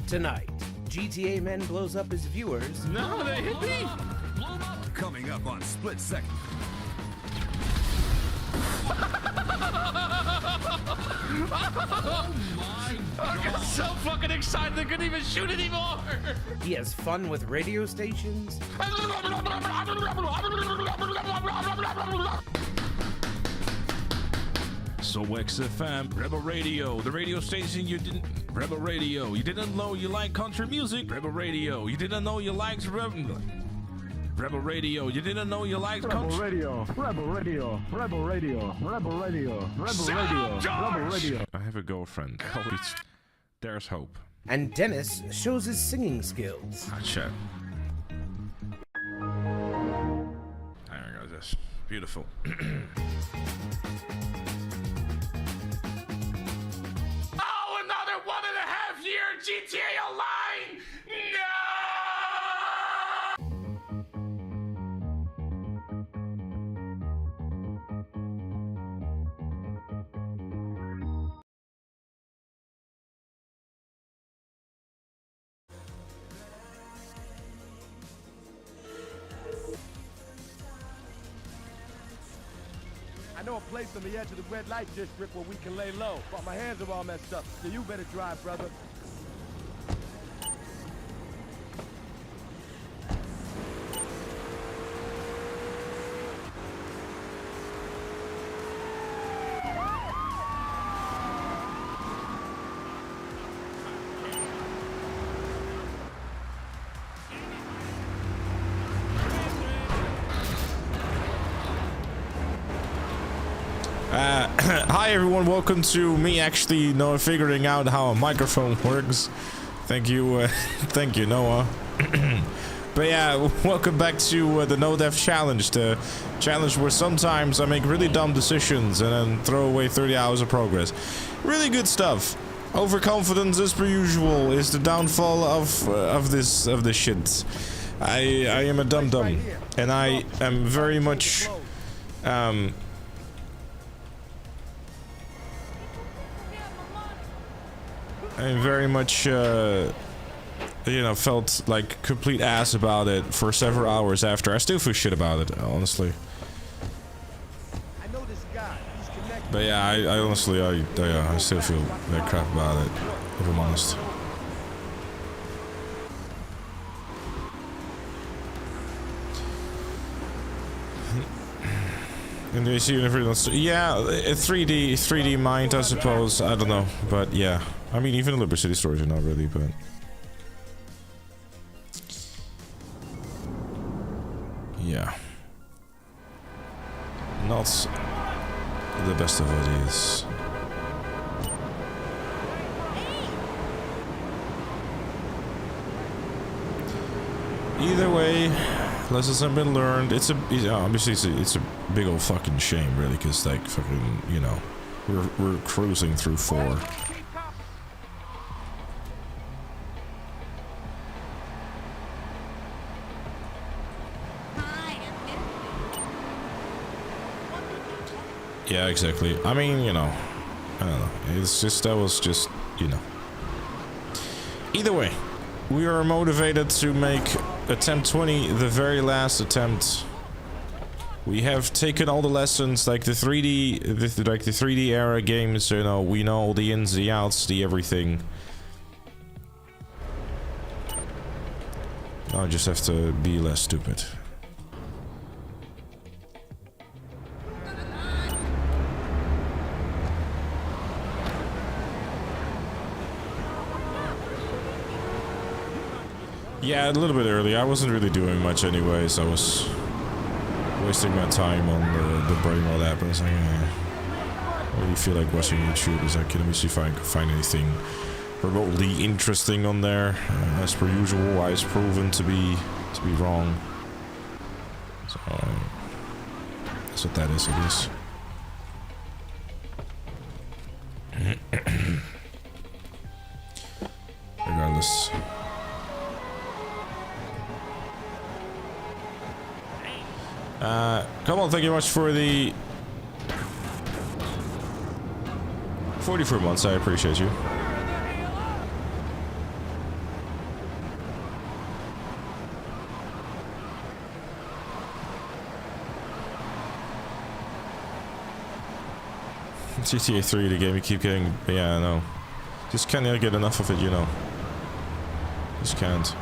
Tonight, GTA Men blows up his viewers. No, they hit me. Coming up on Split Second. Oh my God. I got so fucking excited I couldn't even shoot anymore. He has fun with radio stations. So XFM, Rebel Radio, the radio station you didn't... Rebel Radio, you didn't know you like country music? Rebel Radio, you didn't know you liked... Rebel Radio, you didn't know you liked country... Radio, Rebel Radio, Rebel Radio, Rebel Radio, Rebel Radio, Rebel Radio. I have a girlfriend. There's hope. And Dennis shows his singing skills. Ah, shit. There we go, this. Beautiful. Oh, another 1.5 year GTA Online! No! I know a place on the edge of the red light district where we can lay low, but my hands are all messed up, so you better drive, brother. Hi everyone, welcome to me actually figuring out how a microphone works. Thank you, thank you, Noah. But yeah, welcome back to the No Death Challenge, the challenge where sometimes I make really dumb decisions and then throw away 30 hours of progress. Really good stuff. Overconfidence, as per usual, is the downfall of this shit. I am a dum-dum, and I am very much I very much, felt like complete ass about it for several hours after. I still feel shit about it, honestly. But yeah, I honestly, I still feel like crap about it, if I'm honest. And they see yeah, a 3D mind, I suppose. I don't know, but yeah. I mean, even Liberty City stores are not really, but yeah, not the best of ideas. Either way, lessons have been learned. Obviously it's a big old fucking shame, really, because like fucking, we're cruising through 4. Yeah, exactly. I mean, I don't know. It's just, that was just, Either way, we are motivated to make attempt 20 the very last attempt. We have taken all the lessons, like the 3D, the 3D era games, we know all the ins, the outs, the everything. Now I just have to be less stupid. Yeah, a little bit early. I wasn't really doing much anyways. I was wasting my time on the brain and all that, but I was like, I really feel like watching YouTube. Is like, let me see if I can find anything remotely interesting on there. As per usual, I was proven to be wrong. So that's what that is, I guess. Regardless. Come on, thank you much for the 44 months, I appreciate you. GTA 3, the game you keep getting. Yeah, I know. Just can't get enough of it, you know. Just can't.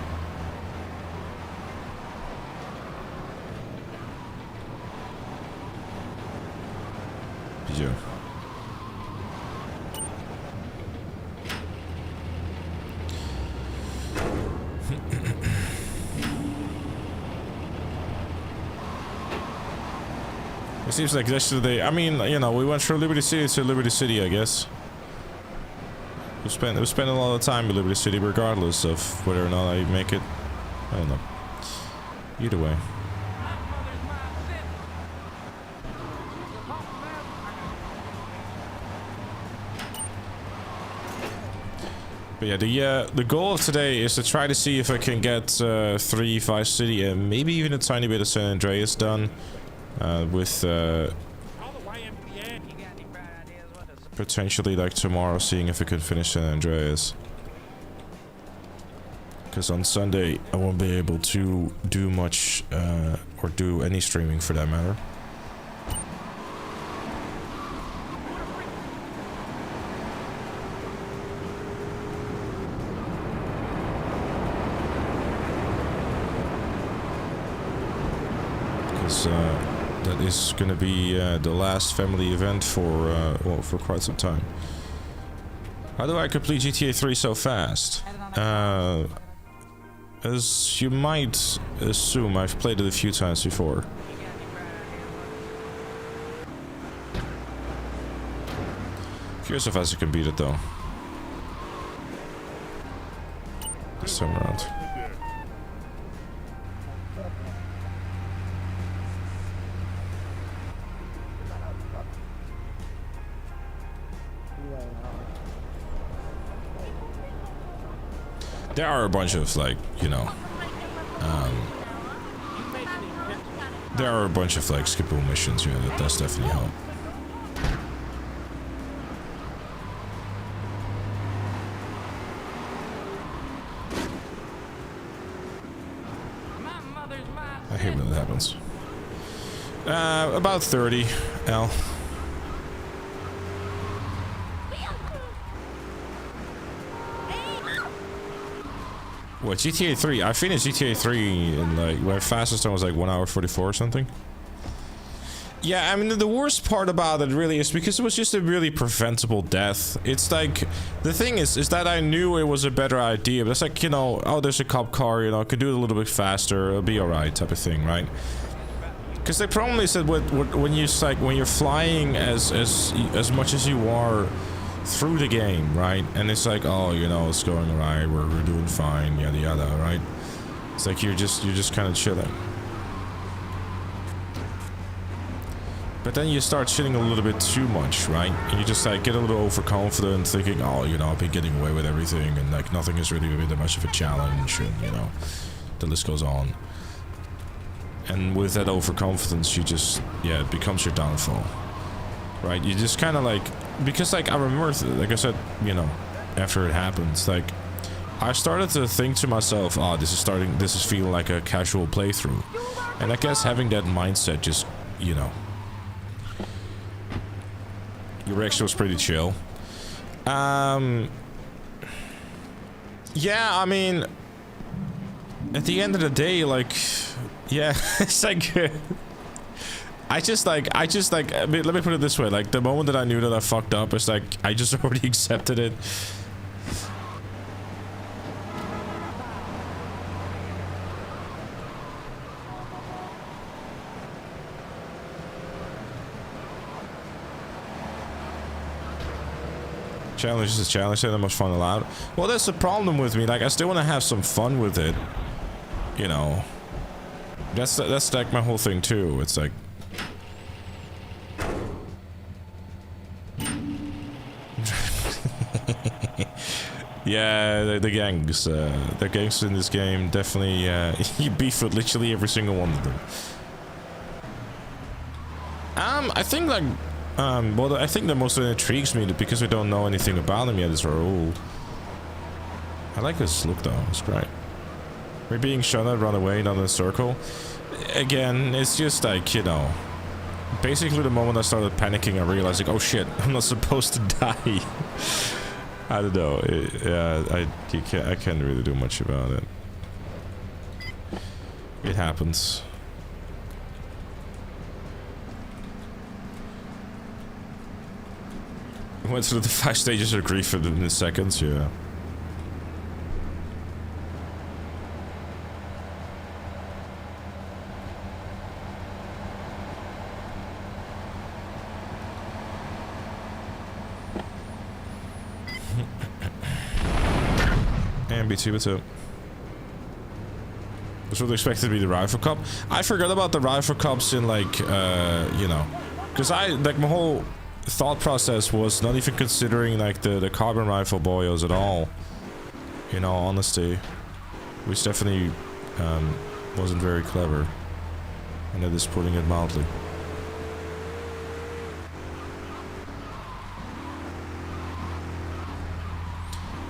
Yeah. It seems like yesterday. I mean, you know, we went from Liberty City to Liberty City, I guess. We spent a lot of time in Liberty City, regardless of whether or not I make it. I don't know. Either way. But yeah, the goal of today is to try to see if I can get 3 Vice City and maybe even a tiny bit of San Andreas done with potentially like tomorrow, seeing if I could finish San Andreas. Because on Sunday I won't be able to do much or do any streaming for that matter. That is going to be the last family event for well, for quite some time. How do I complete GTA 3 so fast? As you might assume, I've played it a few times before. Curious if I can beat it though. This time around. There are a bunch of, like, you know, there are a bunch of, like, skippable missions, yeah, that does definitely help. I hate when that happens. About 30, L. What, GTA 3? I finished GTA 3 in like, my fastest time was like 1 hour 44 or something. Yeah, I mean, the worst part about it really is because it was just a really preventable death. It's like, the thing is that I knew it was a better idea, but it's like, you know, oh, there's a cop car, you know, I could do it a little bit faster, it'll be alright type of thing, right? Because they probably said when you like, when you're flying as much as you are through the game, right? And it's like, oh, you know, it's going alright, we're doing fine, yada yada, right? It's like you're just kind of chilling. But then you start chilling a little bit too much, right? And you just like get a little overconfident, thinking, oh, you know, I've been getting away with everything, and like nothing has really been that much of a challenge, and you know, the list goes on. And with that overconfidence, you just, yeah, it becomes your downfall, right? You just kind of like, because like I remember, like I said, you know, after it happens, like I started to think to myself, oh, this is feeling like a casual playthrough. And I guess having that mindset just, you know, your reaction was pretty chill. Yeah, I mean, at the end of the day, like, yeah, it's like, I just like, I mean, let me put it this way, like, the moment that I knew that I fucked up, it's like, I just already accepted it. Challenge is a challenge, say the most fun allowed. Well, that's the problem with me, like, I still want to have some fun with it, you know. That's like my whole thing too. It's like, yeah, the gangs in this game definitely, you beef with literally every single one of them. I think like, well, I think that most of it intrigues me because we don't know anything about them yet is Raoul. I like this look though, it's great. We're being shot at, run away, not in a circle. Again, it's just like, you know, basically the moment I started panicking, I realized like, oh shit, I'm not supposed to die. I don't know. I can't really do much about it. It happens. Went through the 5 stages of grief in seconds, yeah. And B2 with 2. This would expected to be the rifle cup. I forgot about the rifle cups in like, you know, because like my whole thought process was not even considering like the carbon rifle boyos at all. In all honesty, which definitely wasn't very clever, and that is putting it mildly.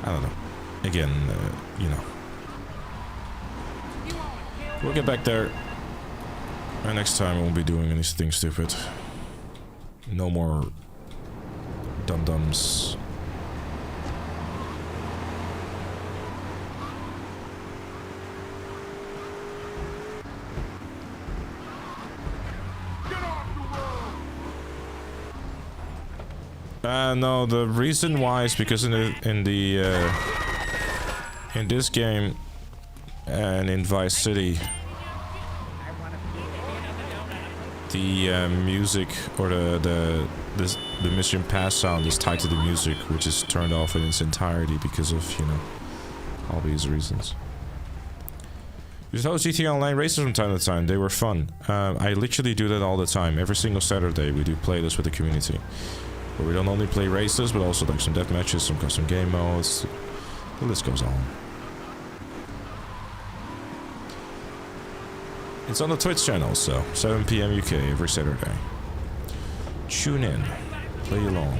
I don't know. Again, you know. We'll get back there. And next time I won't be doing anything stupid. No more dum-dums. No, the reason why is because in this game and in Vice City, the music or the mission pass sound is tied to the music, which is turned off in its entirety because of, you know, all these reasons. We just host GTA Online races from time to time. They were fun. I literally do that all the time. Every single Saturday we do playlists with the community, where we don't only play races, but also like some death matches, some custom game modes. The list goes on. It's on the Twitch channel, so 7 PM UK every Saturday. Tune in, play along.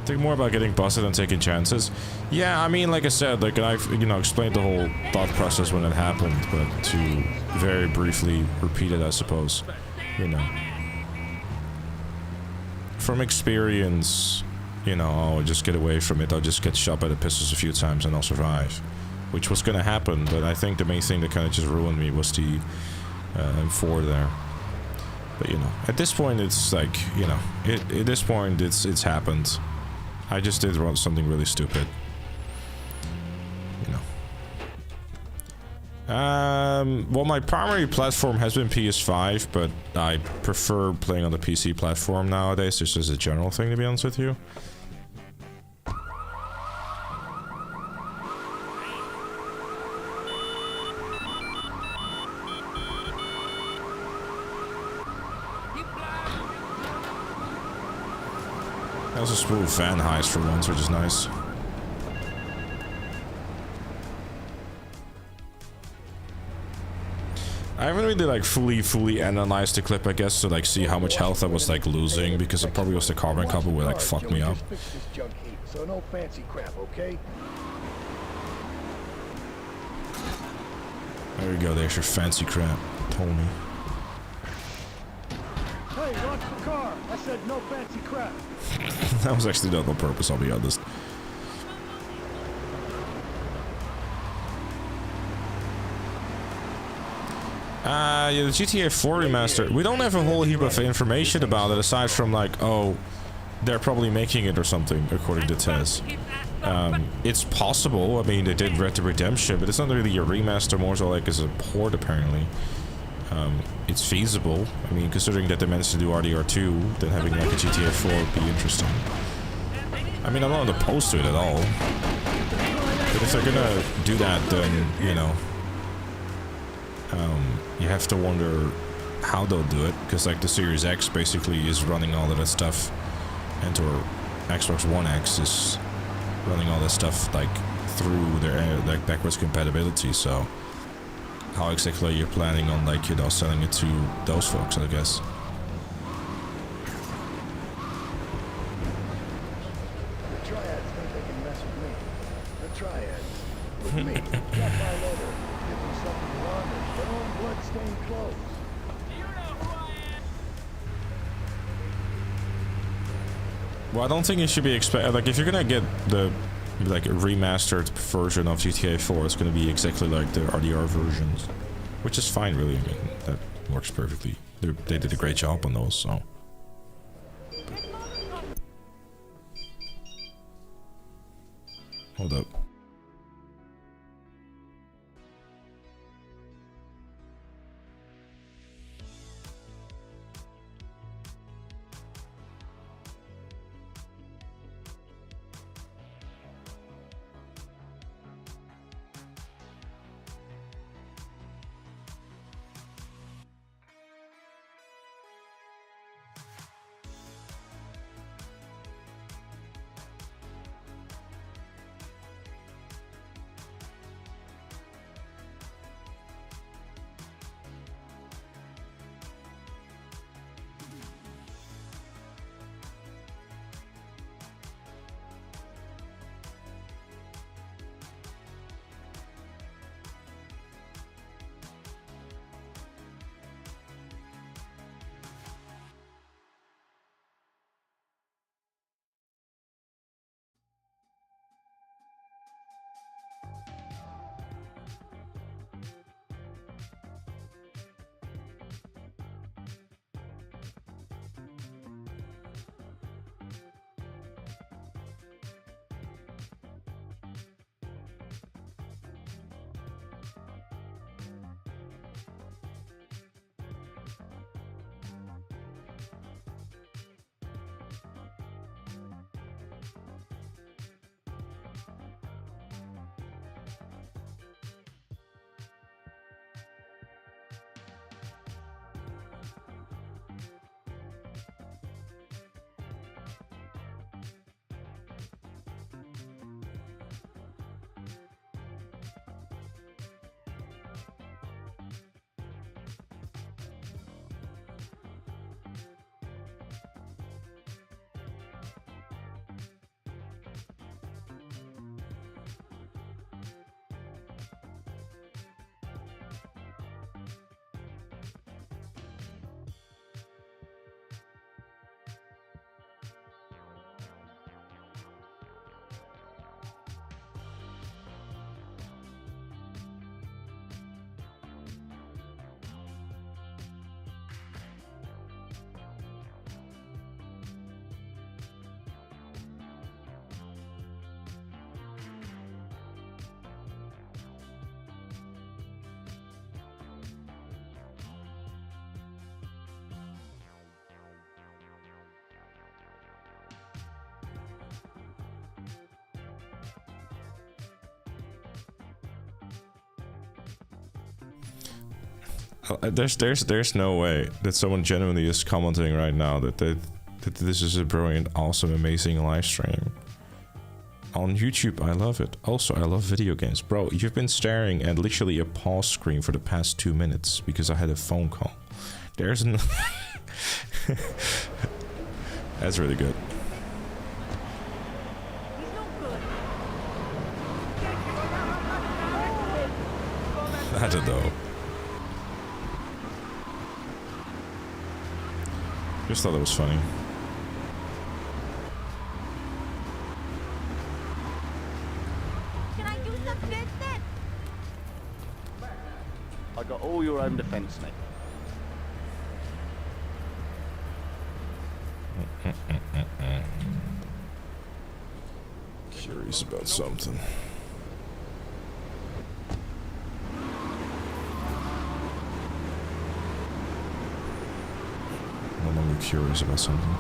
Think more about getting busted than taking chances. Yeah, I mean, like I said, like I've, you know, explained the whole thought process when it happened, but to very briefly repeat it, I suppose, you know. From experience, you know, I'll just get away from it. I'll just get shot by the pistols a few times and I'll survive, which was gonna happen. But I think the main thing that kind of just ruined me was the M4 there. But you know, at this point, it's like, you know, at this point, it's happened. I just did something really stupid. You know. Well, my primary platform has been PS5, but I prefer playing on the PC platform nowadays, just as a general thing, to be honest with you. That was a smooth fan heist for once, which is nice. I haven't really like fully analyzed the clip, I guess, to like see how much health I was like losing, because it probably was the carbon couple would like fuck me up. So no fancy crap, okay? There you go, there's your fancy crap, Tony. Hey, watch the car! I said no fancy crap. That was actually done on purpose, I'll be honest. Yeah, the GTA 4 remaster. We don't have a whole heap of information about it, aside from like, oh, they're probably making it or something, according to Tez. It's possible. I mean, they did Red Dead Redemption, but it's not really a remaster, more so like as a port, apparently. It's feasible. I mean, considering that they managed to do RDR2, then having like a GTA 4 would be interesting. I mean, I'm not opposed to it at all. But if they're gonna do that, then, you know, you have to wonder how they'll do it, because like the Series X basically is running all of that stuff, and or Xbox One X is running all that stuff like through their like backwards compatibility. So how exactly you're planning on, like, you know, selling it to those folks, I guess. The triads think they can mess with me. triads. With me, got my letter. Give them something to honor their own blood-stained clothes. Well, I don't think it should be like if you're gonna get the like remastered version of GTA 4, it's gonna be exactly like the RDR versions, which is fine, really. I mean, that works perfectly. They did a great job on those, so. Hold up. There's no way that someone genuinely is commenting right now that this is a brilliant, awesome, amazing live stream. On YouTube, I love it. Also, I love video games. Bro, you've been staring at literally a pause screen for the past 2 minutes because I had a phone call. There's no... That's really good. I don't know. Just thought that was funny. Can I do some business? I got all your own defense, mate. Curious about something. No longer curious about something.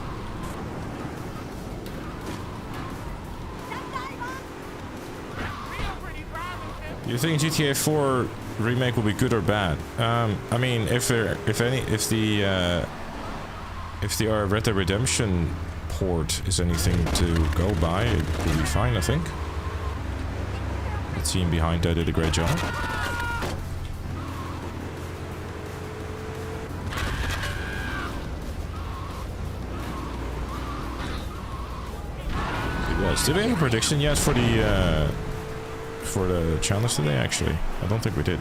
You think GTA 4 remake will be good or bad? I mean, if the Red Dead Redemption port is anything to go by, it will be fine, I think. The team behind that did a great job. It was. Did we have a prediction yet for the for the challenge today, actually. I don't think we did.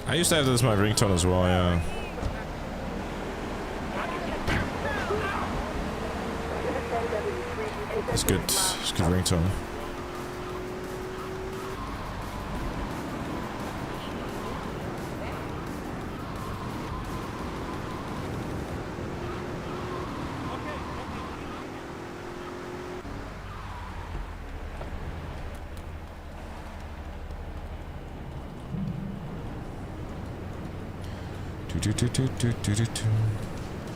I used to have this as my ringtone as well, yeah. It's good. It's a good ringtone.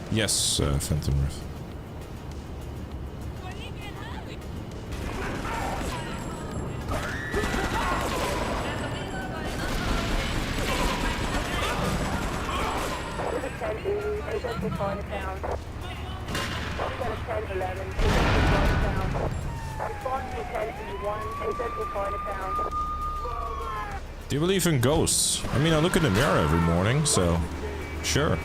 Yes, Phantom Rift. Do you believe in ghosts? I mean, I look in the mirror every morning, so sure.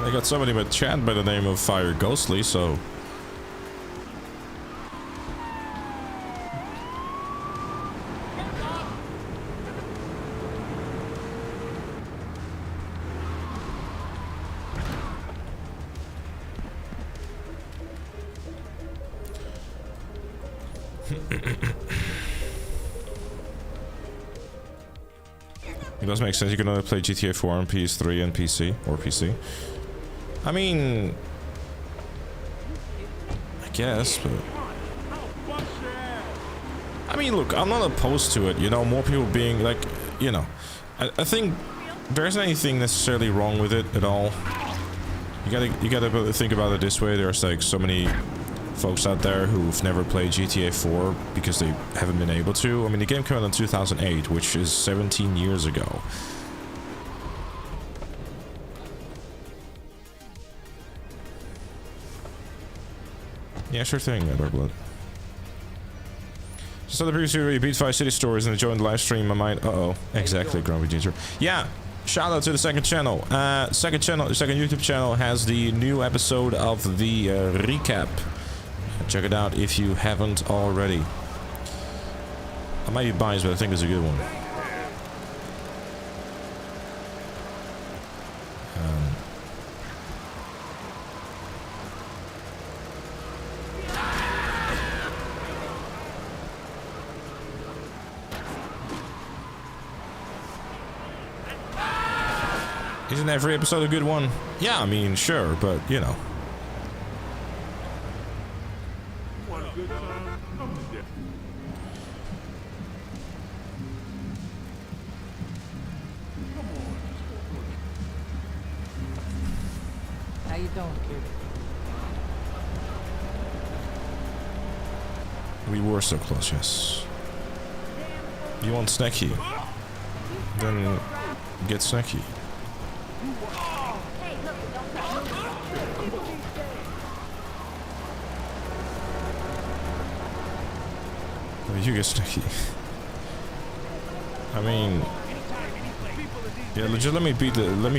I got somebody with chat by the name of Fire Ghostly, so it does make sense. You can only play GTA 4 on PS3 and PC, or PC. I mean, I guess, but I mean, look, I'm not opposed to it, you know, more people being like, you know, I think there isn't anything necessarily wrong with it at all. You gotta think about it this way. There's like so many folks out there who've never played GTA 4 because they haven't been able to. I mean, the game came out in 2008, which is 17 years ago. Yeah, sure thing, Darkblood. Just on the previous video, you beat 5 city stories and joined the live stream. I might. Exactly, Grumpy Ginger. Yeah, shout out to the second channel. Second YouTube channel has the new episode of the recap. Check it out if you haven't already. I might be biased, but I think it's a good one. Isn't every episode a good one? Yeah, I mean, sure, but you know. How you doing, kid? We were so close, yes. You want snacky? Then get snacky. You get snacky. I mean, yeah. Just let me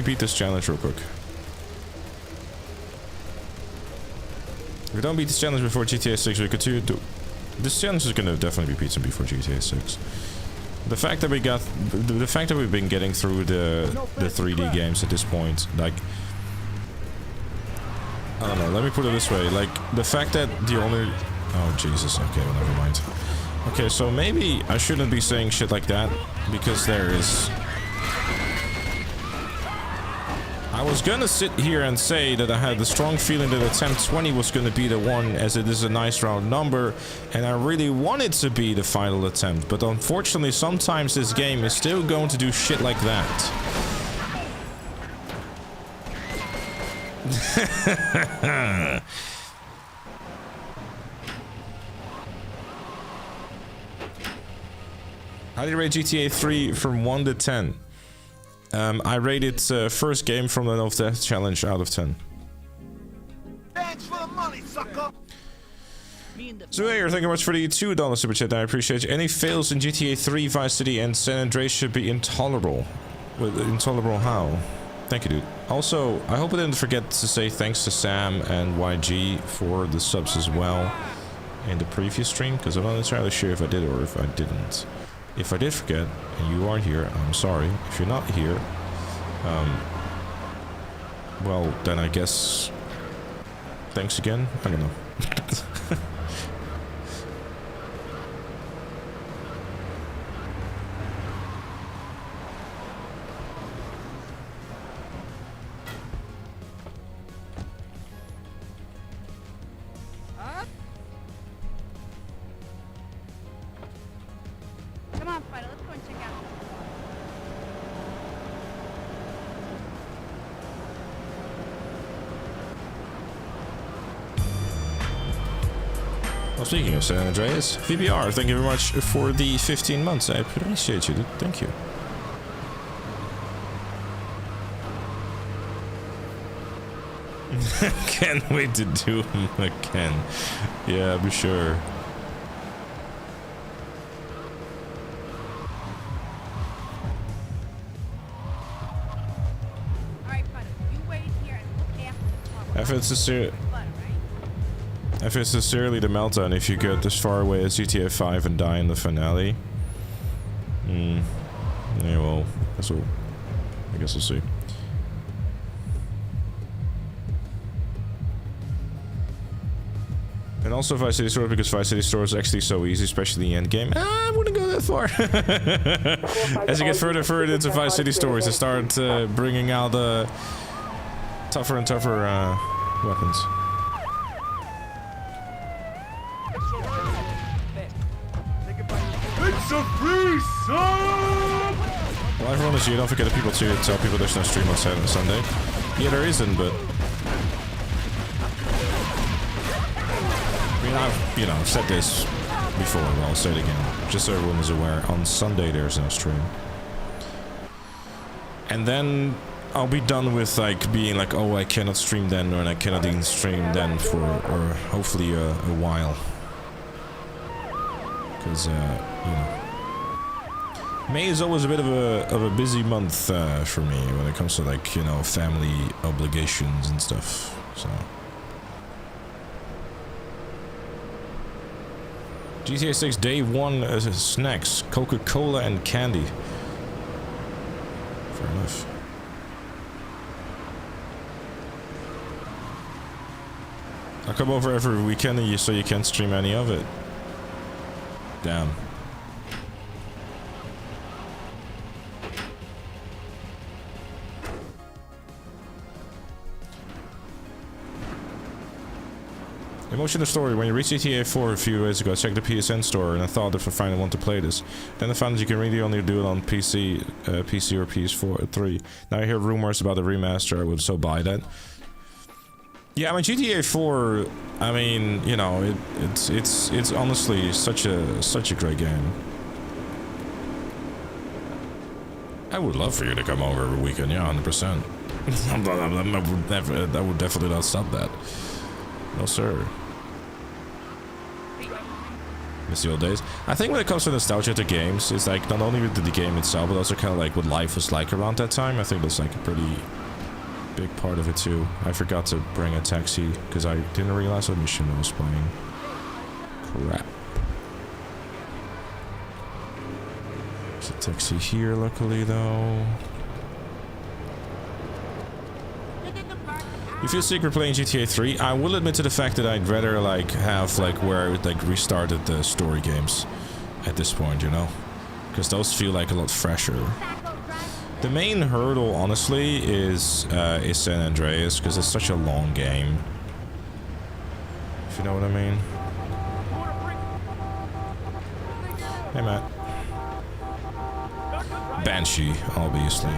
beat this challenge real quick. If we don't beat this challenge before GTA 6, we continue to... This challenge is gonna definitely be beaten before GTA 6. The fact that we got... The fact that we've been getting through the 3D games at this point, like... I don't know, let me put it this way, like, the fact that the only... Oh, Jesus, okay, well, never mind. Okay, so maybe I shouldn't be saying shit like that, because there is... I was gonna sit here and say that I had the strong feeling that attempt 20 was gonna be the one, as it is a nice round number, and I really wanted to be the final attempt, but unfortunately sometimes this game is still going to do shit like that. How do you rate GTA 3 from 1 to 10? I rated first game from the No Death Challenge out of 10. Thanks for the money, sucker. Zuhair, thank you much for the $2 super chat. I appreciate you. Any fails in GTA 3, Vice City, and San Andreas should be intolerable. Intolerable how? Thank you, dude. Also, I hope I didn't forget to say thanks to Sam and YG for the subs as well in the previous stream, because I'm not entirely sure if I did or if I didn't. If I did forget, and you are here, I'm sorry. If you're not here, well, then I guess... Thanks again? I don't know. Come on, Spider, let's go and check out. Well, speaking of San Andreas, VBR, thank you very much for the 15 months. I appreciate you, dude. Thank you. Can't wait to do them again. Yeah, I'm sure. If it's sincerely the meltdown, if you get this far away as GTA 5 and die in the finale. Yeah, well, I guess we'll see. And also Vice City Store, because Vice City Store is actually so easy, especially the end game. I wouldn't go that far. As you get further and further into Vice City Stores, they start bringing out tougher and tougher weapons. It's a free sub! Well, everyone is here. Don't forget the people to tell people there's no stream on Saturday and Sunday. Yeah, there isn't, but... I mean, I've said this before, but I'll say it again. Just so everyone is aware, on Sunday there's no stream. And then I'll be done with, like, being like, oh, I cannot stream then, or I cannot even stream then for, or hopefully a while. Because, you know, May is always a bit of a busy month for me when it comes to, like, you know, family obligations and stuff. So GTA 6 Day 1 snacks, Coca-Cola and candy. Fair enough. I'll come over every weekend so you can't stream any of it. Damn. Emotional story. When you reached GTA 4 a few days ago, I checked the PSN store and I thought if I finally want to play this. Then I found that you can really only do it on PC or PS4 3. Now I hear rumors about the remaster. I would so buy that. Yeah, I mean GTA 4. I mean, you know, it's honestly such a great game. I would love for you to come over every weekend. Yeah, 100%. I would definitely not stop that. No sir. Miss the old days. I think when it comes to nostalgia to games, it's like not only with the game itself, but also kind of like what life was like around that time. I think that's like a pretty big part of it too. I forgot to bring a taxi because I didn't realize what mission I was playing. Crap. There's a taxi here, luckily though. You feel secret playing GTA 3? I will admit to the fact that I'd rather like have like where it like restarted the story games at this point, you know, because those feel like a lot fresher. The main hurdle, honestly, is San Andreas because it's such a long game. If you know what I mean. Hey, Matt. Banshee, obviously.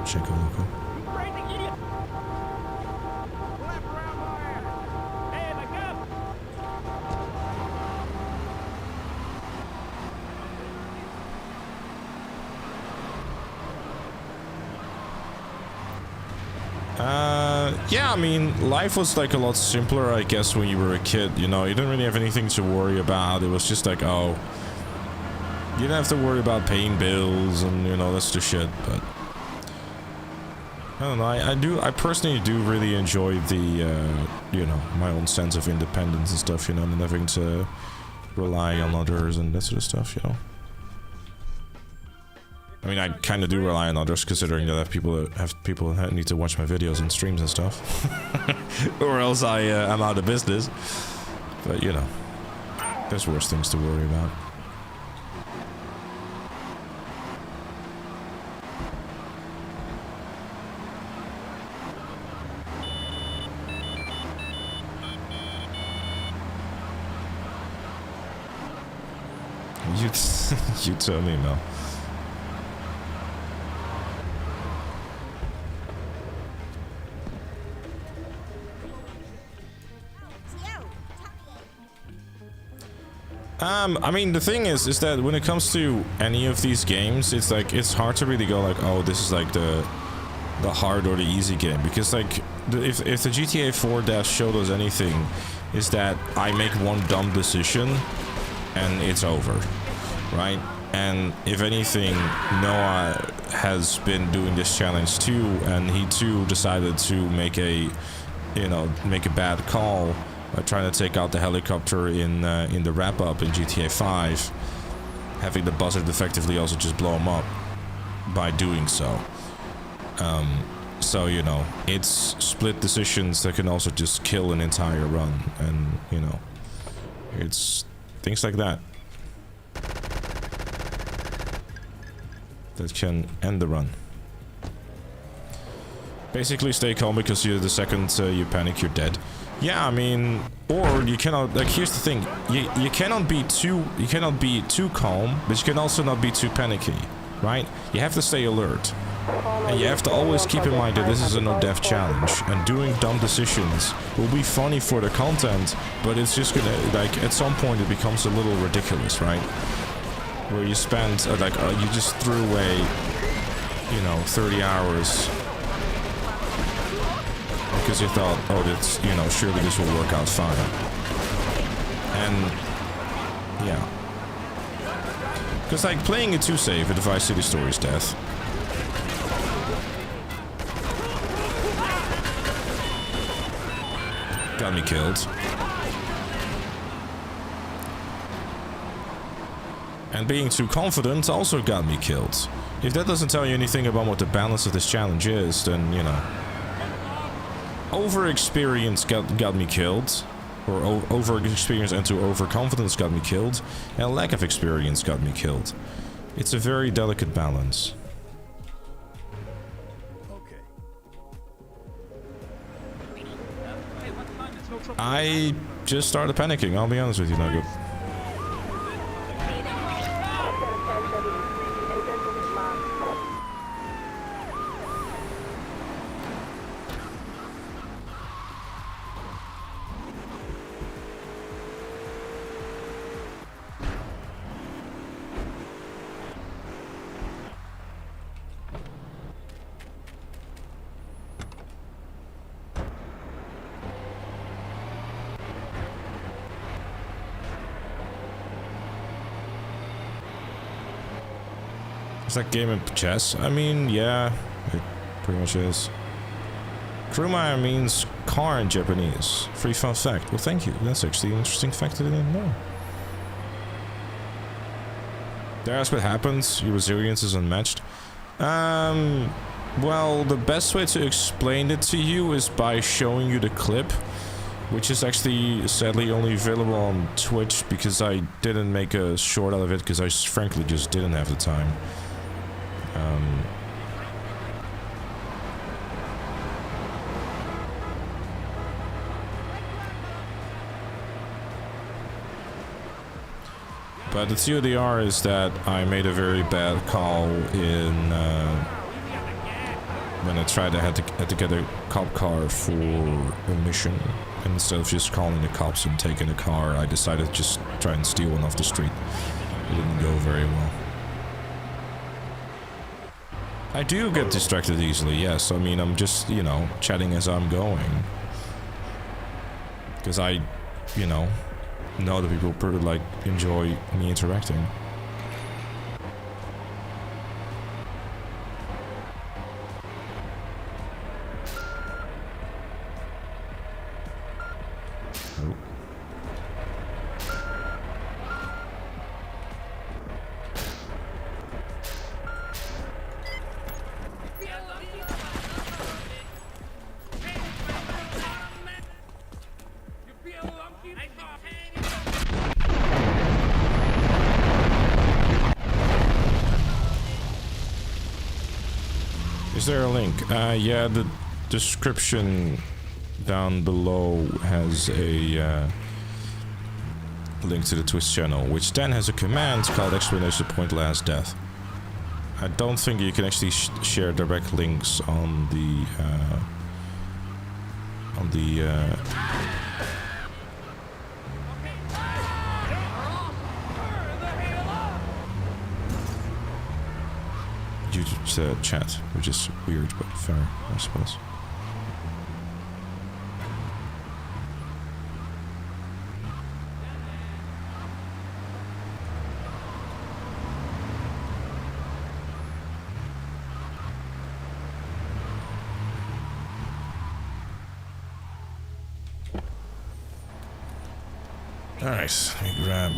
Check a local. Yeah, I mean, life was like a lot simpler, I guess, when you were a kid, you know, you didn't really have anything to worry about. It was just like, oh, you didn't have to worry about paying bills and, you know, that's the shit, but I don't know, I personally do really enjoy the, you know, my own sense of independence and stuff, you know, and having to rely on others and that sort of stuff, you know. I mean, I kind of do rely on others, considering that I have people that need to watch my videos and streams and stuff, or else I'm out of business. But you know, there's worse things to worry about. You tell me, Mel. I mean, the thing is that when it comes to any of these games, it's like, it's hard to really go like, oh, this is like the hard or the easy game, because like, if the GTA 4 dash showed us anything, is that I make one dumb decision and it's over, right? And if anything, Noah has been doing this challenge too, and he too decided to make a bad call by trying to take out the helicopter in the wrap-up in GTA 5, having the buzzard effectively also just blow him up by doing so. So, you know, it's split decisions that can also just kill an entire run, and, you know, it's things like that that can end the run. Basically, stay calm, because the second you panic, you're dead. Yeah, I mean, or you cannot, like, here's the thing, you cannot be too calm, but you can also not be too panicky, right? You have to stay alert, and you have to always keep in mind that this is a no-death challenge, and doing dumb decisions will be funny for the content, but it's just gonna, like, at some point it becomes a little ridiculous, right? Where you spend, you just threw away, you know, 30 hours because you thought, oh, that's, you know, surely this will work out fine. And, yeah. Because, like, playing it too safe at the Vice City Stories death. Got me killed. And being too confident also got me killed. If that doesn't tell you anything about what the balance of this challenge is, then, you know. Over-experience got me killed, or over-experience and too overconfidence got me killed, and lack of experience got me killed. It's a very delicate balance. Okay. I just started panicking, I'll be honest with you, Nugget. Is that game of chess? I mean, yeah, it pretty much is. Kurumaya means car in Japanese. Free fun fact. Well, thank you. That's actually an interesting fact that I didn't know. That's what happens. Your resilience is unmatched. Well, the best way to explain it to you is by showing you the clip, which is actually sadly only available on Twitch because I didn't make a short out of it because I frankly just didn't have the time. But the TLDR is that I made a very bad call in when I tried to had to get a cop car for a mission. And instead of just calling the cops and taking a car, I decided to just try and steal one off the street. It didn't go very well. I do get distracted easily, yes. I mean, I'm just, you know, chatting as I'm going. Because I, you know that people pretty, like, enjoy me interacting. Is there a link? Yeah, the description down below has a link to the Twitch channel, which then has a command called exclamation point last death. I don't think you can actually share direct links on the YouTube chat, which is weird but fair, I suppose. Alright, let me grab.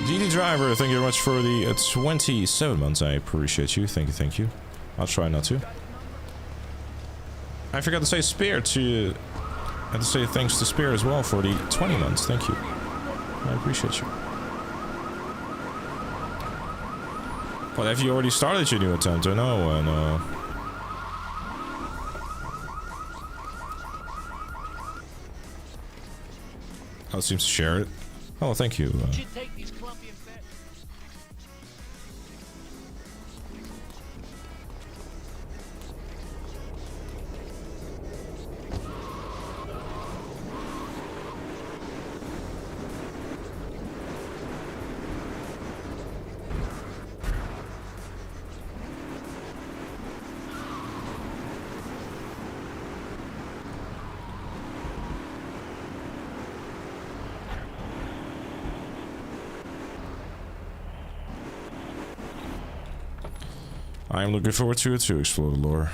GD Driver, thank you very much for the 27 months. I appreciate you. Thank you. I'll try not to. I forgot to say Spear to. I had to say thanks to Spear as well for the 20 months. Thank you. I appreciate you. But have you already started your new attempt or no? No. Oh, it seems to share it. Oh, thank you. I'm looking forward to it to explore the lore.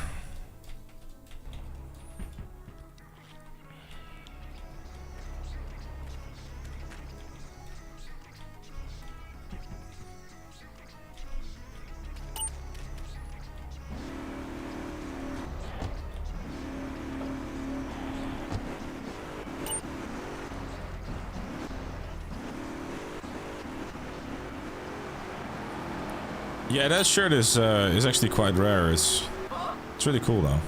Yeah, that shirt is actually quite rare. It's really cool though. I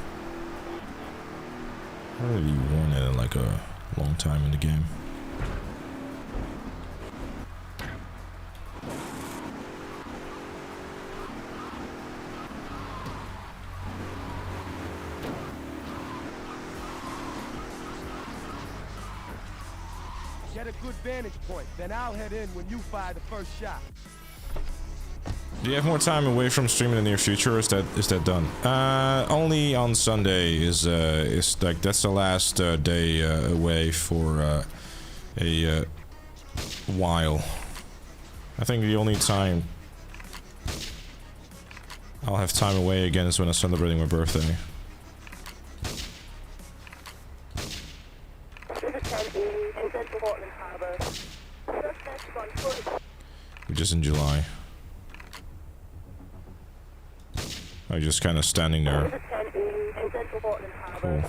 haven't really worn it in like a long time in the game. Get a good vantage point, then I'll head in when you fire the first shot. Do you have more time away from streaming in the near future, or is that done? Only on Sunday is like that's the last day away for a while. I think the only time I'll have time away again is when I'm celebrating my birthday. Which is in July. I'm just kind of standing there. Cool.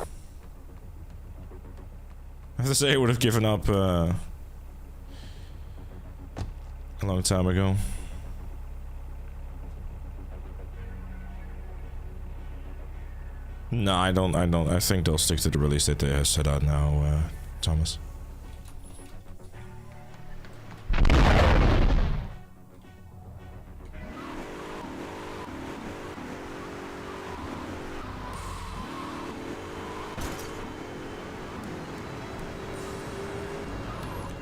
I have to say I would have given up a long time ago. No, I don't. I think they'll stick to the release that they have set out now, Thomas.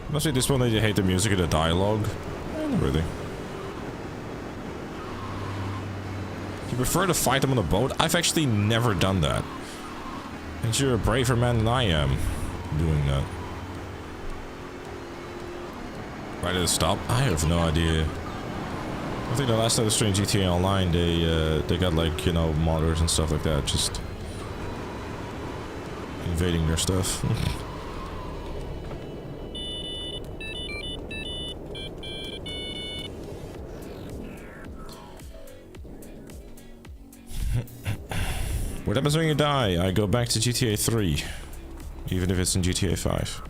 Must be this one that you hate the music or the dialogue? Not really. You prefer to fight them on a boat? I've actually never done that. And you're a braver man than I am doing that. Why did it stop? I have no idea. I think the last time I streamed GTA Online, they got like, you know, modders and stuff like that, just invading their stuff. What happens when you die? I go back to GTA 3. Even if it's in GTA 5.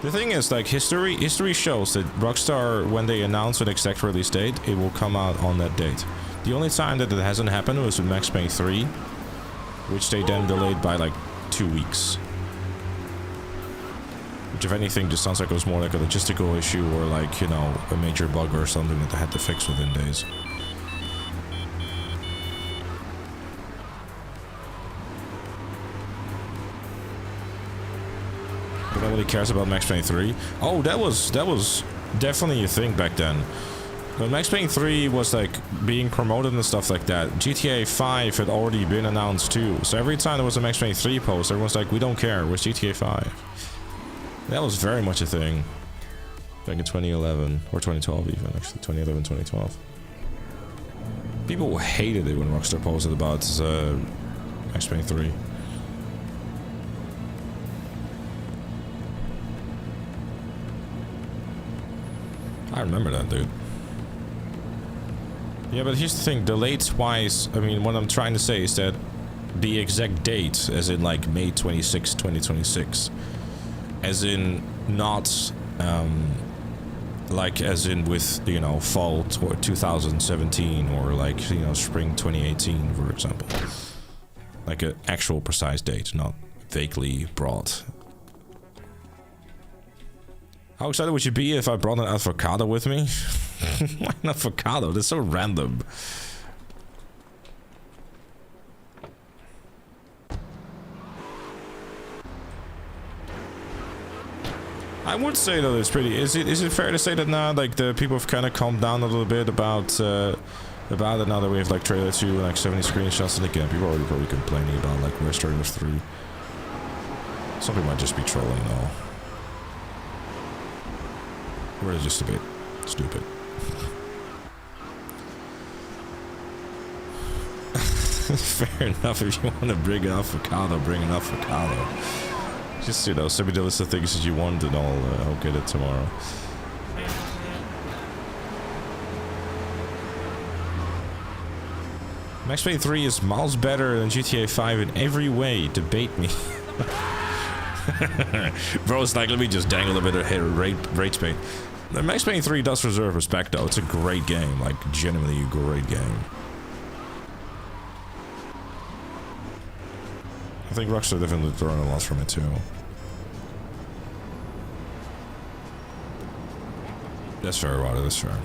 The thing is, like, history shows that Rockstar, when they announce an exact release date, it will come out on that date. The only time that it hasn't happened was with Max Payne 3, which they then delayed by, like, 2 weeks. Which, if anything, just sounds like it was more like a logistical issue or, like, you know, a major bug or something that they had to fix within days. Nobody cares about Max Payne 3. Oh, that was definitely a thing back then. When Max Payne 3 was like being promoted and stuff like that, GTA 5 had already been announced too. So every time there was a Max Payne 3 post, everyone's like, we don't care, where's GTA 5? That was very much a thing. Back in 2011, or 2012 even, actually. 2011, 2012. People hated it when Rockstar posted about Max Payne 3. I remember that, dude. Yeah, but here's the thing, delayed wise, I mean, what I'm trying to say is that the exact date, as in like May 26, 2026, as in not, like as in with, you know, fall 2017 or like, you know, spring 2018, for example. Like an actual precise date, not vaguely broad. How excited would you be if I brought an avocado with me? Why an avocado? That's so random. I would say that it's pretty. Is it fair to say that now, like, the people have kind of calmed down a little bit about it now that we have like trailer 2 and like 70 screenshots, and again, people are already probably complaining about like where's trailer 3. Some people might just be trolling though. Or it's just a bit stupid. Fair enough, if you want to bring an avocado, bring an avocado. Just, you know, send me the list of things that you want and I'll get it tomorrow. Max Payne 3 is miles better than GTA 5 in every way. Debate me. Bro's like, let me just dangle a bit of rage bait. Max Payne 3 does deserve respect though. It's a great game, like genuinely a great game. I think Rockstar definitely learned a lot from it too. That's fair, Ryder, that's fair.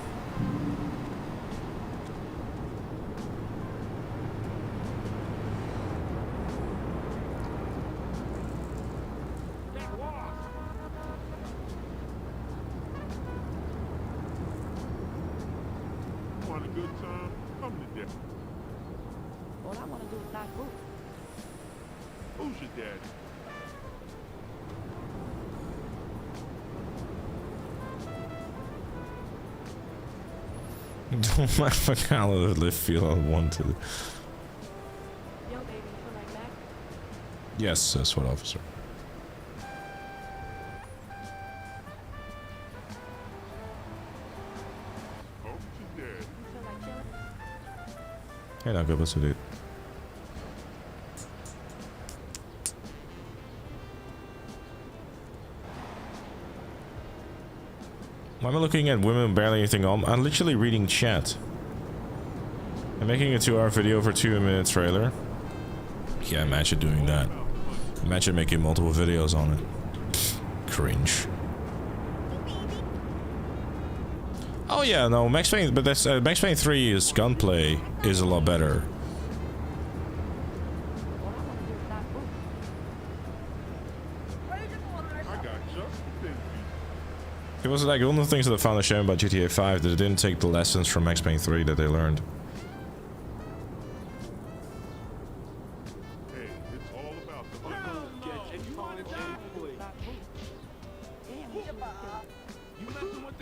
Don't mind my collar live feel unwanted. Yo, baby, you feel like Mac? Yes, that's what, officer. You feel like chilling? Hey, now go, what's it, dude? Why am I looking at women barely anything on? I'm literally reading chat. I'm making a 2-hour video for 2-minute trailer. Yeah, imagine doing that. Imagine making multiple videos on it. Pfft, cringe. Oh yeah, no, Max Payne, but that's Max Payne 3's gunplay is a lot better. It was like one of the things that I found a shame about GTA 5 that it didn't take the lessons from Max Payne 3 that they learned.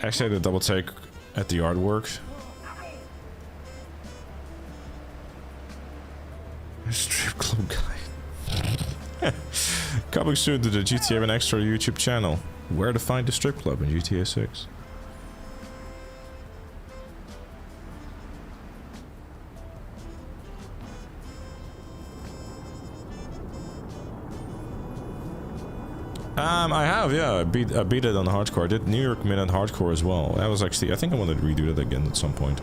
Actually, I had a double take at the artwork. Strip club guy. Coming soon to the GTA and Extra YouTube channel. Where to find the strip club in GTA 6. I have, yeah. I beat it on hardcore. I did New York Minute hardcore as well. That was actually, I think I want to redo it again at some point.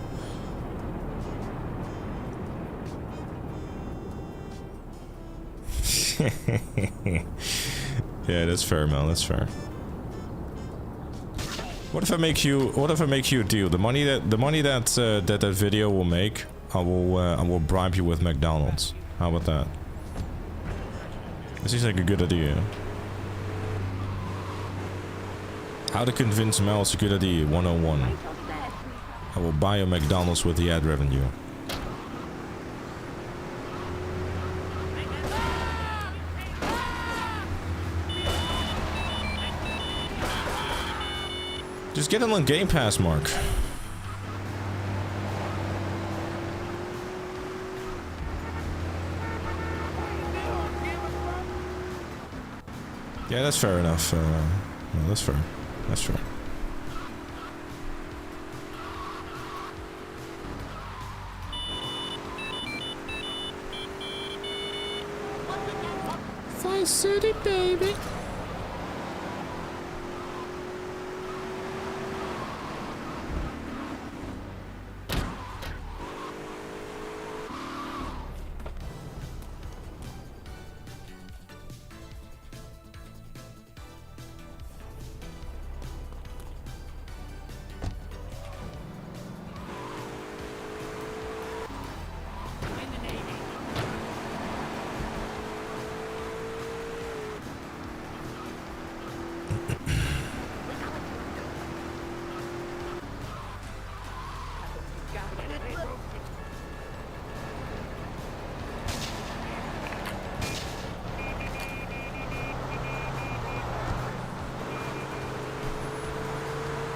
Yeah, that's fair, man. That's fair. What if I make you a deal? The money that that video will make, I will bribe you with McDonald's. How about that? This seems like a good idea. How to convince Mel is a good idea, 101. I will buy a McDonald's with the ad revenue. Just get it on Game Pass, Mark. Yeah, that's fair enough. No, that's fair. That's fair. Vice City, baby.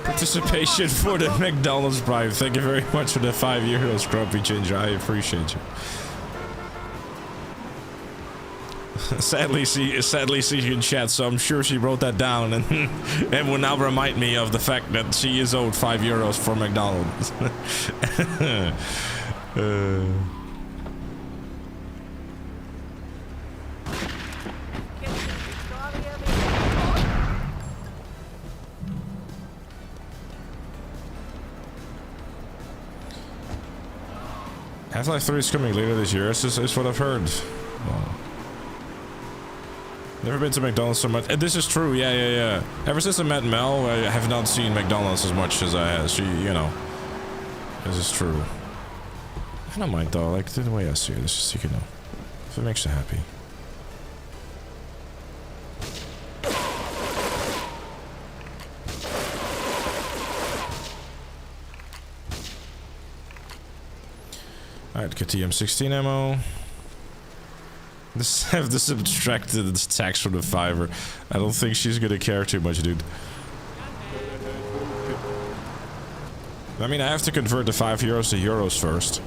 Participation for the McDonald's bribe. Thank you very much for the 5 euros, Grumpy Ginger. I appreciate you. Sadly, she in chat, so I'm sure she wrote that down and will now remind me of the fact that she is owed 5 euros for McDonald's. Half-Life 3 is coming later this year, is what I've heard. Well, never been to McDonald's so much. And this is true, yeah. Ever since I met Mel, I have not seen McDonald's as much as I have. She, you know. This is true. I don't mind though, like the way I see it, it's just, you know, if it makes you happy. Alright, get the M16 ammo. Have this subtracted the tax from the fiver. I don't think she's gonna care too much, dude. I mean, I have to convert the 5 euros to euros first.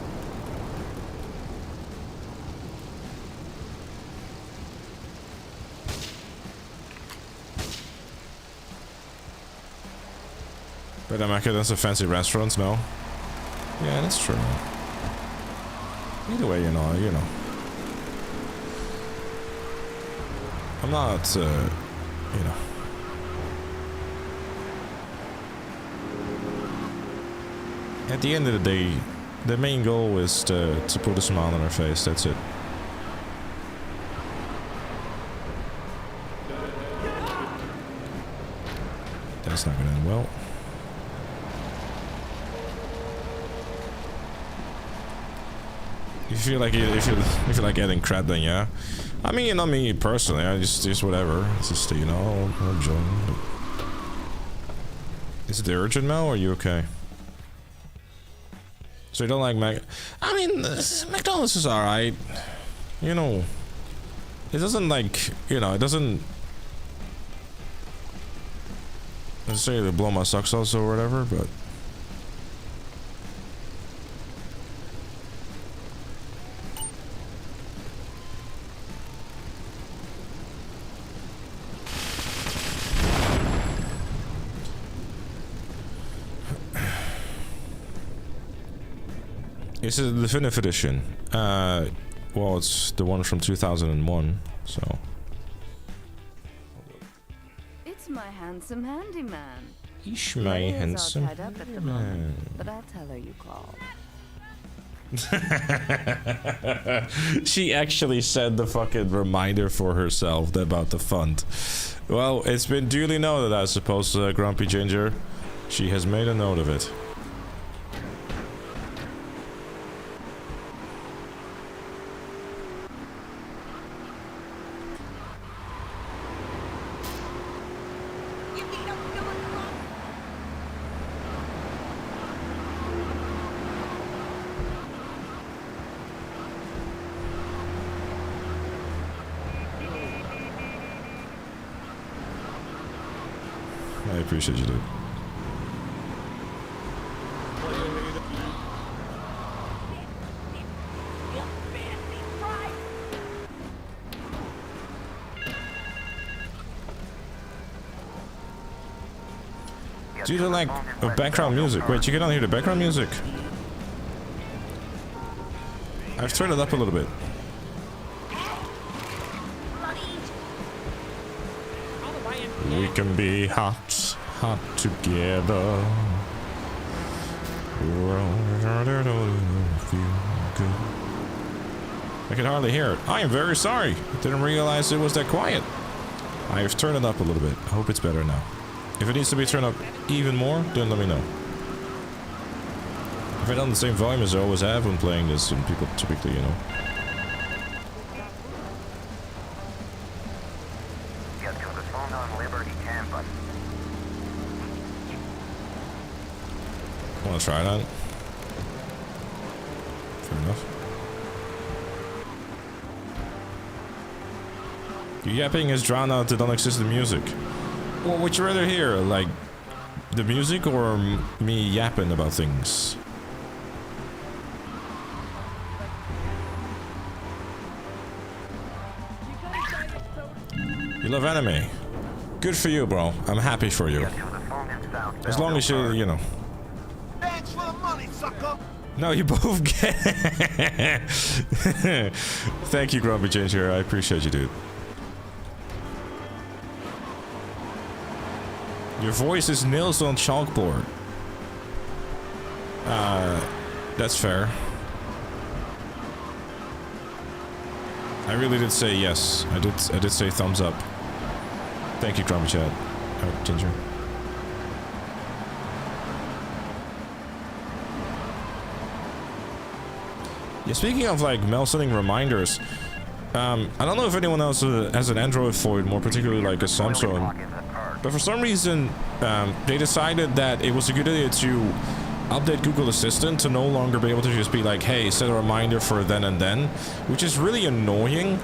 But Macadam's a fancy restaurants, no? Yeah, that's true. Either way, you know. I'm not, you know. At the end of the day, the main goal is to put a smile on her face, that's it. That's not gonna end well. You feel like if you feel like getting crap, then yeah. I mean, not me personally. I just whatever. It's just you know, I'm enjoying. Is it the urgent Mel? Or are you okay? So you don't like Mac? I mean, McDonald's is alright. You know, it doesn't like it doesn't necessarily blow my socks also or whatever, but. This is the definitive edition. Well, it's the one from 2001, so. It's my handsome handyman. He's my handsome tied up at the moment, but I'll tell her you called. She actually said the fucking reminder for herself about the font. Well, it's been duly noted, I suppose, Grumpy Ginger. She has made a note of it. I appreciate you, dude. Do you like background music? Wait, you cannot hear the background music. I've turned it up a little bit. We can be hot together. I can hardly hear it. I am very sorry. I didn't realize it was that quiet. I have turned it up a little bit. I hope it's better now. If it needs to be turned up even more, then let me know. If I done the same volume as I always have when playing this, and people typically, you know. Want to try that? Fair enough. Your yapping has drowned out the non-existent music. Well, would you rather hear, like, the music or me yapping about things? You love anime. Good for you, bro. I'm happy for you. As long as you know. Thanks for the money, sucker. No, you both get. Thank you, Grumpy Ginger. I appreciate you, dude. Your voice is nails on chalkboard. That's fair. I really did say yes. I did say thumbs up. Thank you, Grumpy Chat. Ginger. Yeah, speaking of like Mel sending reminders, I don't know if anyone else has an Android phone, more particularly like a Samsung, but for some reason they decided that it was a good idea to update Google Assistant to no longer be able to just be like, hey, set a reminder for then and then, which is really annoying.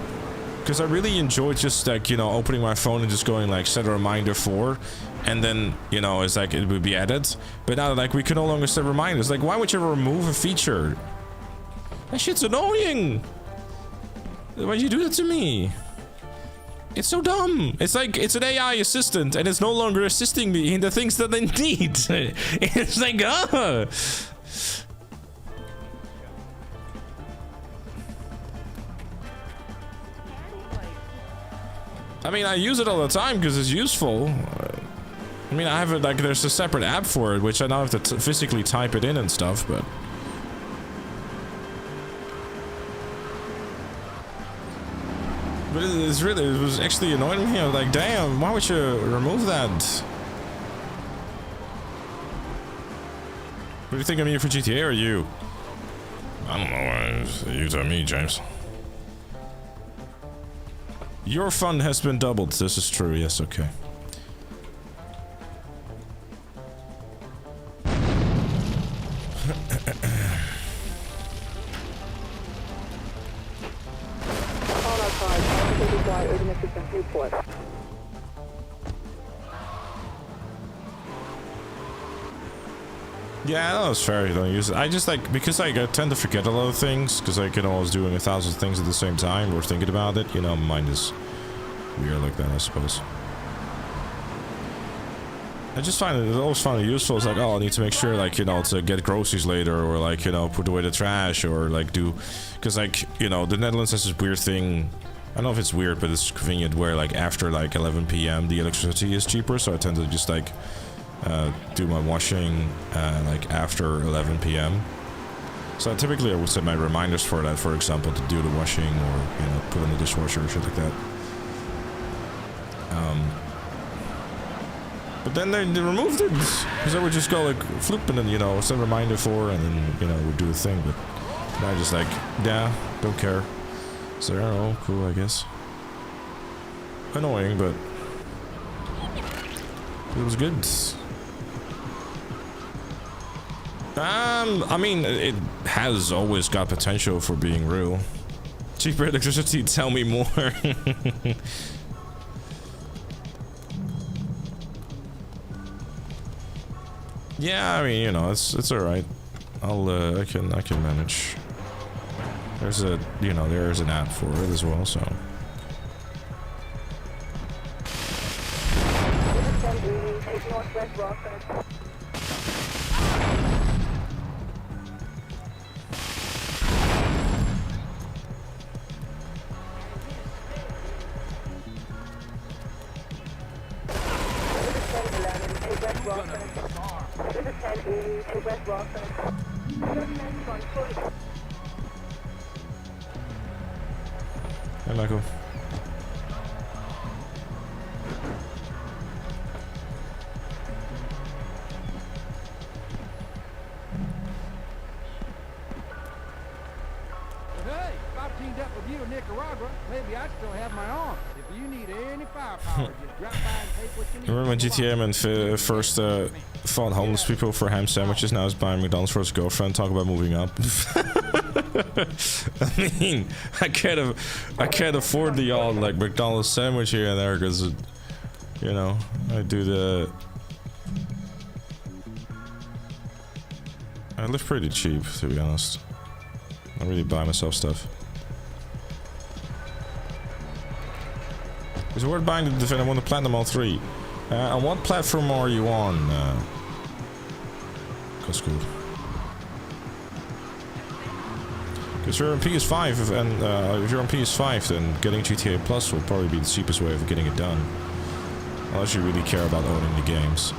Because I really enjoy just like, you know, opening my phone and just going like set a reminder for, and then, you know, it's like it would be added. But now like we can no longer set reminders. Like, why would you ever remove a feature? That shit's annoying. Why'd you do that to me? It's so dumb. It's like it's an AI assistant and it's no longer assisting me in the things that I need. It's like, I mean, I use it all the time because it's useful. I mean, I have it like there's a separate app for it, which I now have to physically type it in and stuff, but. But it's really, it was actually annoying me. I was like, damn, why would you remove that? What do you think of me for GTA or you? I don't know. You tell me, James. Your fun has been doubled. This is true. Yes, okay. Yeah, that was fair. You don't use it. I just like, because I tend to forget a lot of things because I can always doing 1,000 things at the same time or thinking about it. You know, mine is weird like that, I suppose. I just find it always find it useful. It's like, oh, I need to make sure, like, you know, to get groceries later, or like, you know, put away the trash, or like do, because like, you know, the Netherlands has this weird thing. I don't know if it's weird, but it's convenient where like after like 11 p.m. the electricity is cheaper, so I tend to just like do my washing like after 11 p.m. So typically I would set my reminders for that, for example, to do the washing, or, you know, put in the dishwasher or shit like that. But then they removed it, because I would just go like floop and then, you know, set a reminder for, and then, you know, would do a thing. But now I just like, yeah, don't care. So, oh, cool, I guess. Annoying, but it was good. I mean, it has always got potential for being real. Cheaper electricity, tell me more. Yeah, I mean, you know, it's all right. I can manage. There's a, you know, there's an app for it as well, so. Hey, Michael. Hey, if I teamed up with you in Nicaragua, maybe I'd still have my arm. If you need any firepower, just drop by and take what you need. Remember when GTA Man first fought homeless people for ham sandwiches? Now he's buying McDonald's for his girlfriend. Talk about moving up. I mean, I can't afford the odd like McDonald's sandwich here and there because, you know, I live pretty cheap, to be honest. I really buy myself stuff. Is it worth buying the Defender? I want to platinum all three. On what platform are you on? That's good. Because you're on PS5, and if you're on PS5, then getting GTA Plus will probably be the cheapest way of getting it done. Unless you really care about owning the games.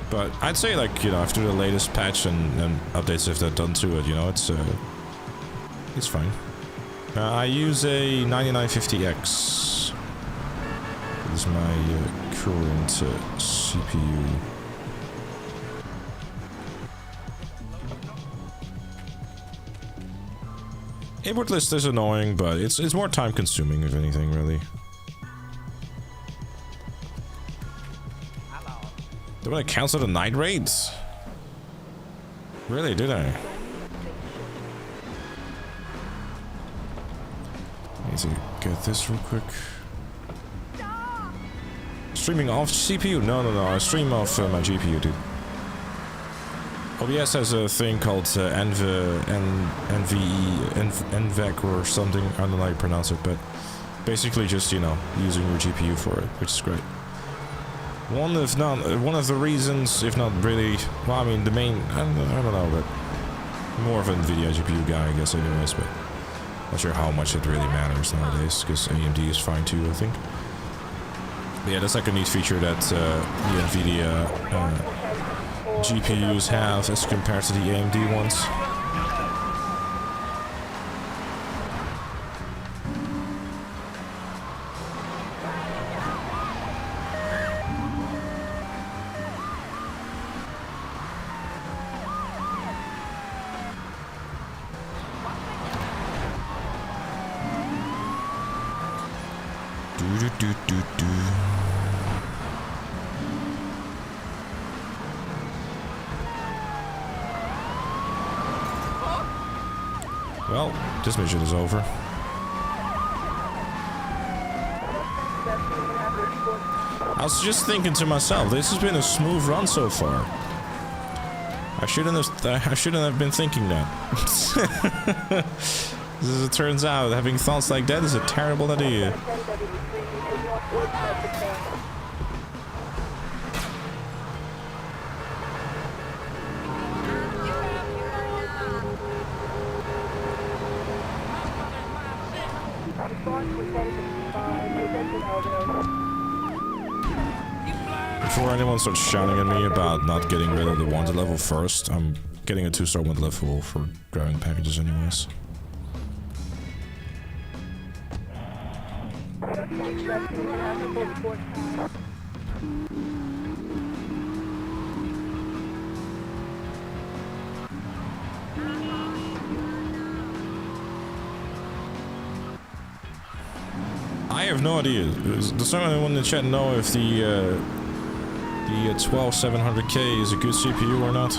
But I'd say, like, you know, after the latest patch and updates if they're done to it, you know, it's fine. I use a 9950X. This is my current CPU. Input list is annoying, but it's more time consuming, if anything, really. Did I cancel the night raids? Really, did I? Need to get this real quick. Streaming off CPU? No, I stream off my GPU, dude. OBS has a thing called NVEC or something. I don't know how you pronounce it, but basically just, you know, using your GPU for it, which is great. One of the reasons, if not really, well, I mean, the main, I don't know, but more of an NVIDIA GPU guy, I guess, anyways, but not sure how much it really matters nowadays, because AMD is fine too, I think. But yeah, that's like a neat feature that the NVIDIA GPUs have as compared to the AMD ones. Well, this mission is over. I was just thinking to myself, this has been a smooth run so far. I shouldn't have been thinking that. As it turns out, having thoughts like that is a terrible idea. Before anyone starts shouting at me about not getting rid of the wanted level first, I'm getting a 2-star wanted level for grabbing packages anyways. I have no idea. Does anyone in the chat know if the 12700K is a good CPU or not?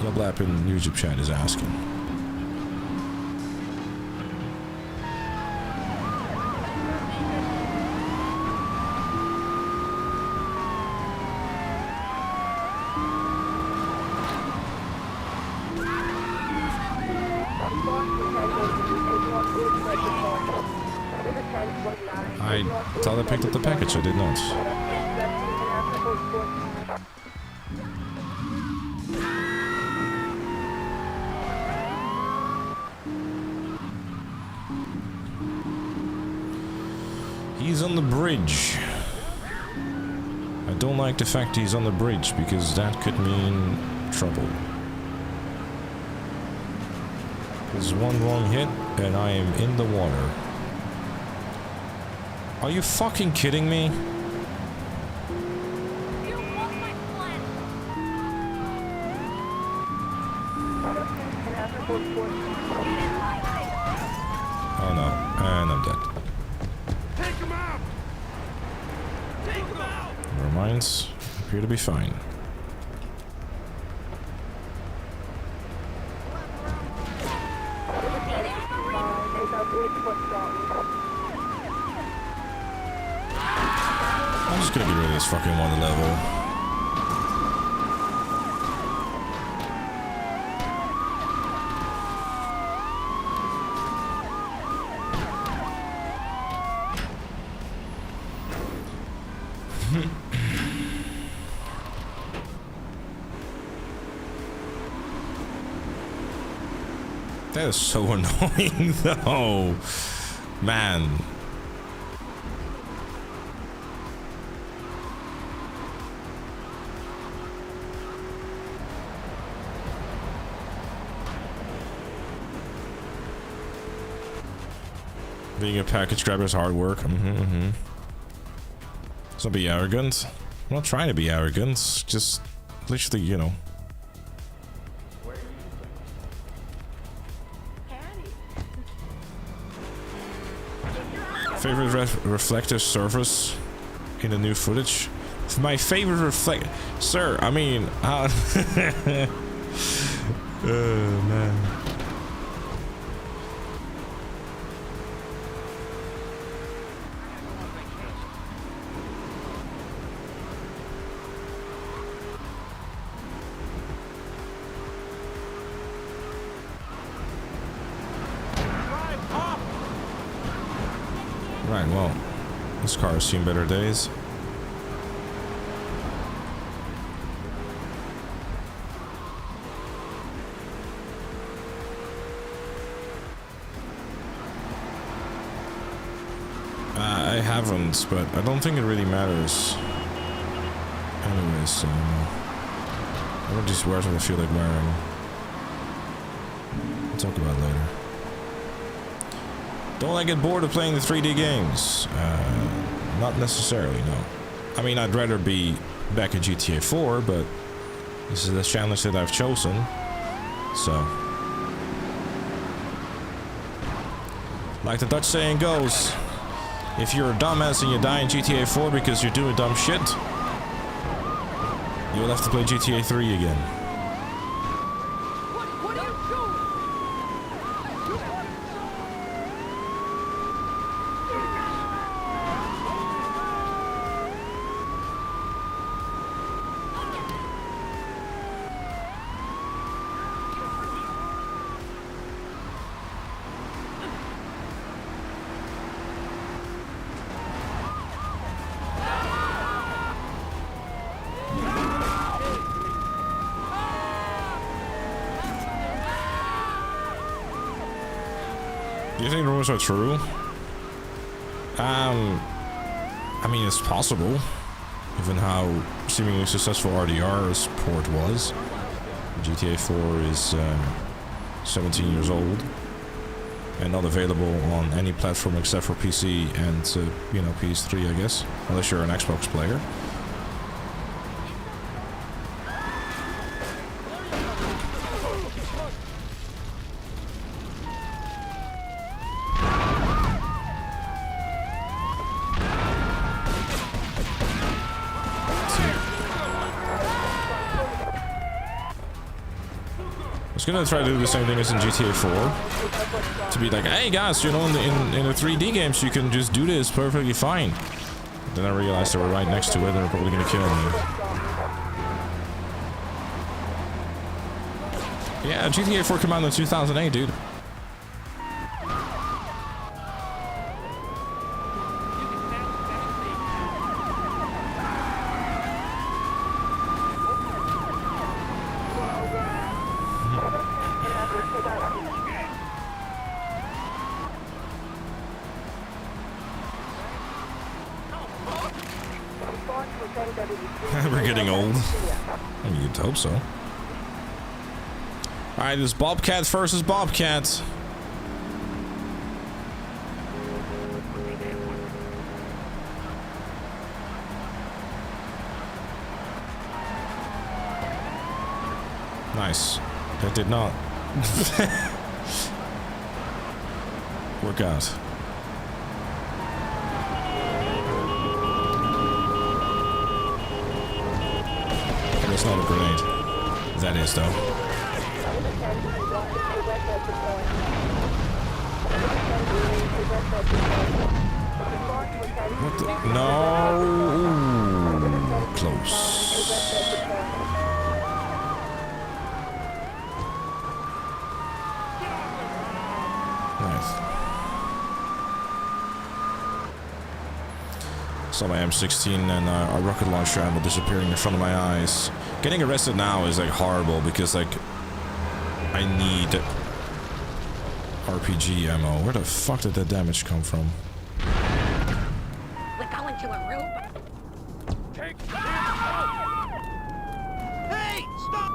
Yoblap in YouTube chat is asking. I thought I picked up the package, I did not. He's on the bridge. I don't like the fact he's on the bridge because that could mean trouble. There's one wrong hit and I am in the water. Are you fucking kidding me? Oh no, and I'm dead. Take him out! Take him out! Never mind. Appear to be fine. I'm just gonna get rid of this fucking one level. That is so annoying though. Man. Being a package grabber is hard work. Let's not be arrogant. I'm not trying to be arrogant. Just literally, you know. Favorite reflective surface in the new footage? My favorite reflect, sir. I mean, oh man. Right, well, this car has seen better days. I haven't, but I don't think it really matters. Anyways, so I would just wear what I feel like wearing. We'll talk about it later. Don't I get bored of playing the 3D games? Not necessarily, no. I mean, I'd rather be back in GTA 4, but this is the challenge that I've chosen, so. Like the Dutch saying goes, if you're a dumbass and you die in GTA 4 because you're doing dumb shit, you'll have to play GTA 3 again. What are you doing? Do you think rumors are true? I mean, it's possible, given how seemingly successful RDR's port was. GTA 4 is 17 years old and not available on any platform except for PC and, you know, PS3, I guess, unless you're an Xbox player. I was gonna try to do the same thing as in GTA 4, to be like, hey guys, you know, in the 3D games you can just do this perfectly fine. Then I realized they were right next to it and they're probably gonna kill me. Yeah, GTA 4 came out in 2008, dude. We're getting old. I mean, you'd hope so. Alright, it's Bobcat versus Bobcat. Nice. That did not work out. It's not a grenade. That is, though. What the? No! Ooh, close. Nice. Saw my M16 and a rocket launcher ammo disappearing in front of my eyes. Getting arrested now is like horrible because like I need RPG ammo. Where the fuck did that damage come from? We're going to a room. Hey, stop!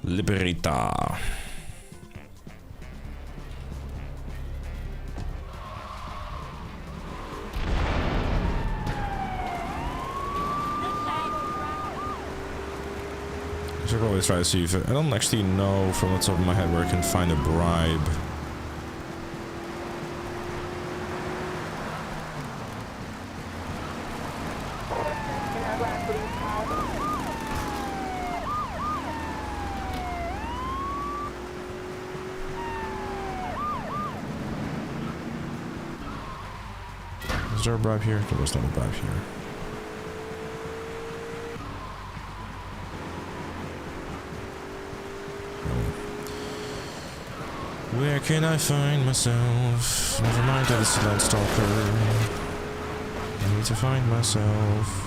Liberita. I should probably try to see if I don't actually know from the top of my head where I can find a bribe. Is there a bribe here? There was not a bribe here. Where can I find myself? Never mind that it's a Landstalker. I need to find myself.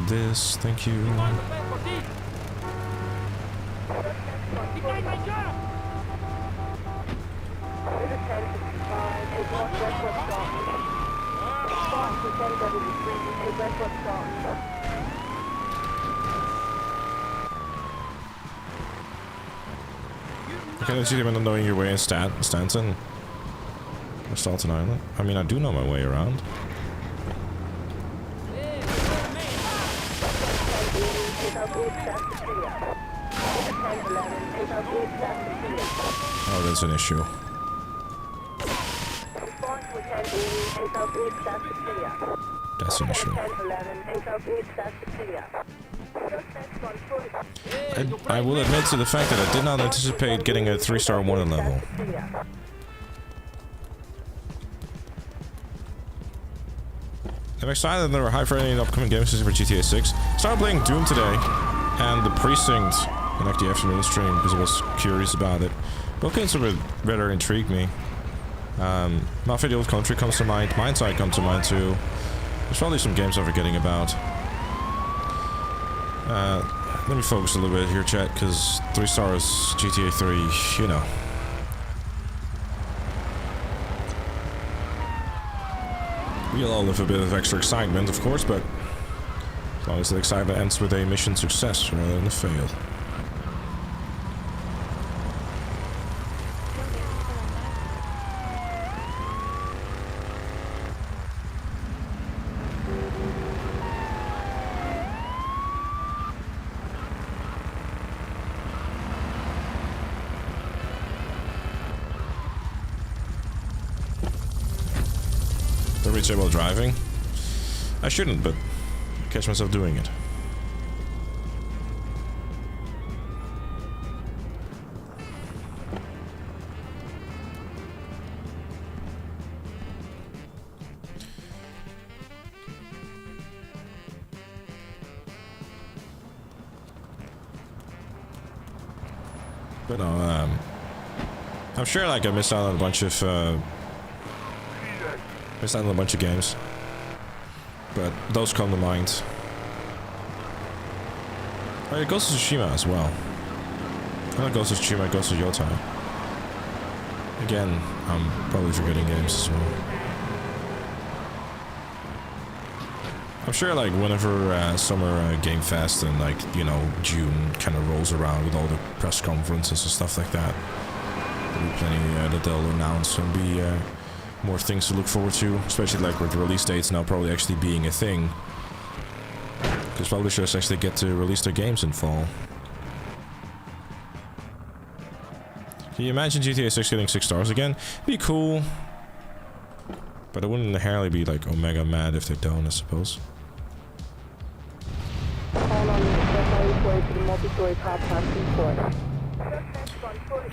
This, thank you. Okay, let's see if I'm not knowing your way in Stanton. Or Staten Island. I mean, I do know my way around. Oh, that's an issue. That's an issue. I will admit to the fact that I did not anticipate getting a 3-star wanted level. I'm excited that there are high for any upcoming games for GTA 6. Started playing Doom today, and the Precinct in like the afternoon stream because I was curious about it. Both games rather intrigued me. Mafia the Old Country comes to mind. Mindside comes to mind too. There's probably some games I'm forgetting about. Let me focus a little bit here, chat, because 3 stars GTA 3, you know. We'll all live a bit of extra excitement, of course, but as long as the excitement ends with a mission success rather than a fail. While driving. I shouldn't, but catch myself doing it. But I'm sure like I missed out on a bunch of missed out on a bunch of games, but those come to mind. Oh, it goes to Tsushima as well. Not Ghost of Tsushima, Ghost of Yotai. Again, I'm probably forgetting games as well. I'm sure like whenever Summer Game Fest and like, you know, June kind of rolls around with all the press conferences and stuff like that, there'll be plenty that they'll announce and be more things to look forward to, especially like with release dates now probably actually being a thing. Because publishers actually get to release their games in fall. Can you imagine GTA 6 getting 6 stars again? It'd be cool. But I wouldn't inherently be like omega mad if they don't, I suppose.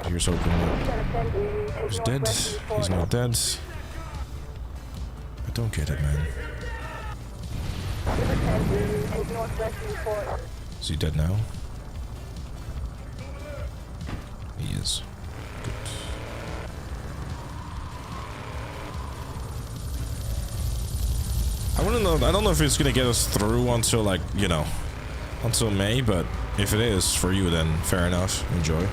Here's hoping he's dead. He's not dead. I don't get it, man. Is he dead now? He is. Good. I wanna know, I don't know if it's gonna get us through until like, you know, until May, but if it is for you then fair enough. Enjoy.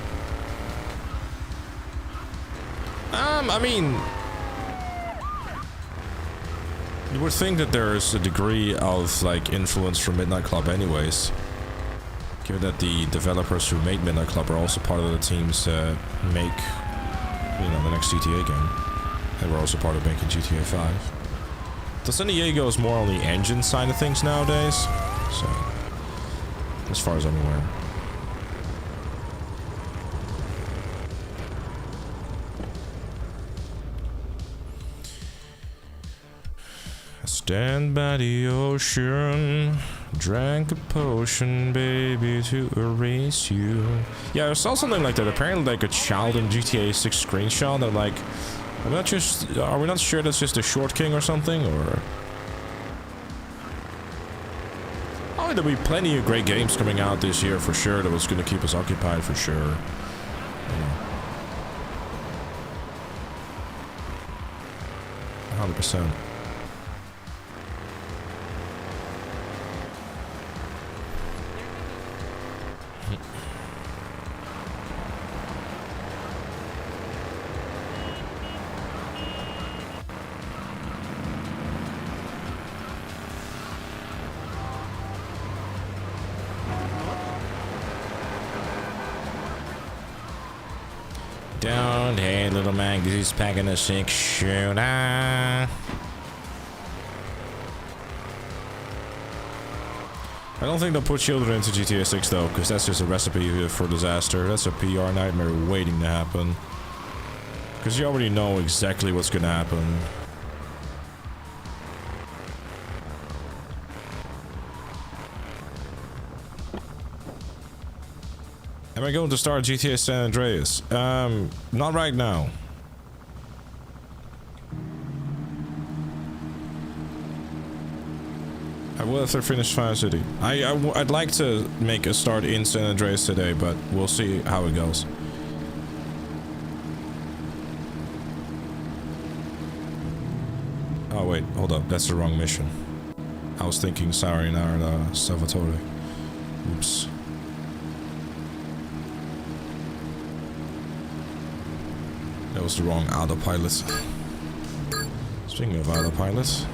I mean, you would think that there is a degree of like influence from Midnight Club anyways, given that the developers who made Midnight Club are also part of the teams that make, you know, the next GTA game. They were also part of making GTA 5. The San Diego is more on the engine side of things nowadays, so as far as I'm aware. Stand by the ocean, drank a potion, baby, to erase you. Yeah, I saw something like that. Apparently, like a child in GTA 6 screenshot that, like, are we not sure that's just a Short King or something, or there'll be plenty of great games coming out this year for sure. That was going to keep us occupied for sure. You know. 100%. Down here, little man, 'cause he's packing a 6-shooter. I don't think they'll put children into GTA 6 though, because that's just a recipe for disaster. That's a PR nightmare waiting to happen. Because you already know exactly what's gonna happen. Am I going to start GTA San Andreas? Not right now. I will after finish Fire City. I'd like to make a start in San Andreas today, but we'll see how it goes. Oh wait, hold up, that's the wrong mission. I was thinking Sayonara Salvatore. Oops. That was the wrong autopilot. Speaking of autopilots.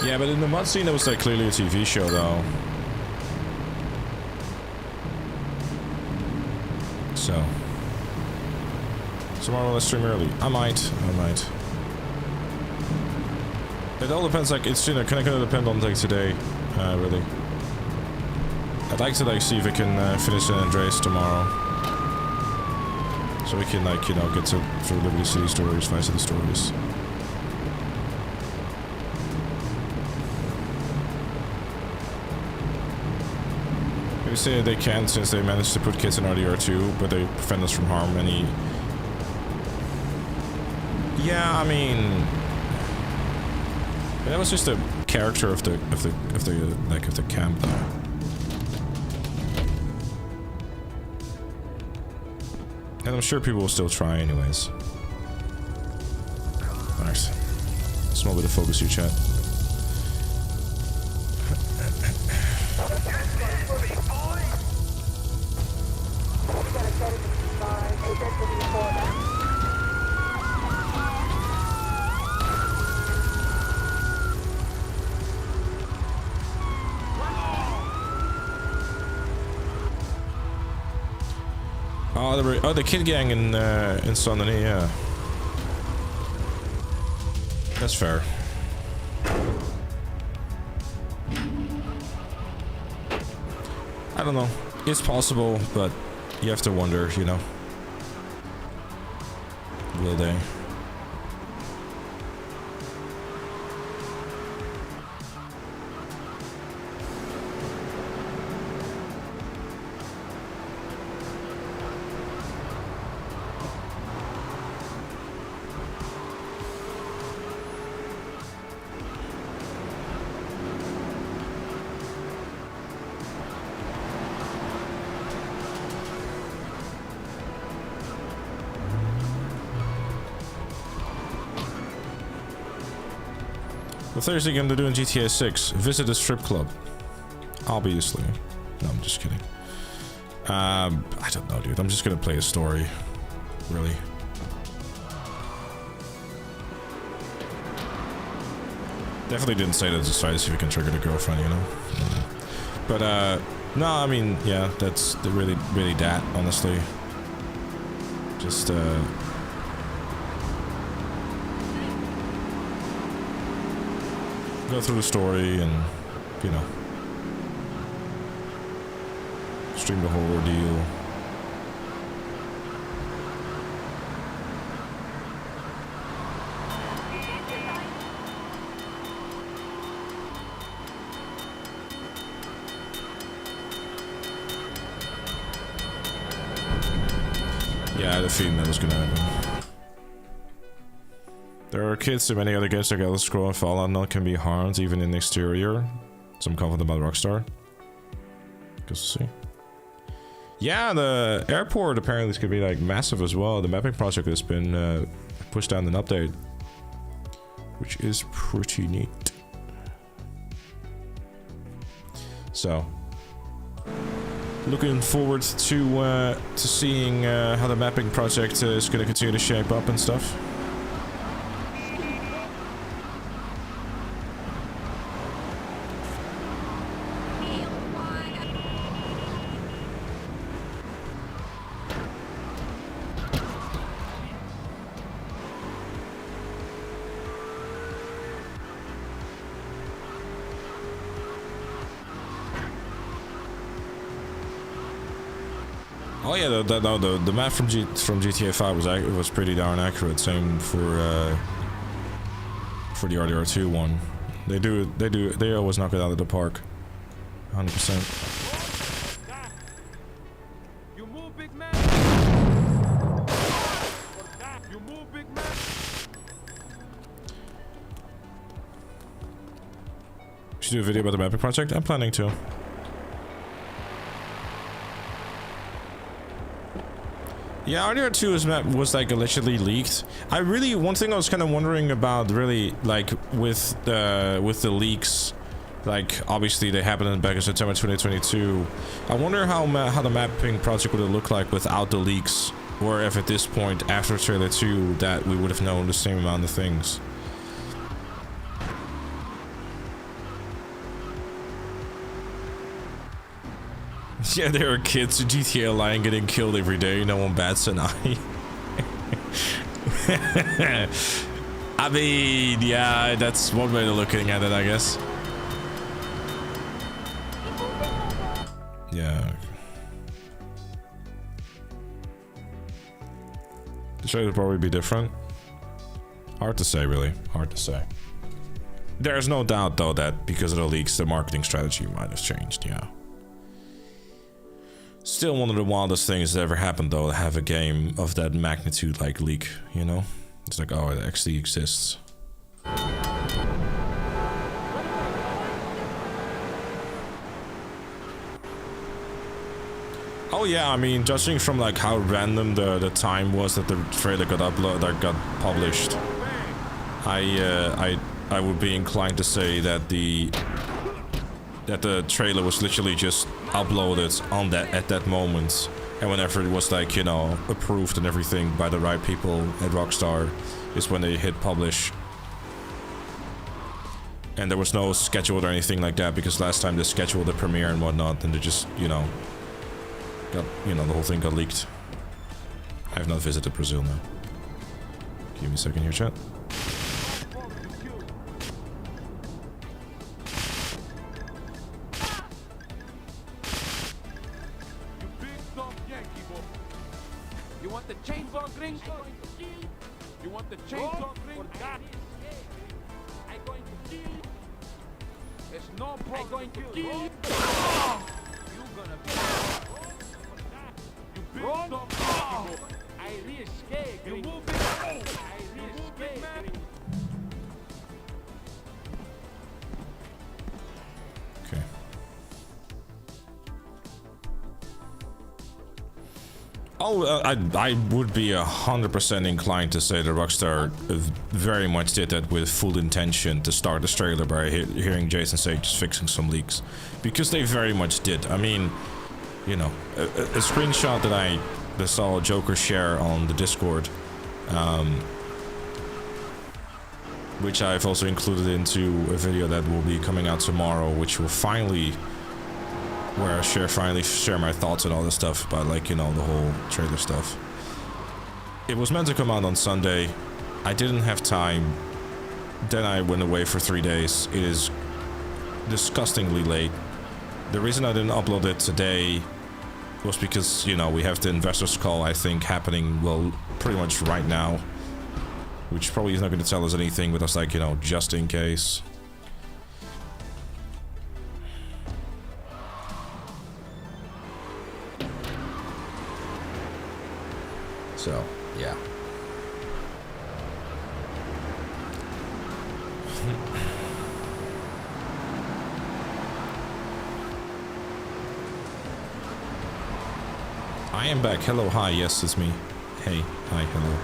Yeah, but in the mud scene, it was like clearly a TV show, though. So. Tomorrow let's stream early. I might. It all depends, like, it's, you know, kind of depend on, like, today, really. I'd like to, like, see if we can finish San Andreas tomorrow. So we can, like, you know, get to through Liberty City stories, Vice City stories. Maybe say they can since they managed to put kids in RDR2, but they prevent us from harm any. Yeah, I mean, that was just a character of the camp, though. And I'm sure people will still try anyways. Nice. Small bit of focus here, chat. Oh, the kid gang in Saint Denis, yeah. That's fair. I don't know. It's possible, but you have to wonder, you know. Will they? The Thursday game they're doing GTA 6. Visit a strip club. Obviously. No, I'm just kidding. I don't know, dude. I'm just gonna play a story. Really. Definitely didn't say that to try to see if we can trigger the girlfriend, you know? But, no, I mean, yeah, that's really that, honestly. Just, go through the story and, you know, stream the whole ordeal. Yeah, I had a feeling that was gonna happen. There are kids in many other games like Elder Scrolls and Fallout now can be harmed even in the exterior. So I'm confident about Rockstar. We'll see. Yeah, the airport apparently is gonna be like massive as well. The mapping project has been pushed down an update, which is pretty neat. So, looking forward to seeing how the mapping project is gonna continue to shape up and stuff. Oh yeah, the map from GTA 5 was pretty darn accurate. Same for the RDR2 one. They always knock it out of the park. 100%. You move, big man. You move, big man. Should do a video about the mapping project. I'm planning to. Yeah, RDR2's map was like allegedly leaked. One thing I was kind of wondering about, really, like with the leaks, like obviously they happened back in September 2022. I wonder how the mapping project would have looked like without the leaks, or if at this point after trailer 2 that we would have known the same amount of things. Yeah, there are kids in GTA Online getting killed every day. No one bats an eye. I mean, yeah, that's one way of looking at it, I guess. Yeah. The trailer would probably be different. Hard to say, really. Hard to say. There's no doubt, though, that because of the leaks, the marketing strategy might have changed, yeah. Still one of the wildest things that ever happened, though, to have a game of that magnitude like leak, you know? It's like, oh, it actually exists. Oh yeah, I mean, judging from like how random the time was that the trailer got published, I would be inclined to say that the trailer was literally just uploaded on at that moment, and whenever it was like, you know, approved and everything by the right people at Rockstar is when they hit publish. And there was no schedule or anything like that, because last time they scheduled the premiere and whatnot, and they just, you know, the whole thing got leaked. I have not visited Brazil now. Give me a second here, chat. You want the chainsaw drink? You want the chainsaw drink? I'm going to kill you. There's no problem. I'm going to kill you. You're gonna be. You big dumb yankee. I re-escape. You move it. I re-escape, man. Okay. Oh, I would be 100% inclined to say that Rockstar very much did that with full intention to start this trailer by hearing Jason say just fixing some leaks. Because they very much did. I mean, you know, a screenshot that I saw Joker share on the Discord, which I've also included into a video that will be coming out tomorrow, which will finally... where I finally share my thoughts and all this stuff about, like, you know, the whole trailer stuff. It was meant to come out on Sunday. I didn't have time. Then I went away for 3 days. It is disgustingly late. The reason I didn't upload it today was because, you know, we have the investors call, I think, happening, well, pretty much right now. Which probably is not going to tell us anything, but it's like, you know, just in case. So, yeah. I am back. Hello, hi. Yes, it's me. Hey, hi, hello.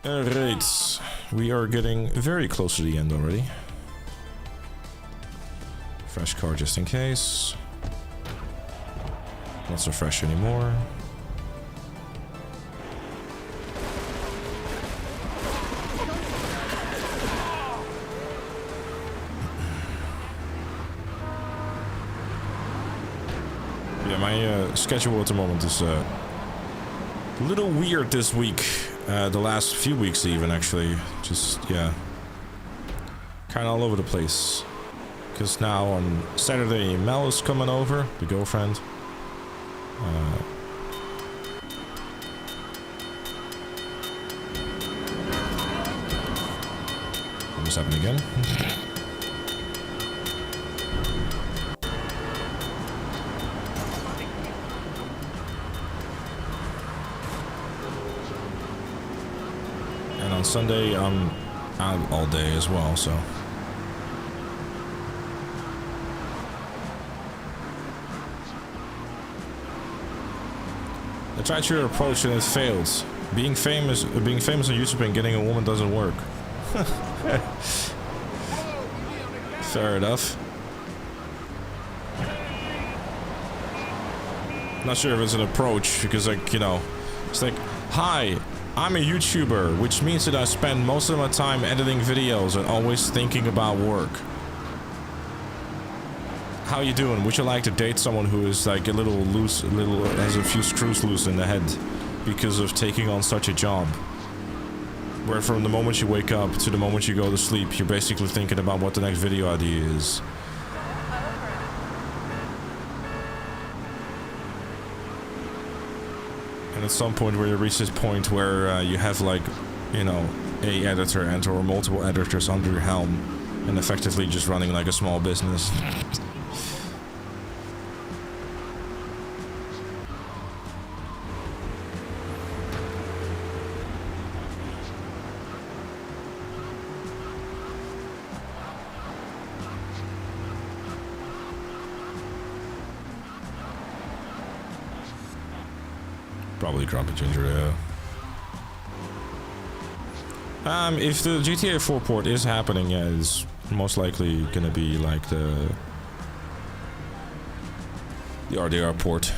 Alright, we are getting very close to the end already. Fresh car just in case. Not so fresh anymore. Yeah, my schedule at the moment is a little weird this week. The last few weeks even, actually. Just, yeah. Kind of all over the place. Because now on Saturday, Mel is coming over, the girlfriend. Almost happened again. And on Sunday, I'm out all day as well, so. I tried your approach and it failed. Being famous on YouTube and getting a woman doesn't work. Fair enough. Not sure if it's an approach because, like, you know, it's like, hi, I'm a YouTuber, which means that I spend most of my time editing videos and always thinking about work. How you doing? Would you like to date someone who is like a little loose, has a few screws loose in the head because of taking on such a job? Where from the moment you wake up to the moment you go to sleep, you're basically thinking about what the next video idea is. And at some point where you reach this point where you have, like, you know, a editor and or multiple editors under your helm and effectively just running like a small business. Probably Grumpy Ginger, yeah. If the GTA 4 port is happening, yeah, it's most likely gonna be like the RDR port.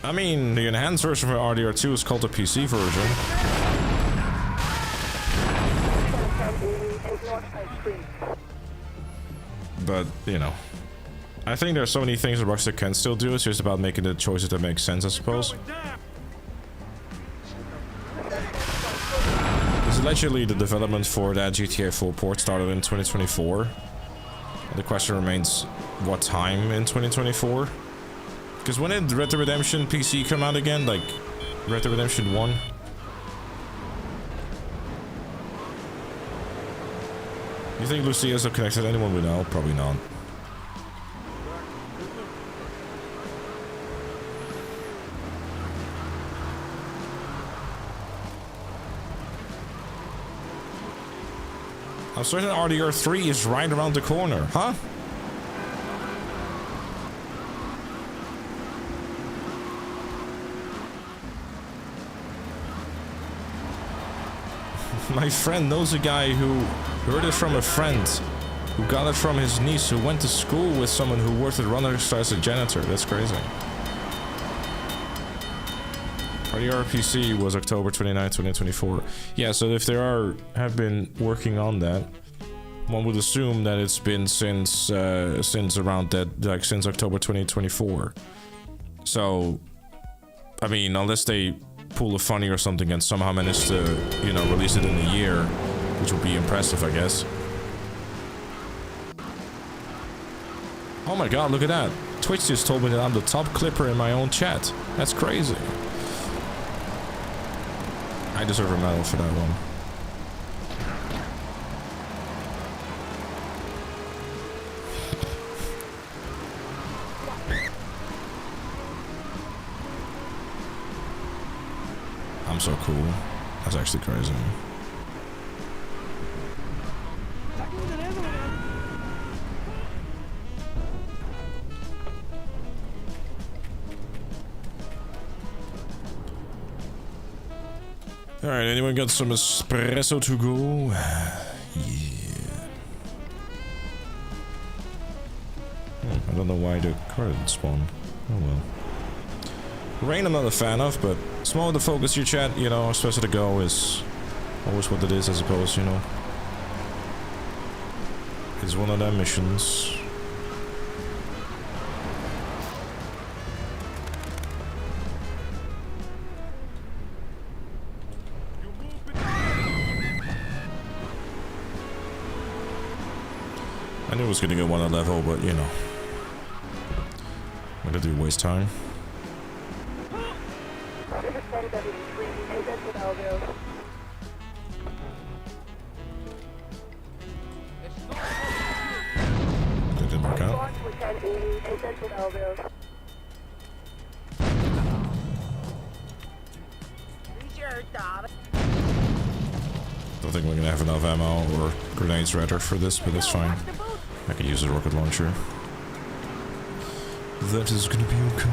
I mean, the enhanced version for RDR2 is called the PC version. But, you know, I think there's so many things that Rockstar can still do. It's just about making the choices that make sense, I suppose. Because allegedly the development for that GTA 4 port started in 2024. The question remains, what time in 2024? Because when did Red Dead Redemption PC come out again? Like, Red Dead Redemption 1? You think Lucia is connected to anyone we know? Probably not. I'm certain RDR 3 is right around the corner, huh? My friend knows a guy who heard it from a friend, who got it from his niece, who went to school with someone who worked at Runner as a janitor. That's crazy. RDR PC was October 29, 2024. Yeah, so if there have been working on that, one would assume that it's been since around that, like, since October 2024. So, I mean, unless they pull a funny or something and somehow manage to, you know, release it in a year, which would be impressive, I guess. Oh my god, look at that. Twitch just told me that I'm the top clipper in my own chat. That's crazy. I deserve a medal for that one. I'm so cool. That's actually crazy. Alright, anyone got some espresso to go? Yeah. I don't know why the car didn't spawn. Oh well. Rain I'm not a fan of, but small the focus your chat, you know, espresso to go is always what it is, I suppose, you know. It's one of their missions. I knew it was gonna go one level, but you know. What did I do, waste time? That didn't work out. Don't think we're gonna have enough ammo or grenades rather for this, but that's fine. I could use a rocket launcher. That is gonna be okay.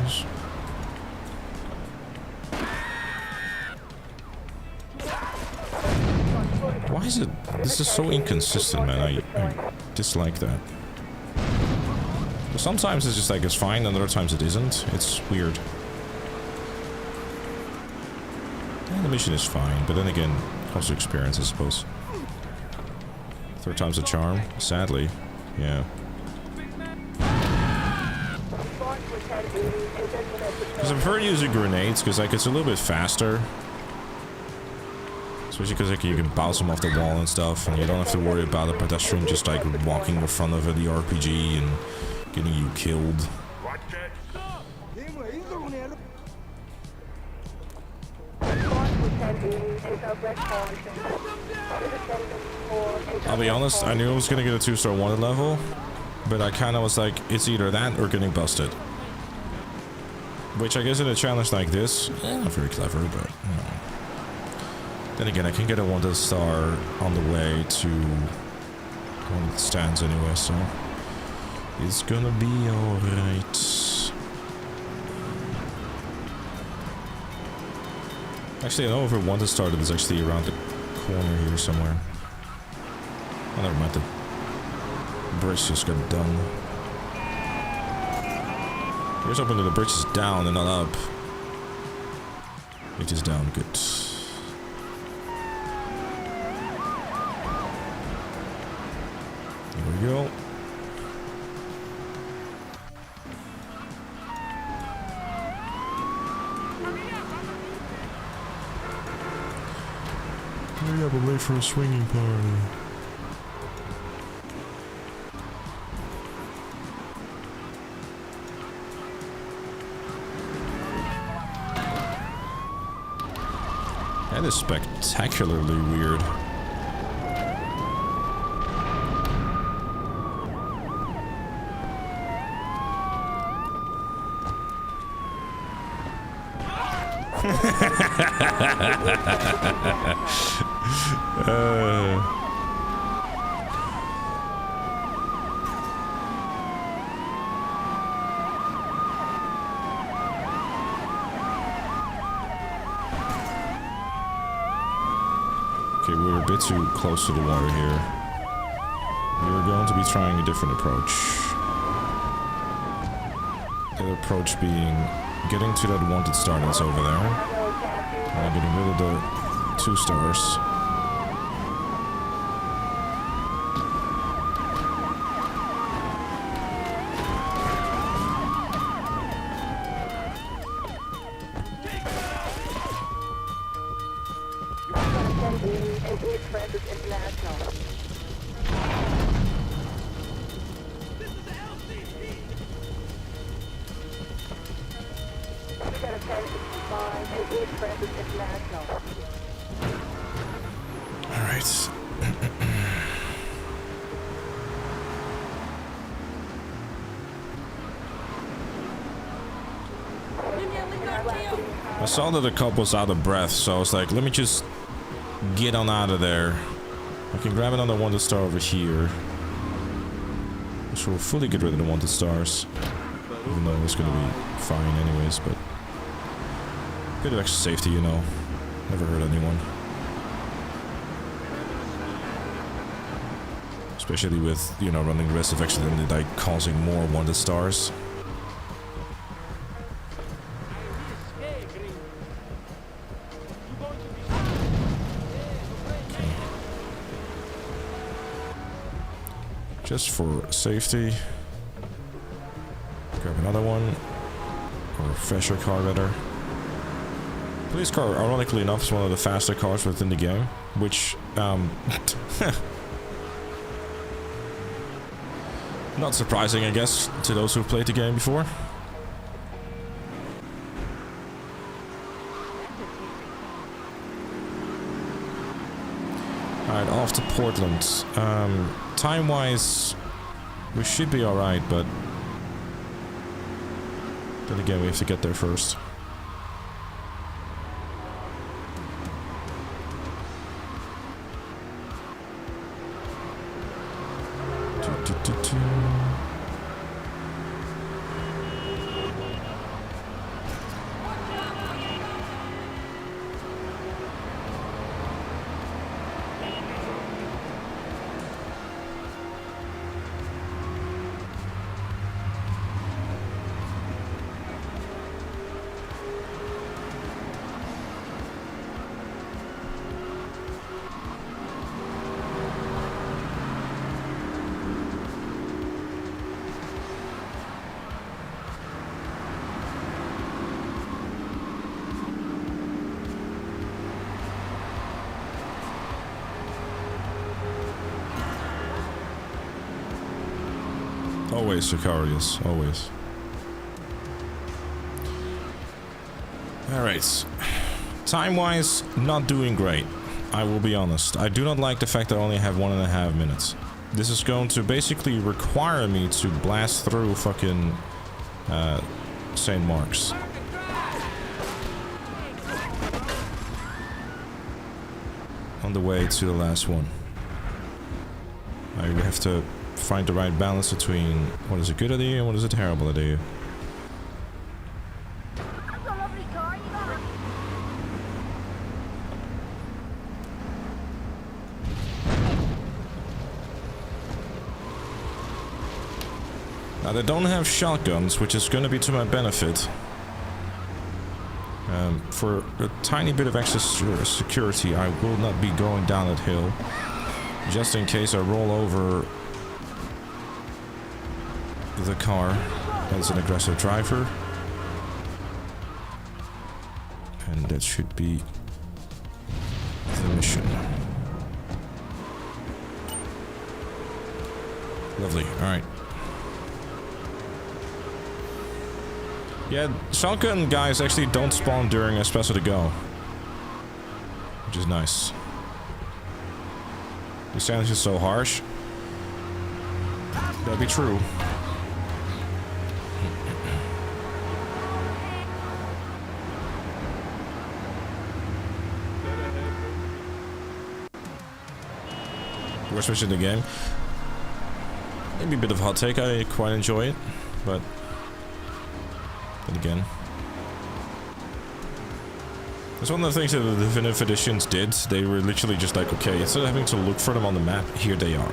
Yes. Why is it? This is so inconsistent, man. I dislike that. But sometimes it's just like it's fine, and other times it isn't. It's weird. And the mission is fine, but then again, also experience, I suppose. Third time's a charm, sadly. Yeah. Because I prefer using grenades, because like it's a little bit faster. Especially because like you can bounce them off the wall and stuff, and you don't have to worry about a pedestrian just like walking in front of the RPG and getting you killed. I'll be honest, I knew I was gonna get a 2-star wanted level, but I kinda was like, it's either that or getting busted. Which I guess in a challenge like this, not very clever, but you know. Then again, I can get a wanted star on the way to one of the stands anyway, so it's gonna be alright. Actually, I know if a wanted star that is actually around the corner here somewhere. Oh, never mind, the bridge just got done. Here's hoping that the bridge is down and not up. It is down, good. Here we go. Hurry up, I'm late for a swinging party. That is spectacularly weird. Okay, we're a bit too close to the water here. We were going to be trying a different approach. The other approach being getting to that wanted star that's over there. And getting rid of the 2 stars. St. Francis International. We got a 1065 St. Francis International. All right. I saw that the cop was out of breath, so I was like, let me just get on out of there. I can grab another wanted star over here. So we'll fully get rid of the wanted stars. Even though it's gonna be fine anyways, but... bit of extra safety, you know. Never hurt anyone. Especially with, you know, running the risk of accidentally, like, causing more wanted stars. Just for safety. Grab another one. Or a fresher car, rather. Police car, ironically enough, is one of the faster cars within the game. Which, not surprising, I guess, to those who've played the game before. Alright, off to Portland. Time-wise, we should be alright, but... then again, we have to get there first. Always, Sicarius, always. Alright. Time-wise, not doing great. I will be honest. I do not like the fact that I only have 1.5 minutes. This is going to basically require me to blast through fucking St. Mark's. On the way to the last one. I have to find the right balance between what is a good idea and what is a terrible idea. Now they don't have shotguns, which is going to be to my benefit. For a tiny bit of extra security, I will not be going down that hill. Just in case I roll over the car as an aggressive driver. And that should be the mission. Lovely, alright. Yeah, shotgun guys actually don't spawn during Espresso to Go. Which is nice. The silence is so harsh. That'd be true. We're switching the game. Maybe a bit of hot take, I quite enjoy it, but again. That's one of the things that the Definitive Editions did. They were literally just like, okay, instead of having to look for them on the map, here they are.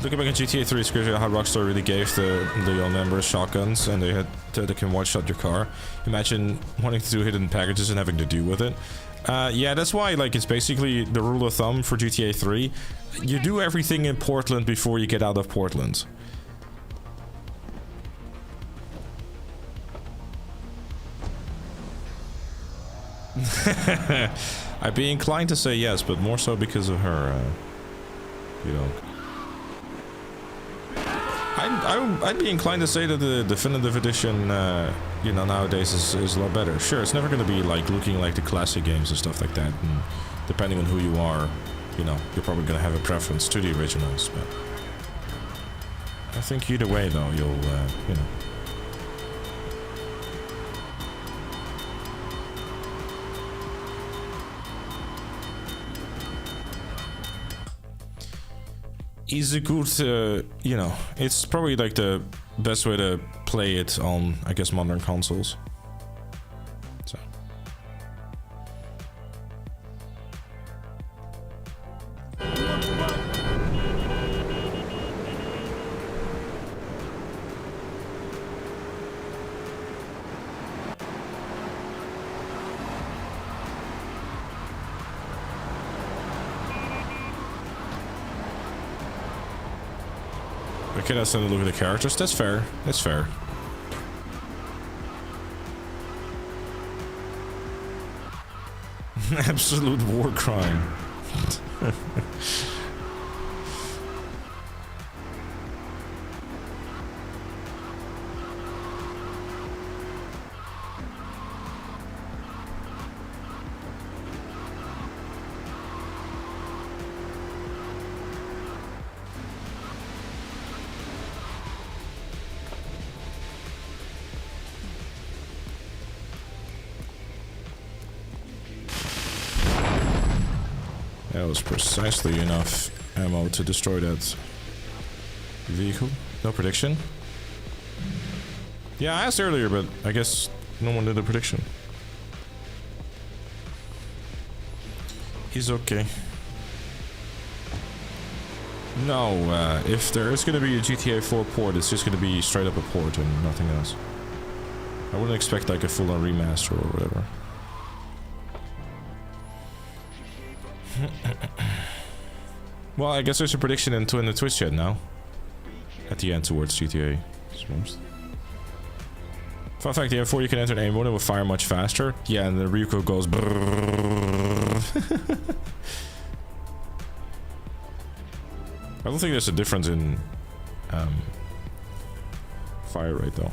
Looking back at GTA 3, it's crazy how Rockstar really gave the members shotguns, and they can one-shot your car. Imagine wanting to do hidden packages and having to deal with it. Yeah, that's why, like, it's basically the rule of thumb for GTA 3. You do everything in Portland before you get out of Portland. I'd be inclined to say yes, but more so because of her, you know. I'd be inclined to say that the definitive edition, you know, nowadays is a lot better. Sure, it's never going to be like looking like the classic games and stuff like that. And depending on who you are, you know, you're probably going to have a preference to the originals. But I think either way, though, you'll, you know. Is a good, you know, it's probably like the best way to play it on, I guess, modern consoles. So. Okay, that's a look at the characters. That's fair. That's fair. Absolute war crime. That was precisely enough ammo to destroy that vehicle. No prediction. Yeah, I asked earlier, but I guess no one did a prediction. He's okay. No, if there is going to be a GTA 4 port, it's just going to be straight up a port and nothing else. I wouldn't expect like a full-on remaster or whatever. Well, I guess there's a prediction in the Twitch chat now. At the end towards GTA. Fun fact, the M4 you can enter an aim mode and will fire much faster. Yeah, and the recoil goes I don't think there's a difference in fire rate though.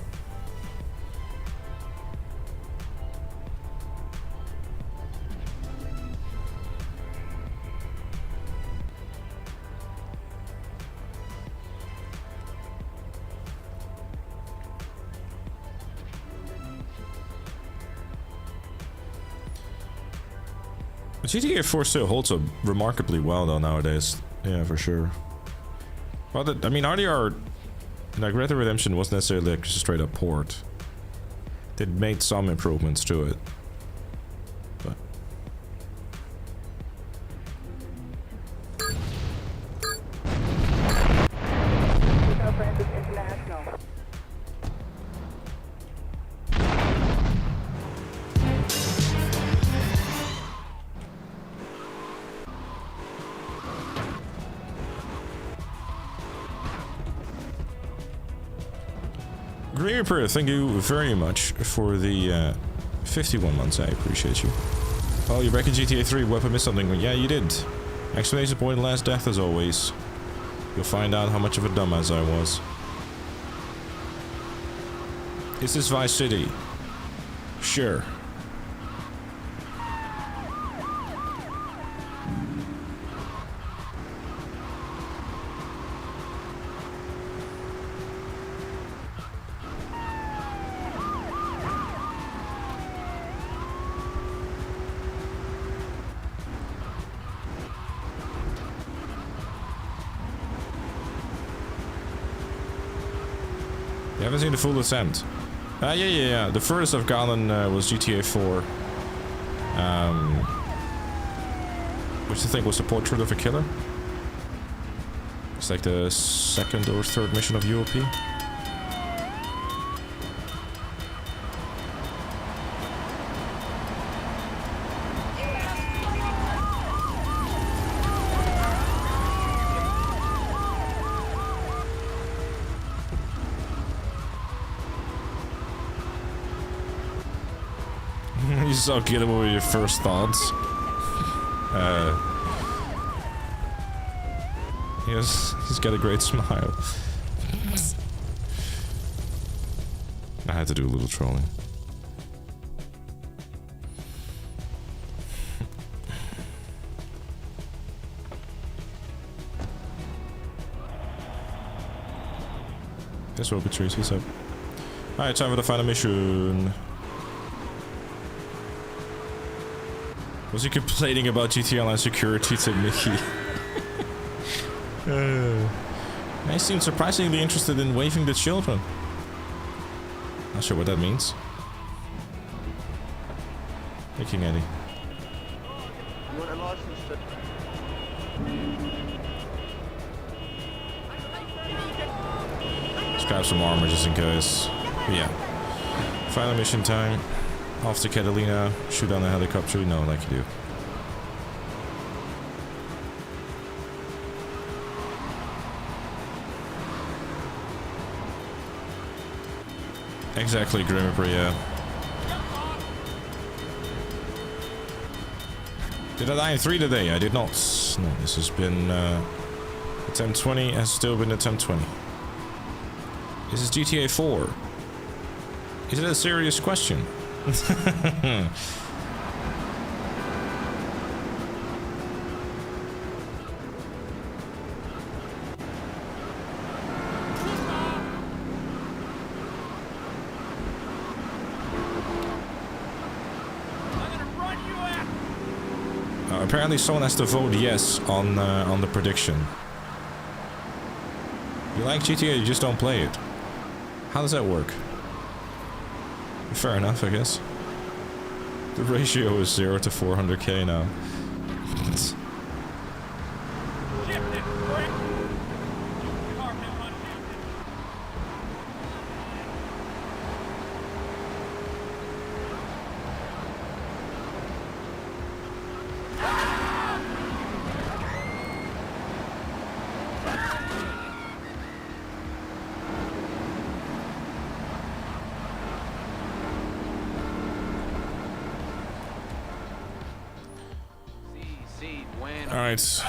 GTA 4 still holds up remarkably well though nowadays. Yeah, for sure. Well, I mean, RDR, like Red Dead Redemption wasn't necessarily like just a straight up port. They made some improvements to it. But Green Reaper, thank you very much for the 51 months. I appreciate you. Oh, you're back in GTA 3. Weapon missed something. Yeah, you did. Explanation point, last death as always. You'll find out how much of a dumbass I was. Is this Vice City? Sure. You haven't seen the full ascent. Yeah. The furthest I've gotten was GTA 4. Which I think was the Portrait of a Killer. It's like the second or third mission of UOP. You saw get away with your first thoughts. He's got a great smile. I had to do a little trolling. Yes, Robert Trees, what's up? Alright, time for the final mission. Was he complaining about GTA Online security to Mickey? He seemed surprisingly interested in waving the children. Not sure what that means. Making Eddie. You want a license to... Let's grab some armor just in case. But yeah. Final mission time. Off to Catalina. Shoot down the helicopter. No, like you do. Exactly, Grim Reaper, yeah. Did I die in 3 today? I did not. No, this has been attempt 20, has still been attempt 20. This is GTA 4. Is it a serious question? Apparently someone has to vote yes on the prediction. You like GTA, you just don't play it. How does that work? Fair enough, I guess. The ratio is 0 to 400k now. Alright.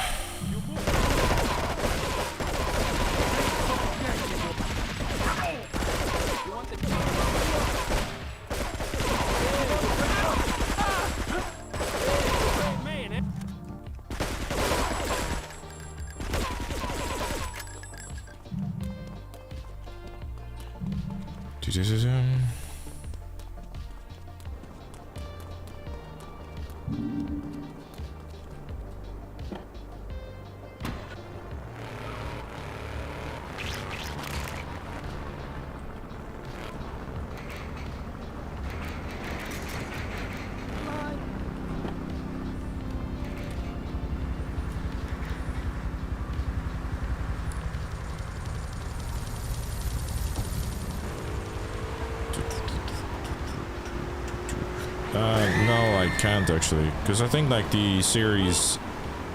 No, I can't actually, because I think like the series,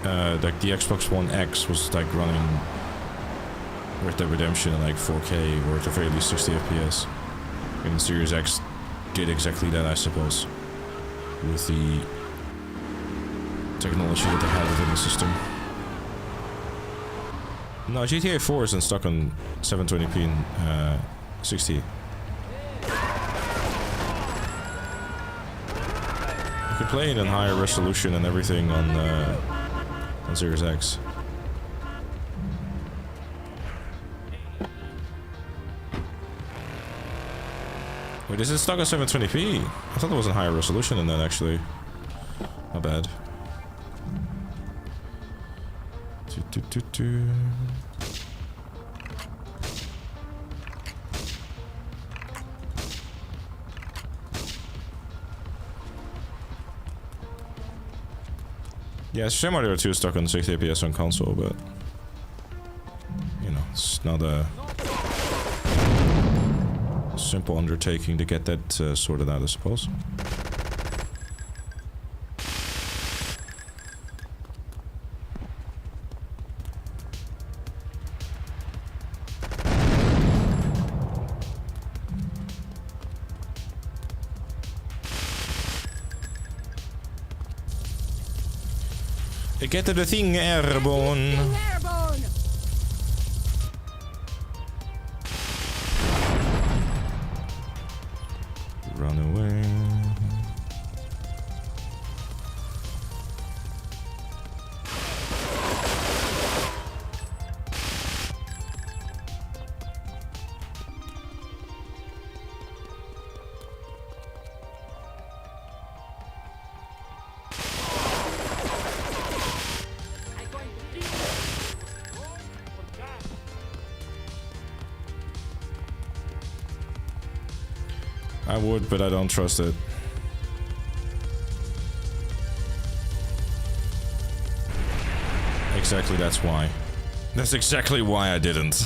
like the Xbox One X was like running Red Dead Redemption in like 4K or at the very least 60 FPS. And the Series X did exactly that, I suppose, with the technology that they had within the system. No, GTA 4 isn't stuck on 720p and 60. You can play it in higher resolution and everything on Series X. Wait, is it stuck on 720p? I thought it was in higher resolution than that, actually. Not bad. Yeah, Super Mario 2 is stuck on 60 FPS on console, but you know, it's not a simple undertaking to get that sorted out, I suppose. Get the thing airborne. Airborne! Run away. I'm going to kill you. Oh, for God. I would, but I don't trust it. Exactly, that's why. That's exactly why I didn't.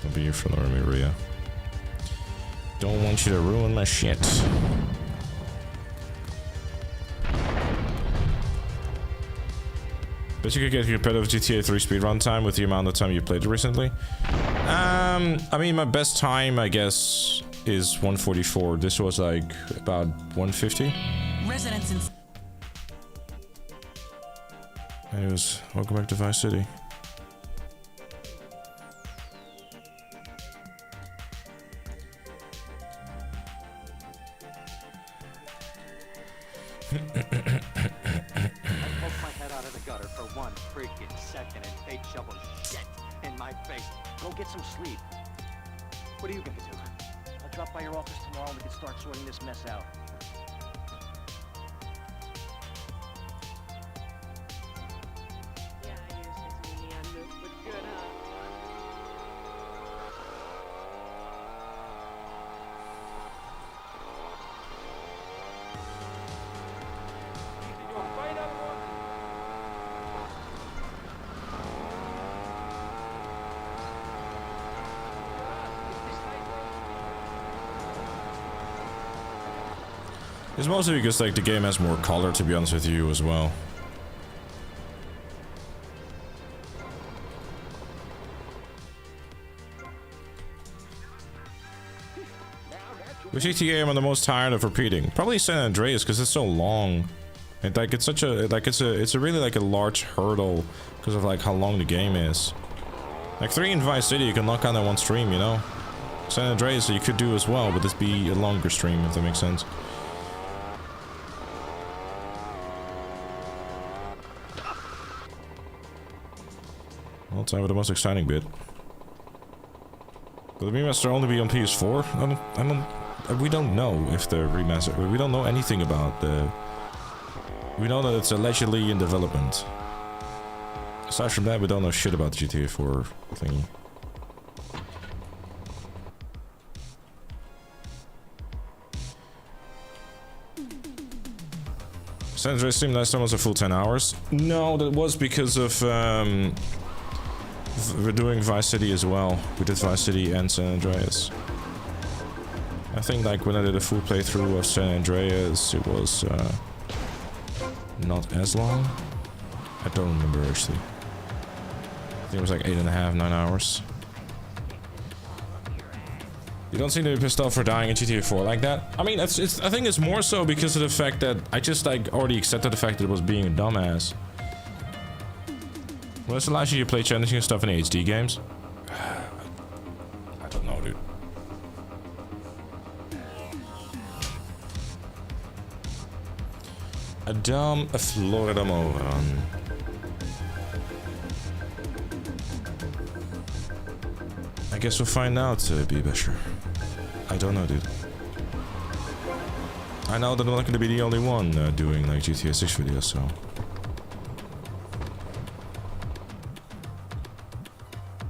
Don't be from the Maria. Don't want you to ruin my shit. Bet you could get competitive GTA 3 speedrun time with the amount of time you played it recently. I mean, my best time, I guess, is 144. This was like about 150. Residents in Anyways, welcome back to Vice City. Poke my head out of the gutter for 1 freaking second and fate shovel shit in my face. Go get some sleep. What are you gonna do? I'll drop by your office tomorrow and we can start sorting this mess out. Yeah, I used his neon move, but good, huh? Your final one. It's mostly because like the game has more color, to be honest with you, as well. Which GTA am I the most tired of repeating? Probably San Andreas, because it's so long. And like it's such a it's a really like a large hurdle because of like how long the game is. Like 3 in Vice City you can knock out in one stream, you know. San Andreas you could do as well, but this be a longer stream if that makes sense. Well, time for the most exciting bit. Will the remaster only be on PS4? We don't know if the remaster. We don't know anything about the. We know that it's allegedly in development. Aside from that, we don't know shit about the GTA 4 thingy. San Andreas stream last time was a full 10 hours. No, that was because of we're doing Vice City as well. We did Vice City and San Andreas. I think like when I did a full playthrough of San Andreas, it was not as long. I don't remember actually. I think it was like 8.5, 9 hours. You don't seem to be pissed off for dying in GTA 4 like that. I mean, I think it's more so because of the fact that I just like already accepted the fact that it was being a dumbass. Well, this allows you to play challenging stuff in HD games. I don't know, dude. A dumb Florida moron. I guess we'll find out, B-Basher. I don't know, dude. I know that I'm not going to be the only one doing like GTA 6 videos, so...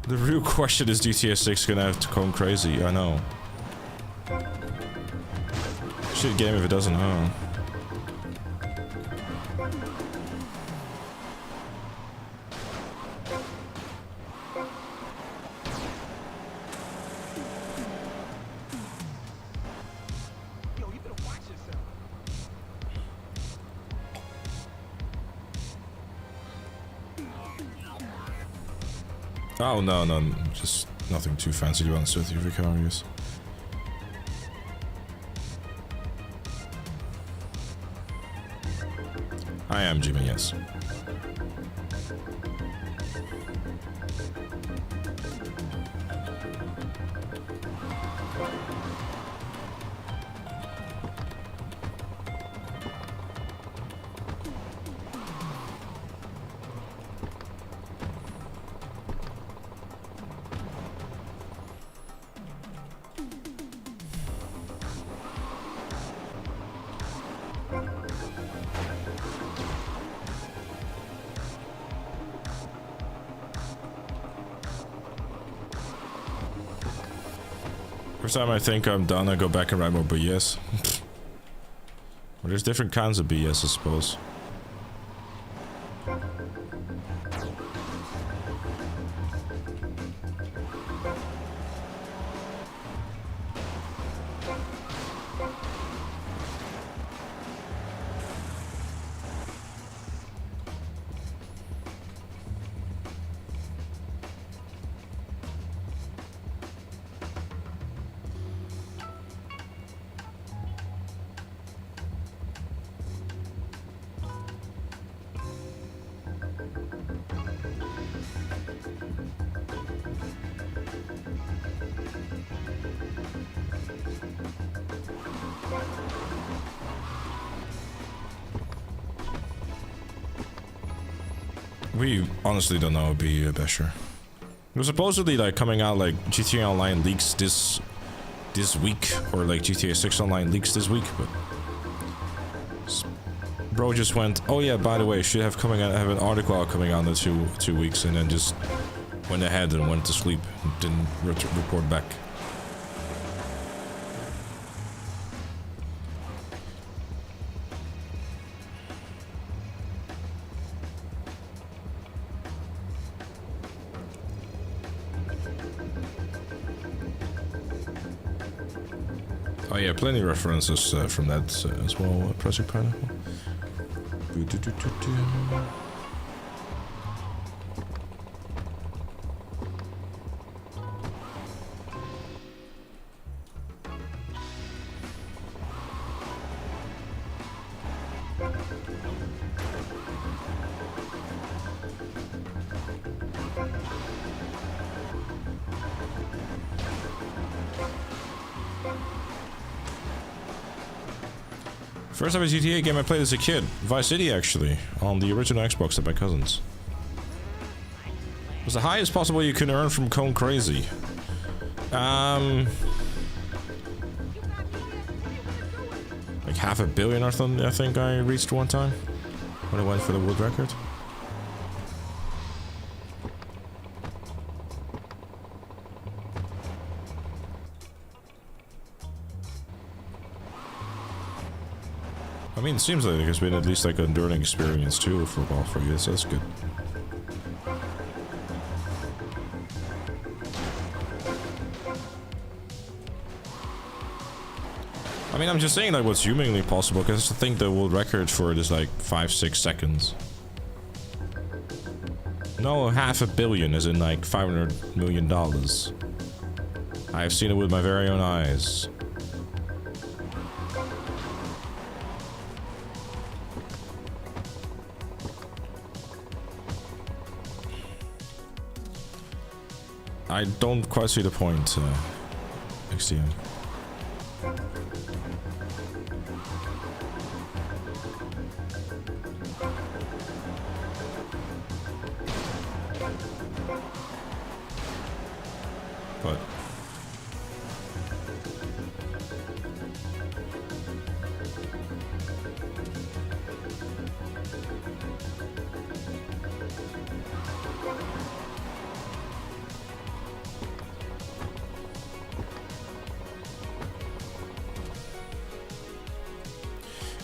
The real question is GTA 6 gonna have to come crazy, I know. Shit game if it doesn't, huh? Yo, you better watch yourself. Oh, no, just nothing too fancy to be honest with you, Vicarious. I am Jimmy, yes. Every time I think I'm done, I go back and write more BS. Well, there's different kinds of BS, I suppose. We honestly don't know, be Besher. It was supposedly like coming out like GTA Online leaks this week, or like GTA 6 Online leaks this week, but bro just went, oh yeah, by the way, should have an article out coming out in 2 weeks, and then just went ahead and went to sleep and didn't report back. Oh yeah, plenty of references from that as well, Project Pineapple. First ever GTA game I played as a kid, Vice City actually, on the original Xbox at my cousin's. It was the highest possible you can earn from Cone Crazy. Like $500 million or something, I think I reached one time when I went for the world record. I mean, it seems like it's been at least like an enduring experience too for about 4 years, so that's good. I mean, I'm just saying like what's humanly possible, because I think the world record for it is like 5-6 seconds. No, $500 million as in like $500 million. I have seen it with my very own eyes. I don't quite see the point, XDM. But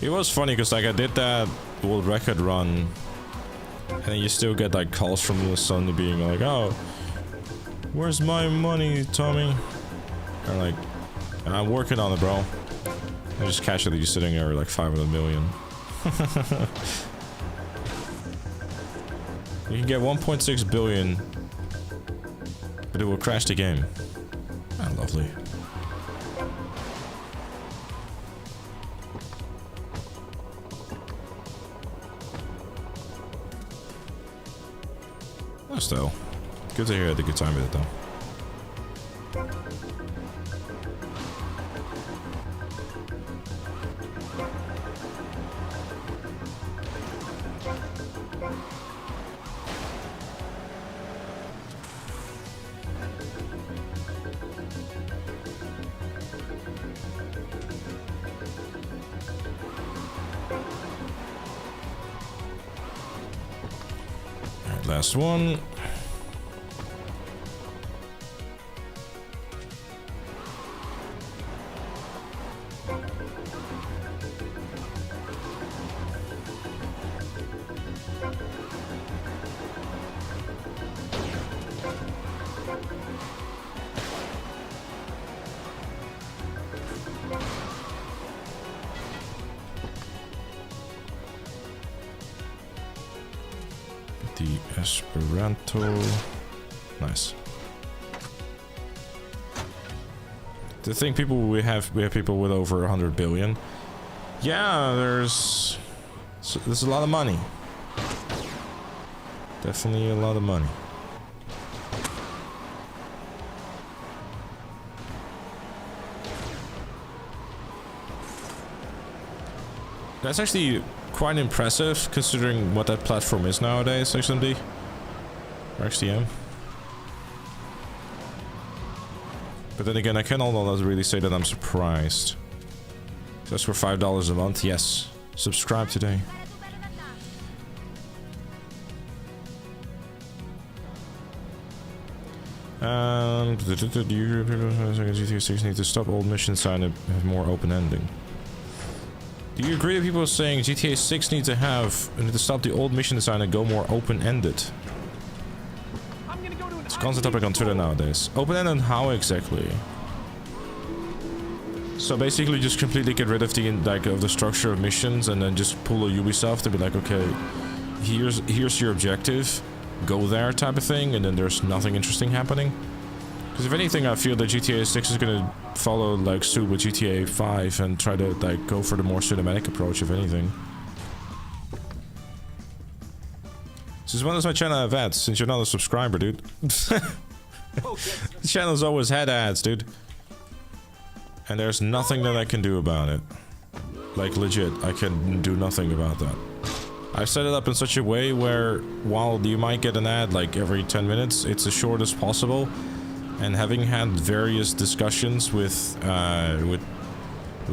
it was funny because like I did that world record run, and then you still get like calls from your son being like, "Oh, where's my money, Tommy?" And like, and I'm working on it, bro. I just casually just sitting there with like 500 million. You can get 1.6 billion But it will crash the game. Ah, lovely. Oh, still. Good to hear you had a good time with it, though. Alright, last one. The Esperanto. Nice. To think we have people with over 100 billion. Yeah, there's a lot of money. Definitely a lot of money. That's actually quite impressive considering what that platform is nowadays, XMD. Or XDM. But then again, I can not really say that I'm surprised. Just for $5 a month, yes. Subscribe today. GTA 6 need to stop old missions and have more open ending. Do you agree that people are saying GTA 6 need to stop the old mission design and go more open-ended? It's a constant topic on Twitter nowadays. Open-ended how exactly? So basically just completely get rid of the structure of missions and then just pull a Ubisoft and be like, okay, here's your objective, go there type of thing, and then there's nothing interesting happening. Because if anything, I feel that GTA 6 is gonna follow suit with GTA 5 and try to go for the more cinematic approach, if anything. Since when does my channel have ads? Since you're not a subscriber, dude. The channel's always had ads, dude. And there's nothing that I can do about it. Like, legit, I can do nothing about that. I've set it up in such a way where, while you might get an ad every 10 minutes, it's as short as possible. And having had various discussions with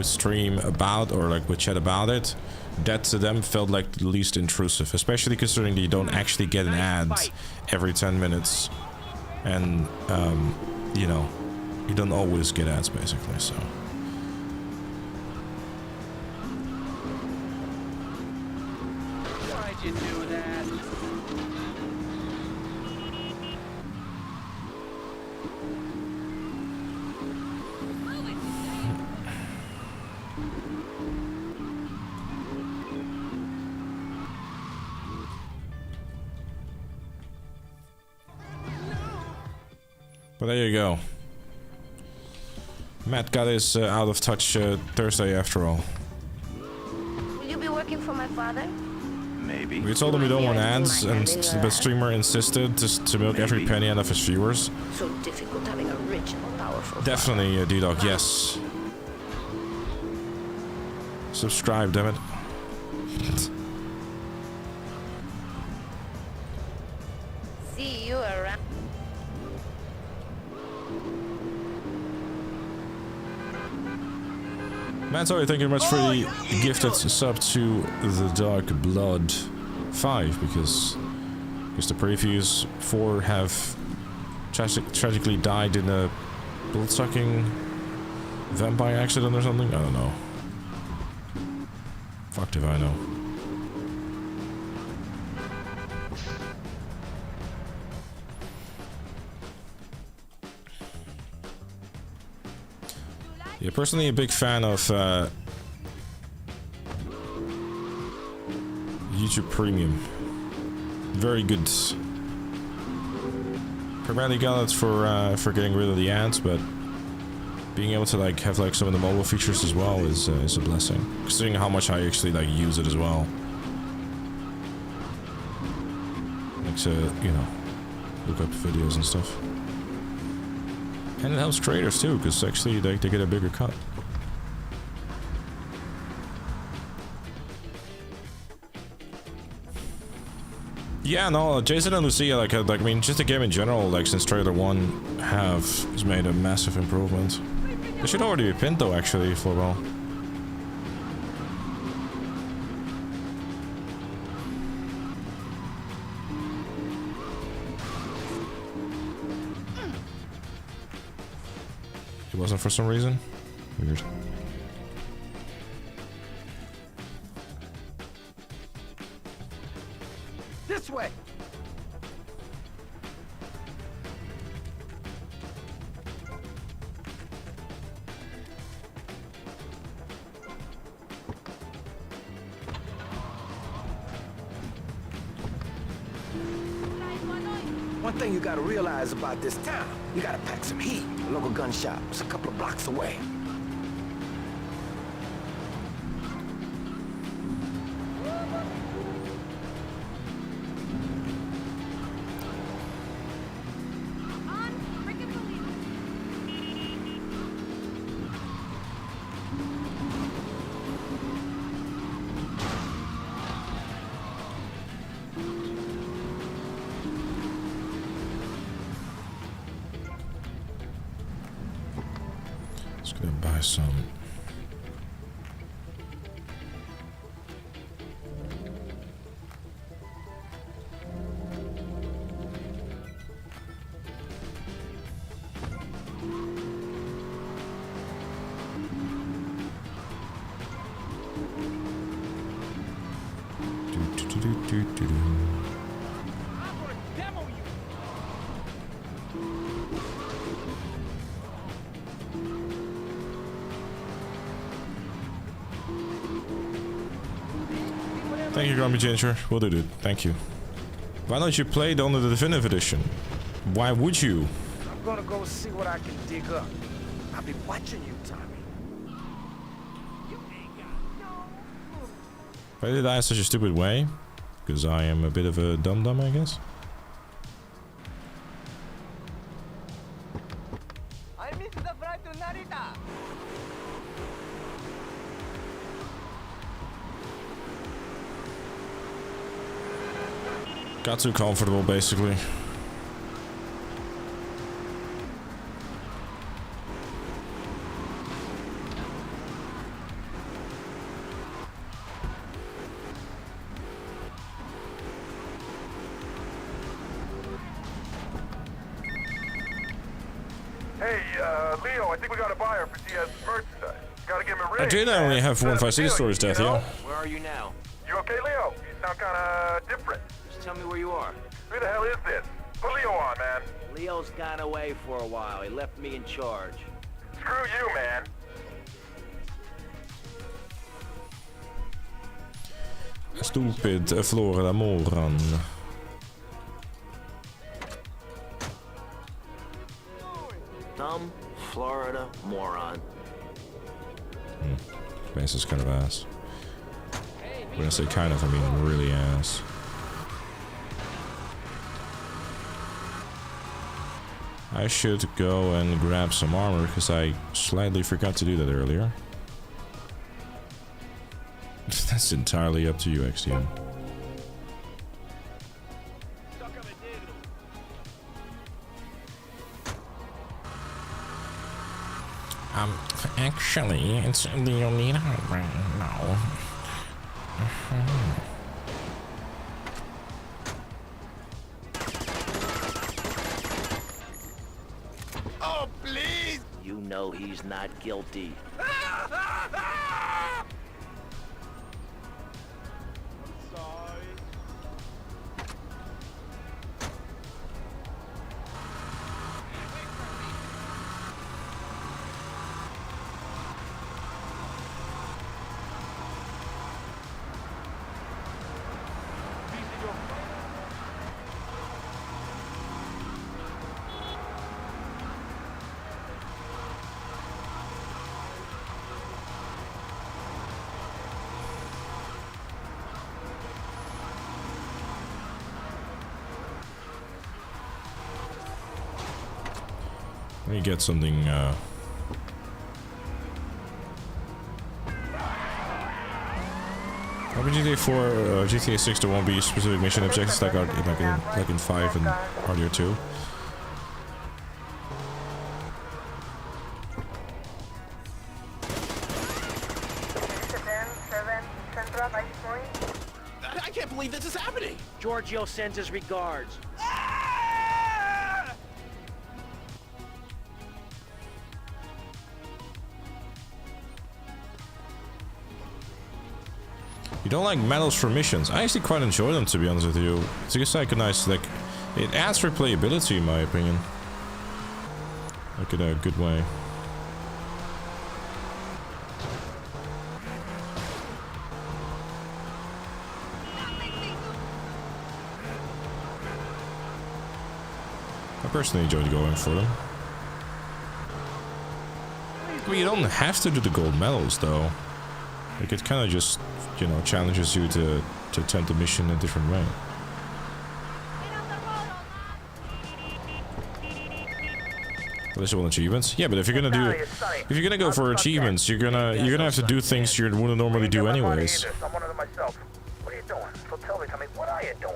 stream about, or with chat about it, that to them felt like the least intrusive, especially considering that you don't actually get an ad every 10 minutes. And, you know, you don't always get ads, basically, so. Why'd you do that? But there you go. Matt got his out of touch Thursday after all. Will you be working for my father? Maybe. We told him we don't want ads, and the streamer insisted to milk every penny out of his viewers. So difficult having a rich and powerful Definitely, D-Dog, yes. Subscribe, damn it. See you around. Man, sorry, thank you very much for the gifted sub to the Dark Blood 5, because the previous 4 have tragically died in a blood-sucking vampire accident or something? I don't know. Fucked if I know. Yeah, personally a big fan of YouTube Premium. Very good primarily got it for getting rid of the ads, but being able to like have like some of the mobile features as well is a blessing, considering how much I actually like use it as well. Like to, you know, look up videos and stuff. And it helps creators too, because actually they get a bigger cut. Yeah, no, Jason and Lucia, like I mean, just the game in general, like since trailer 1 has made a massive improvement. They should already be pinned though, actually, for well. It wasn't for some reason? Weird. This way! One thing you gotta realize about this town, you gotta pack some heat. A local gun shop is a couple of blocks away. Let's go buy some. Thank you, Grumpy Ginger. Will do, dude. Thank you. Why don't you play it on the Definitive Edition? Why would you? I'm gonna go see what I can dig up. I'll be watching you, Tommy. Why did I die in such a stupid way? Because I am a bit of a dum-dum, I guess. I missed the flight to Narita. Got too comfortable, basically. Hey, Leo, I think we got a buyer for Diaz's merchandise. Gotta give him a ring. I did only have one Vice City Leo, stories, you Death, know? yeah. Where are you now? You okay, Leo? You sound kinda different. Just tell me where you are. Who the hell is this? Put Leo on, man. Leo's gone away for a while. He left me in charge. Screw you, man. Stupid Florida moron. Dumb Florida moron. Space is kind of ass. When I say kind of, I mean really ass. I should go and grab some armor because I slightly forgot to do that earlier. That's entirely up to you, XDM. Actually, it's Leonida right now. Oh, please! You know he's not guilty. Let me get something, GTA 4, GTA 6, there won't be specific mission objectives like in 5 and earlier 2. I can't believe this is happening. Giorgio sends his regards. You don't like medals for missions? I actually quite enjoy them, to be honest with you. It's just like a nice, like, it adds replayability in my opinion. Like in a good way. I personally enjoyed going for them. I mean, you don't have to do the gold medals though. Like it kind of just, you know, challenges you to attempt the mission in a different way. Well, there's all achievements. Yeah, but if you're gonna go for achievements, you're gonna have to do things you wouldn't normally do anyways. I'm one of them myself. What are you doing? So tell me, what are you doing?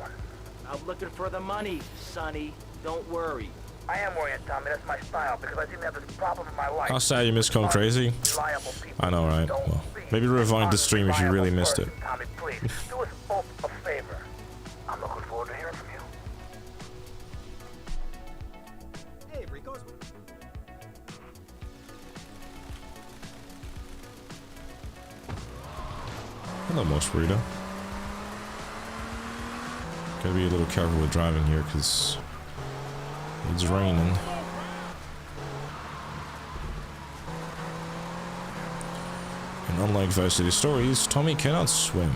I'm looking for the money, Sonny. Don't worry. I am worrying, Tommy. That's my style because I seem to have this problem in my life. How sad you missed Come Crazy. I know, right? Well, maybe rewind the stream if you really missed it. Tommy, please, do us both a favor. I'm looking forward to hearing from you. Hey, Rico's. Hello, Most Burrito. Gotta be a little careful with driving here because it's raining. And unlike Vice City Stories, Tommy cannot swim.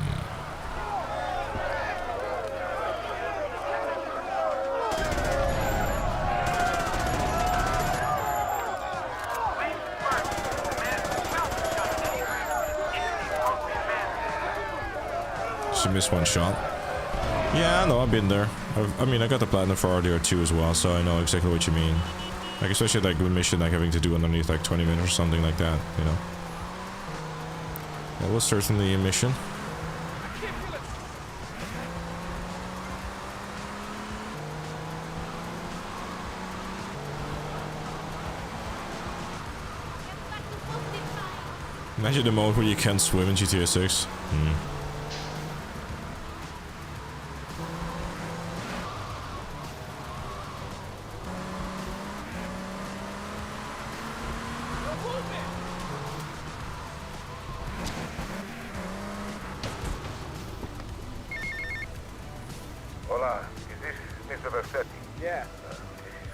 She missed one shot. Yeah, I know, I've been there. I mean, I got the platinum for RDR2 as well, so I know exactly what you mean. Like, especially like the mission, like having to do underneath like 20 minutes or something like that, you know. That was certainly a mission. Imagine the mode where you can't swim in GTA 6. Hola, is this Mr. Versetti? Yeah. This is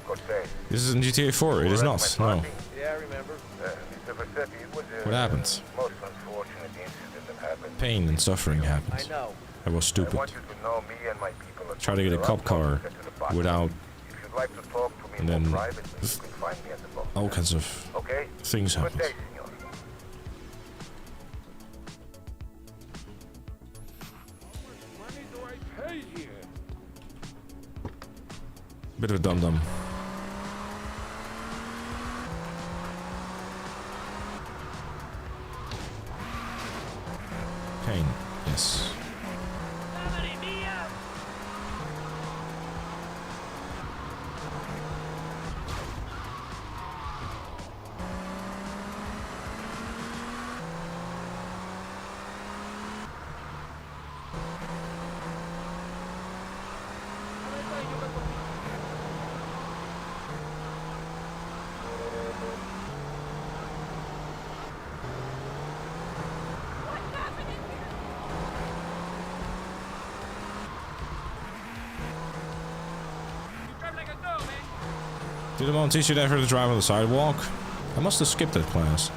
Cortez. This is in GTA 4, it is not, no. Yeah, I remember. Mr. Versetti, it was What happened? most unfortunate incident that happened. Pain and suffering I happened. know. I was I stupid. want you to know me and my people are Try to get a cop car get to the bottom. without If you'd like to talk to me and more then privately, you can find me at the boat. all kinds of Okay? things Good happen. day, senor. Money do I pay here? Bit of a dum-dum. Pain, yes. Did the mom teach you never to drive on the sidewalk? I must have skipped that class.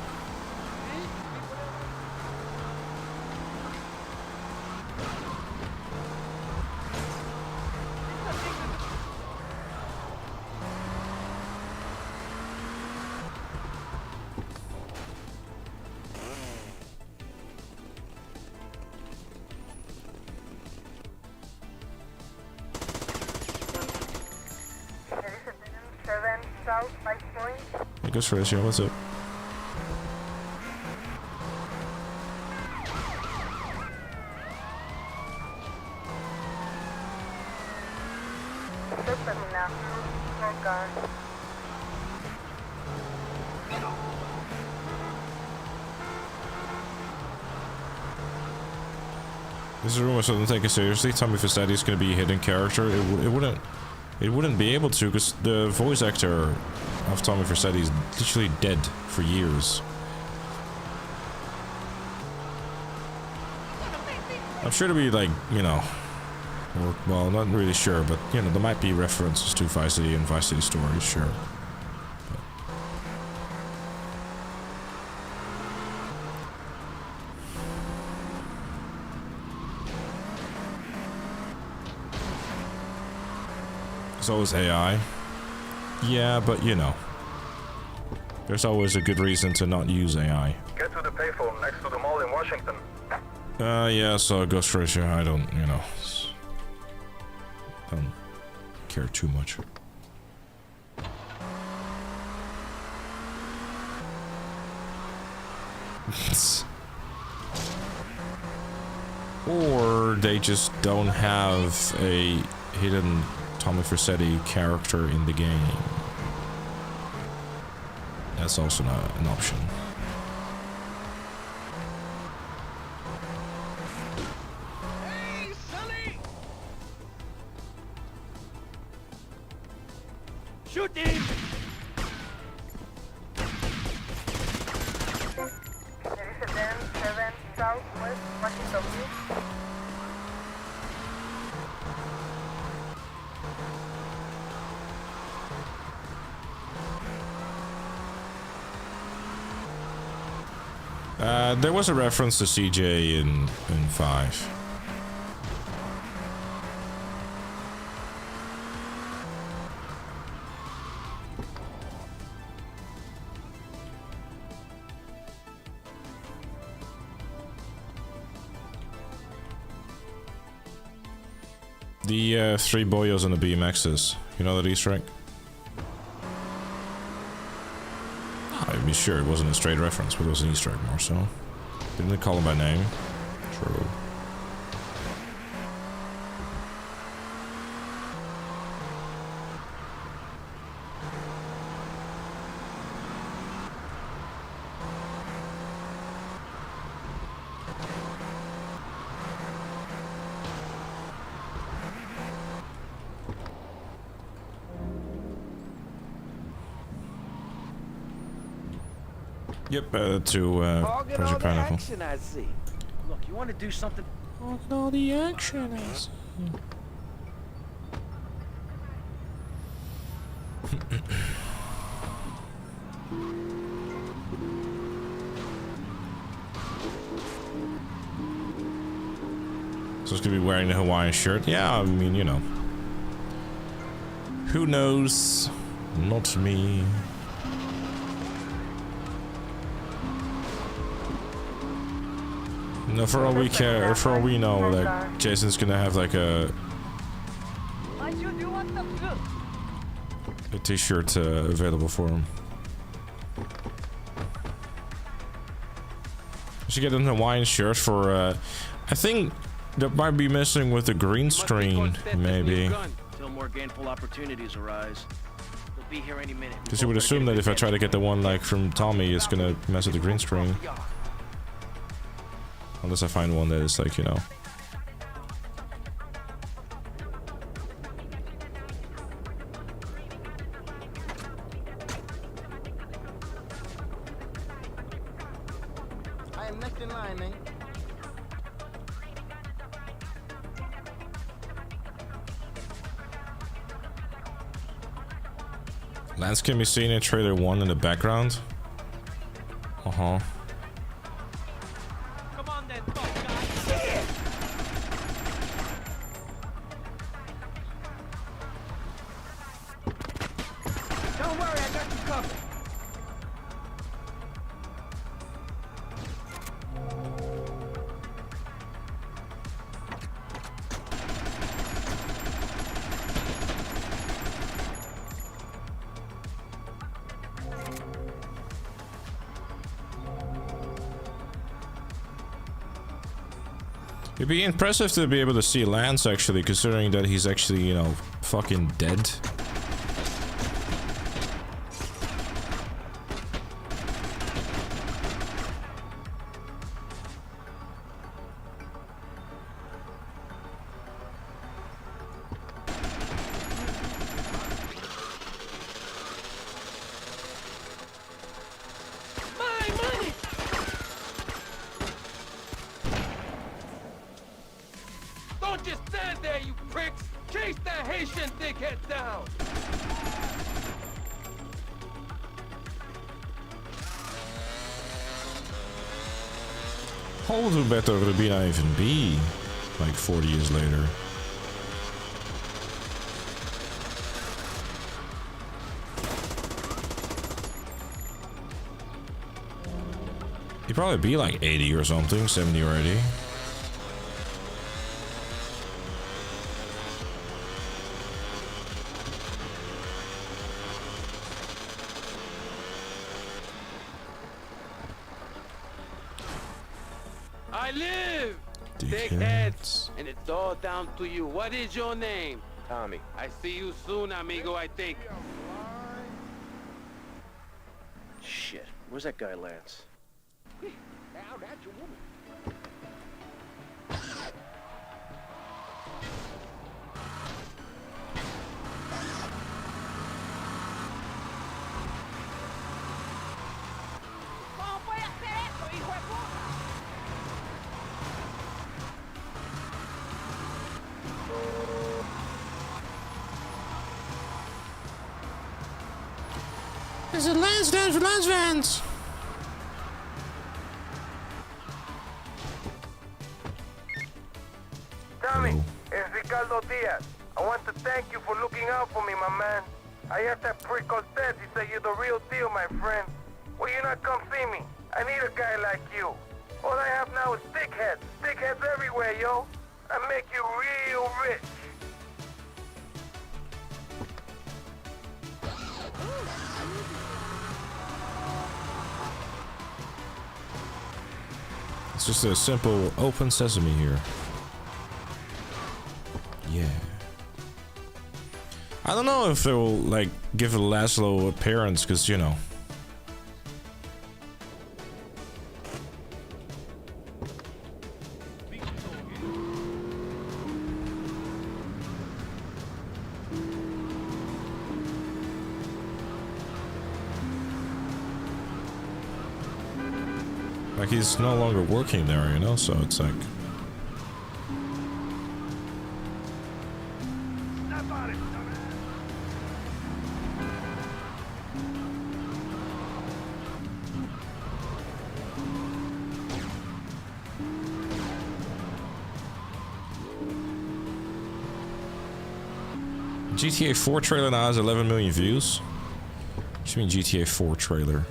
South 5 point. Hey, Ghost Ratio, what's up? System now. Oh God. This is a rumor, so don't take it seriously. Tommy Vercetti is going to be a hidden character. It wouldn't be able to, because the voice actor of Tommy Vercetti is literally dead for years. I'm sure to be like, you know, or, well, not really sure, but you know, there might be references to Vice City and Vice City Stories, sure. There's always AI. Yeah, but you know, there's always a good reason to not use AI. Get to the payphone next to the mall in Washington. Yeah, so Ghost Ratio, I don't, you know, don't care too much. Or they just don't have a hidden Tommy Vercetti character in the game. That's also not an option. Hey, Sonny! Shoot him! There is a 10-7 Southwest Washington Beach. There was a reference to CJ in 5. The 3 boyos on the BMXs. You know that Easter egg? I'd be sure it wasn't a straight reference, but it was an Easter egg more so. Didn't they call him by name? True. Yep, to Look at all Project the Pineapple. action I see. Look, you want to do something? Look at all the action I see. So it's gonna be wearing the Hawaiian shirt? Yeah, I mean, you know. Who knows? Not me. No, for all we care, for all we know, like Jason's gonna have like a t-shirt available for him. You should get a Hawaiian shirt for. I think that might be missing with the green screen, maybe. Until more gainful opportunities arise. They'll be here any minute. Because you would assume that if I try to get the one like from Tommy, it's gonna mess with the green screen. Unless I find one that is like, you know. I am next in line, man. Lance can be seen in trailer 1 in the background. Uh-huh. Don't worry, I got you covered. It'd be impressive to be able to see Lance, actually, considering that he's actually, you know, fucking dead. Don't just stand there, you pricks! Chase that Haitian dickhead down! How old better Rubina even be? Like 40 years later. He'd probably be like 80 or something, 70 or 80. I live! Dickheads. And it's all down to you. What is your name? Tommy. I see you soon, amigo, I think. Shit. Where's that guy, Lance? Now that's your woman. There's a Lance dance for Lance Vans! Tommy, it's Ricardo Diaz. I want to thank you for looking out for me, my man. I asked that prick Cortez. He said you're the real deal, my friend. Will you not come see me? I need a guy like you. All I have now is dickheads. Dickheads everywhere, yo. I make you real rich. It's just a simple open sesame here. Yeah. I don't know if they will, like, give a Laszlo appearance, because, you know. Like, he's no longer working there, you know, so it's like... GTA 4 trailer now has 11 million views. What do you mean GTA 4 trailer?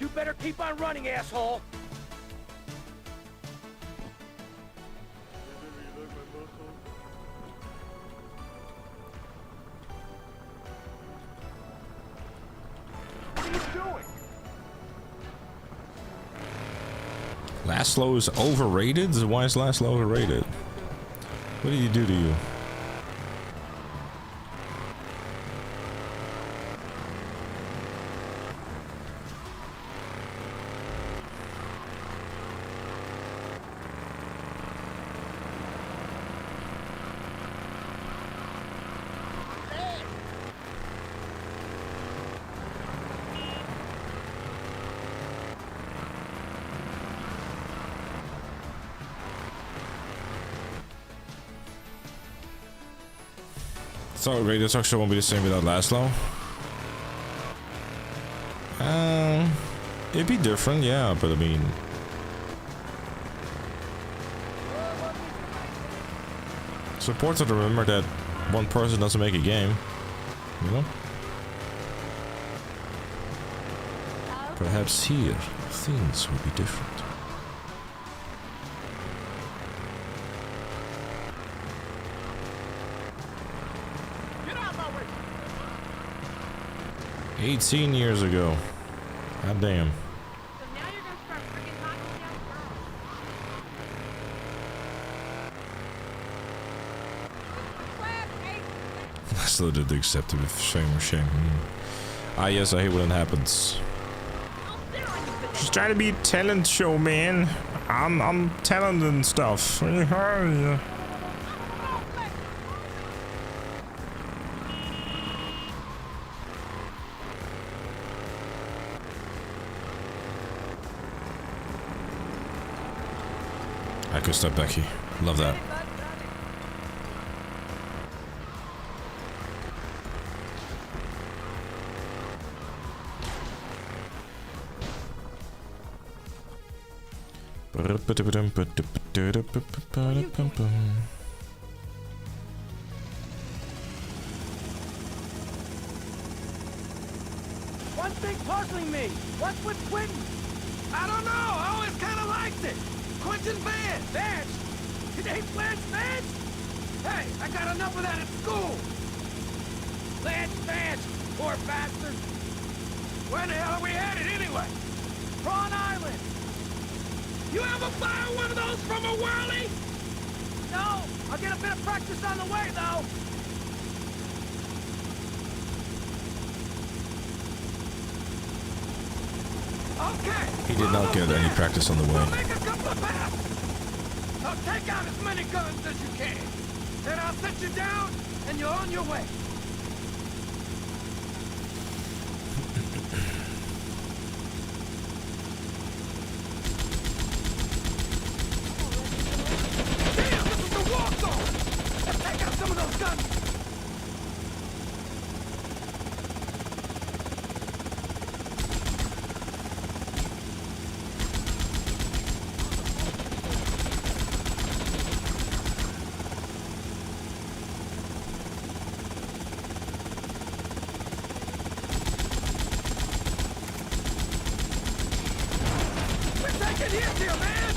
You better keep on running, asshole! What are you doing? Laszlo is overrated? Why is Laszlo overrated? What did he do to you? So radio talk show won't be the same without Laszlo. It'd be different, yeah, but I mean, it's important to remember that one person doesn't make a game, you know? Perhaps here, things will be different. Get out of my way! 18 years ago. God damn. So now you're gonna start freaking knocking down girls. Still did accept it with shame or shame. Ah, yes, I hate when it happens. Just trying to be a talent show, man. I'm talent and stuff. I could step Becky. Love that. One thing puzzling me. What's with Quentin? I don't know. I always kind of liked it. Quentin Vance. Vance? Did they Lance Vance? Hey, I got enough of that at school. Lance Vance, poor bastard. Where the hell are we headed anyway? Prawn Island. You ever fire one of those from a whirly? No. I'll get a bit of practice on the way, though. Okay. He did not get any practice on the way. We'll make a couple of passes. Now take out as many guns as you can. Then I'll set you down, and you're on your way. Damn, this is the war zone. Let's take out some of those guns. Get here, man!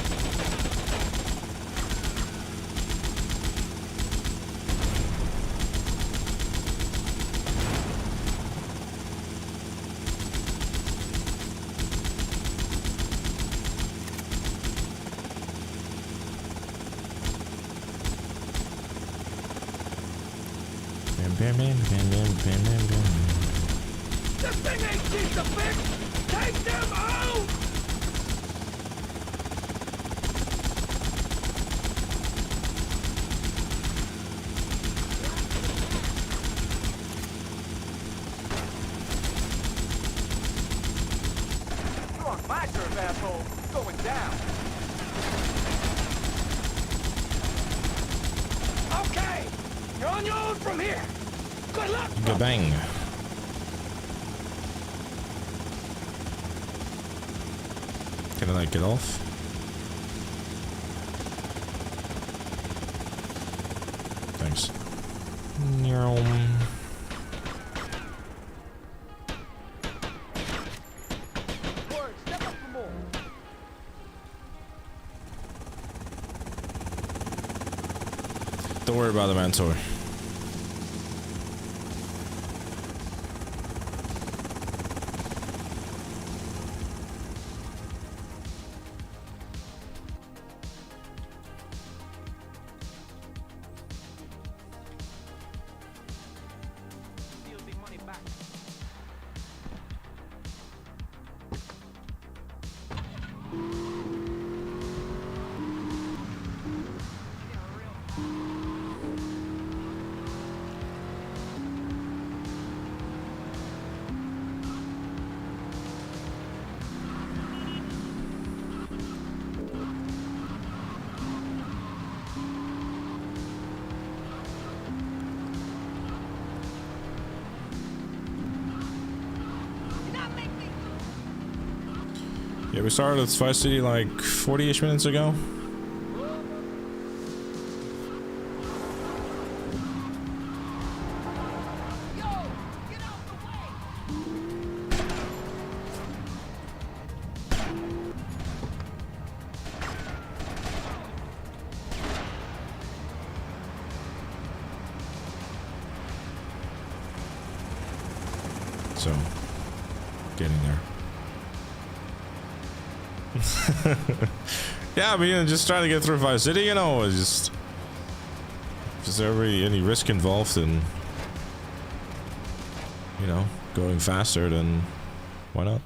This thing ain't cheap to fix! Take them out! Asshole, going down. Okay, you're on your own from here. Good luck. Bang. Can I get off? Thanks. Don't worry about the mentor. Yeah, we started at Vice City like 40-ish minutes ago. So, getting there. Yeah, I mean, just trying to get through Vice City, you know, it's just... If there's ever any risk involved in, you know, going faster, then why not?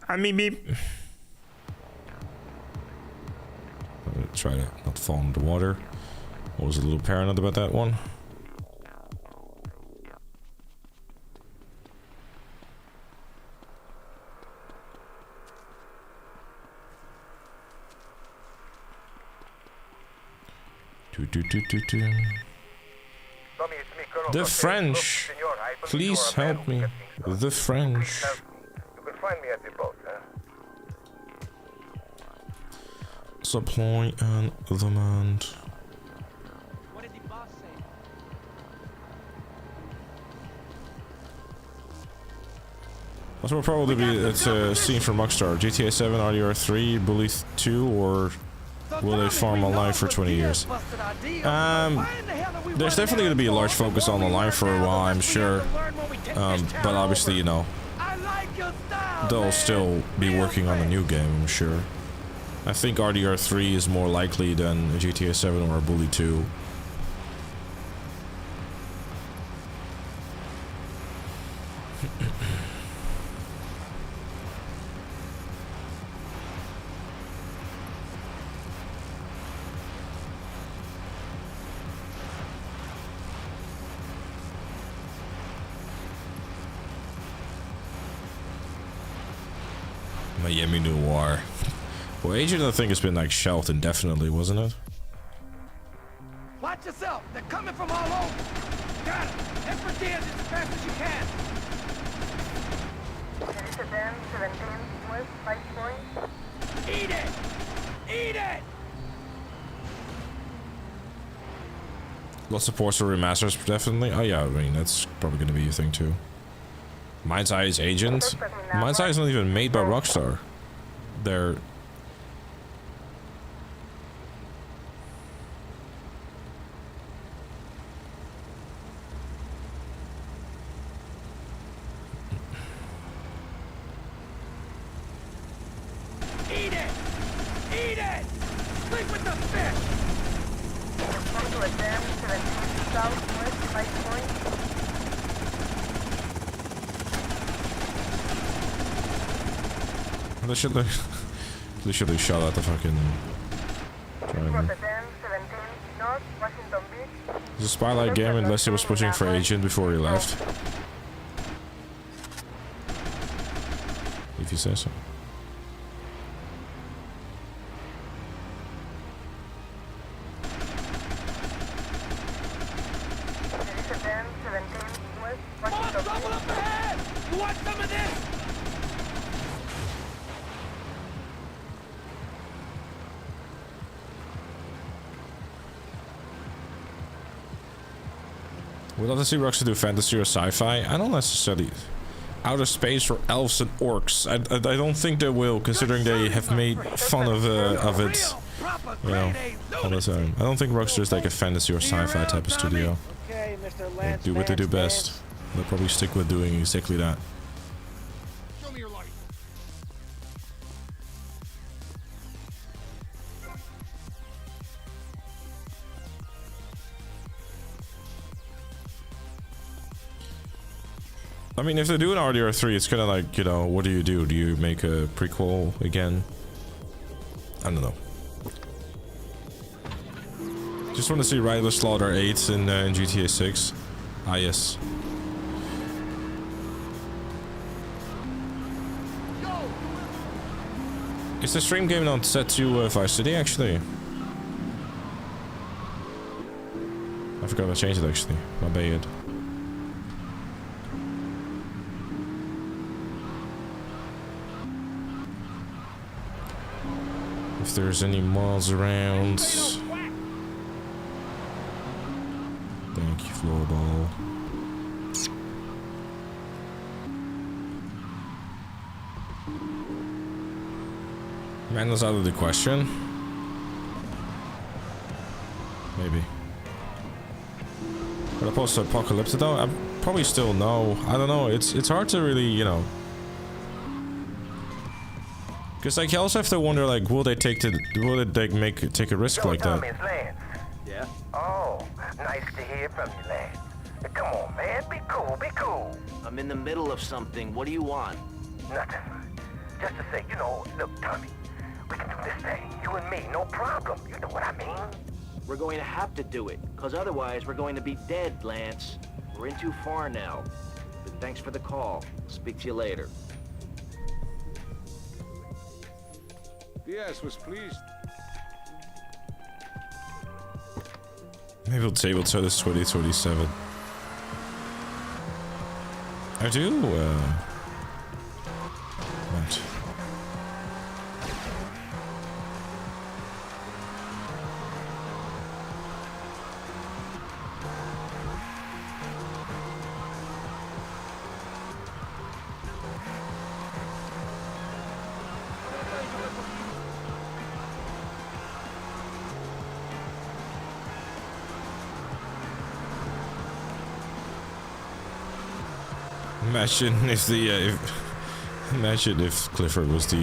I mean, beep. I'm gonna try to not fall into the water. I was a little paranoid about that one. The French. Please help me. The French. You can find me at the boat, huh? Supply and demand. What did the boss say? This will probably be it's a scene from Rockstar. GTA 7, RDR3, Bully 2, or will they farm online for 20 years? There's definitely going to be a large focus on online for a while, I'm sure. But obviously, you know, they'll still be working on a new game, I'm sure. I think RDR3 is more likely than a GTA 7 or a Bully 2. Miami Noir. Well, Agent, I think, has been like shelved indefinitely, wasn't it? Watch yourself. They're coming from all over. Got it. Head for Diaz as fast as you can. There is a den 17 West 5 Point. Eat it. Eat it. Lots of ports for remasters, definitely. Oh yeah, I mean, that's probably going to be a thing too. Mind's Eye's Agent? Mind's Eye is not even made by Rockstar. They're... Eat it. Eat it. Sleep with the fish. Come to a den 17 Southwest 5 Point. They should have shot at the fucking driver. North Washington Beach. It's a Spotlight game unless he was pushing for Agent before he left. If you say so. There is a den 17 West Washington Double up ahead. You want some of this? Would love to see Rockstar do fantasy or sci-fi. I don't necessarily. Outer space for elves and orcs. I don't think they will, considering they have made fun of it. You know, all the time. I don't think Rockstar is like a fantasy or sci-fi type of studio. Okay, Mr. They Lance. do what they do best. They'll probably stick with doing exactly that. Show me your light. I mean, if they do an RDR3, it's kind of like, you know, what do? Do you make a prequel again? I don't know. Just want to see Rider Slaughter 8 in GTA 6. Ah, yes. Is the stream game not set to Vice City, actually? I forgot to change it, actually. My bad. If there's any malls around. Thank you, Floorball. Mando's out of the question. Maybe. The post-apocalyptic though? I probably still no. I don't know. It's hard to really, you know. Because like you also have to wonder like, will they take a risk like that? Tommy, it's Lance. Yeah? Oh, nice to hear from you, Lance. Come on, man. Be cool, be cool. I'm in the middle of something. What do you want? Nothing. Just to say, you know, look, Tommy, we can do this thing. You and me, no problem. You know what I mean? We're going to have to do it, because otherwise we're going to be dead, Lance. We're in too far now. But thanks for the call. Speak to you later. Diaz was pleased. Maybe we'll table so this 2027. I do, Right. Imagine if Clifford was the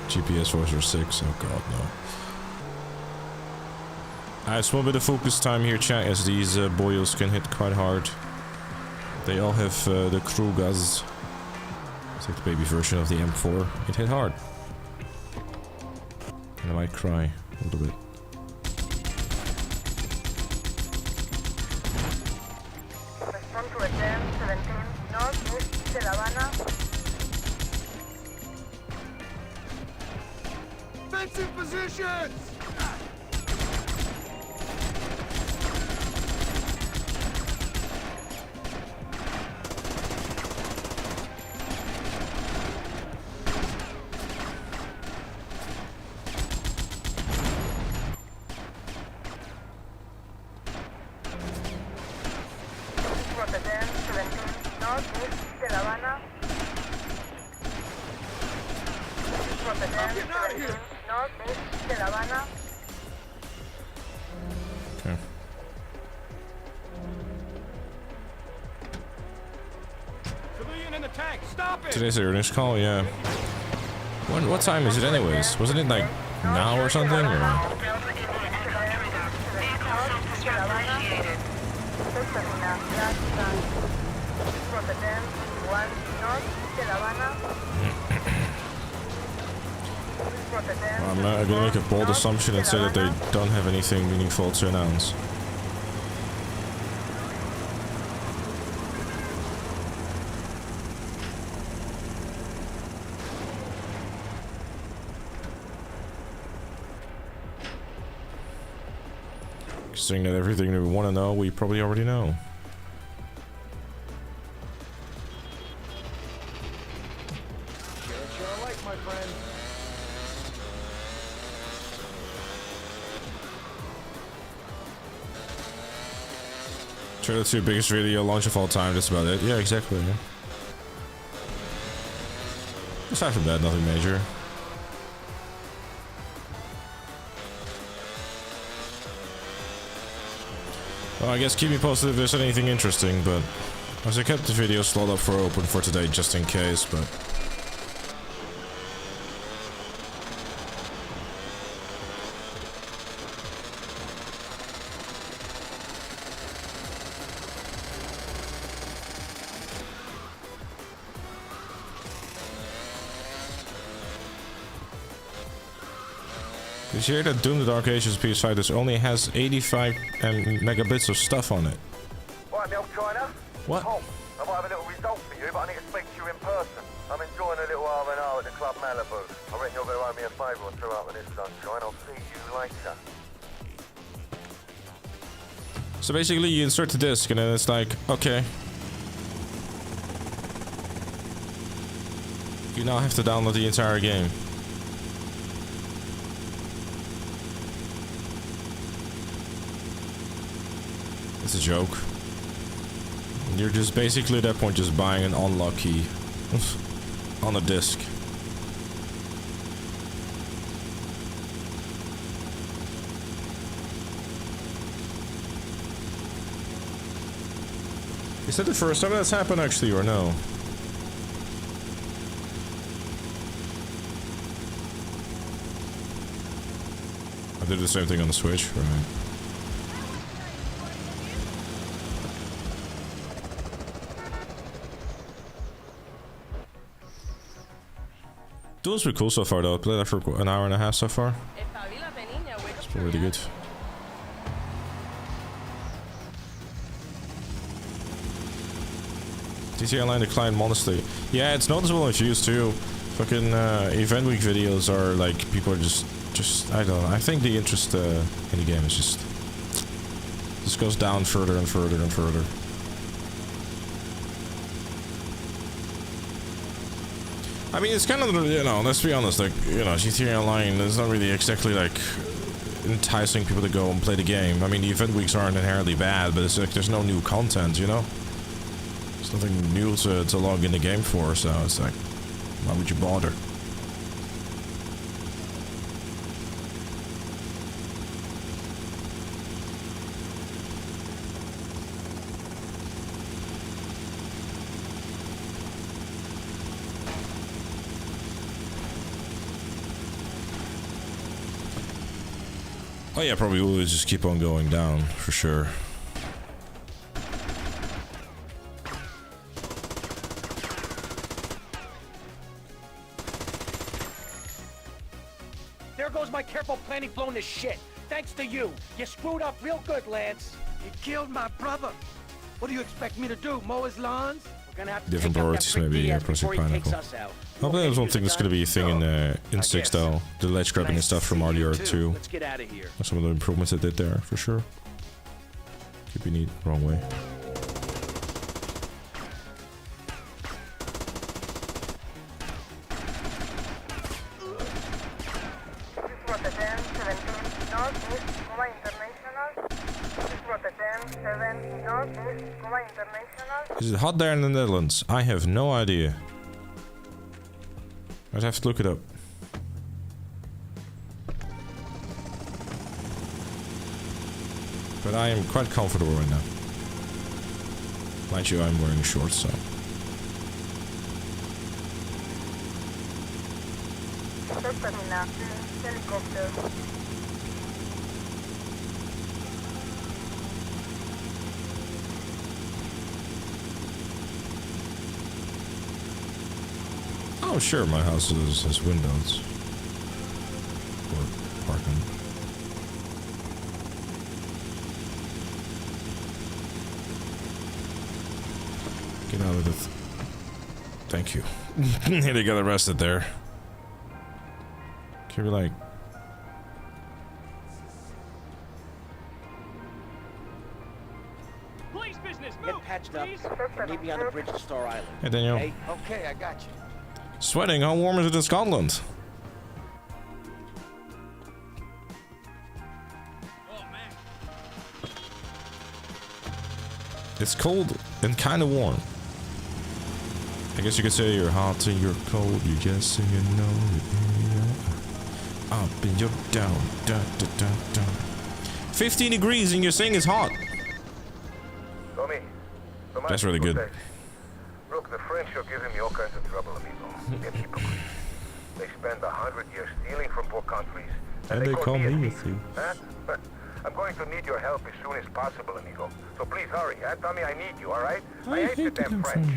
GPS Forcer 6. Oh god, no. It's a little bit of focus time here, chat, as these boyos can hit quite hard. They all have the crew gas. It's like the baby version of the M4. It hit hard. And I might cry a little bit. Respond to return 17 northeast de La Habana. Defensive positions! Rotterdam 17 northeast de La Habana. Rotterdam 17 northeast de La Habana. Okay. Civilian in the tank, stop it! Today's the earnings call, yeah. What time is it anyways? Wasn't it like now or something? Or? I'm gonna make a bold assumption and say that they don't have anything meaningful to announce. Considering that everything that we want to know, we probably already know. Trailer 2 biggest video launch of all time, that's about it. Yeah, exactly. Yeah. Aside from that, nothing major. Well, I guess keep me posted if there's anything interesting, but as I kept the video slot up for open for today just in case, but did you hear that Doom the Dark Ages PS5 only has 85 megabits of stuff on it? Right, Milk China? What? Tom, I might have a little result for you, but I need to speak to you in person. I'm enjoying a little R&R at the Club Malibu. I reckon you're going to owe me a favour or two out of this sunshine. I'll see you later. So basically you insert the disc and then it's like, okay. You now have to download the entire game. It's a joke. You're just basically at that point just buying an unlock key on a disc. Is that the first time that's happened actually, or no? I did the same thing on the Switch, right? Duel's been cool so far though. I played that for an hour and a half so far. It's been really good. GTA Online declined modestly. Yeah, it's noticeable in views too. Fucking event week videos are like, people are just I don't know. I think the interest in the game is just goes down further and further and further. I mean, it's kind of, you know, let's be honest, like, you know, GTA Online is not really exactly like enticing people to go and play the game. I mean, the event weeks aren't inherently bad, but it's like there's no new content, you know? There's nothing new to log in the game for, so it's like, why would you bother? Oh yeah, probably will just keep on going down, for sure. There goes my careful planning blown to shit. Thanks to you. You screwed up real good, Lance. You killed my brother. What do you expect me to do, mow his lawns? We're gonna have to Different take out priorities that prick maybe, Diaz Project before he takes Pineapple. us out. I don't think it's gonna be a thing in 6 though. The ledge grabbing and stuff from Mario 2. Let's get out of here. Some of the improvements they did there, for sure. Could be neat, wrong way. Is it hot there in the Netherlands? I have no idea. I'd have to look it up. But I am quite comfortable right now. Mind you, I'm wearing shorts, so. Oh, sure, my house has windows. For parking. Get out of the... Thank you. They got arrested there. Can we, like... Police business, get patched up and meet me on the bridge to Star Island. Hey, Daniel. Hey, Okay, I got you. Sweating, how warm is it in Scotland? It's cold and kind of warm. I guess you could say you're hot and you're cold. You just sing and know it. Up and you're down. Da, da, da, da. 15 degrees and you're saying it's hot. Tommy, That's really good. Look, the French are giving me all kinds of trouble, amigo. They're hypocrites. They spend 100 years stealing from poor countries. And they call me a thief. thief. Huh? I'm going to need your help as soon as possible, amigo. So please hurry. Tommy, I need you, all right? I hate the damn French.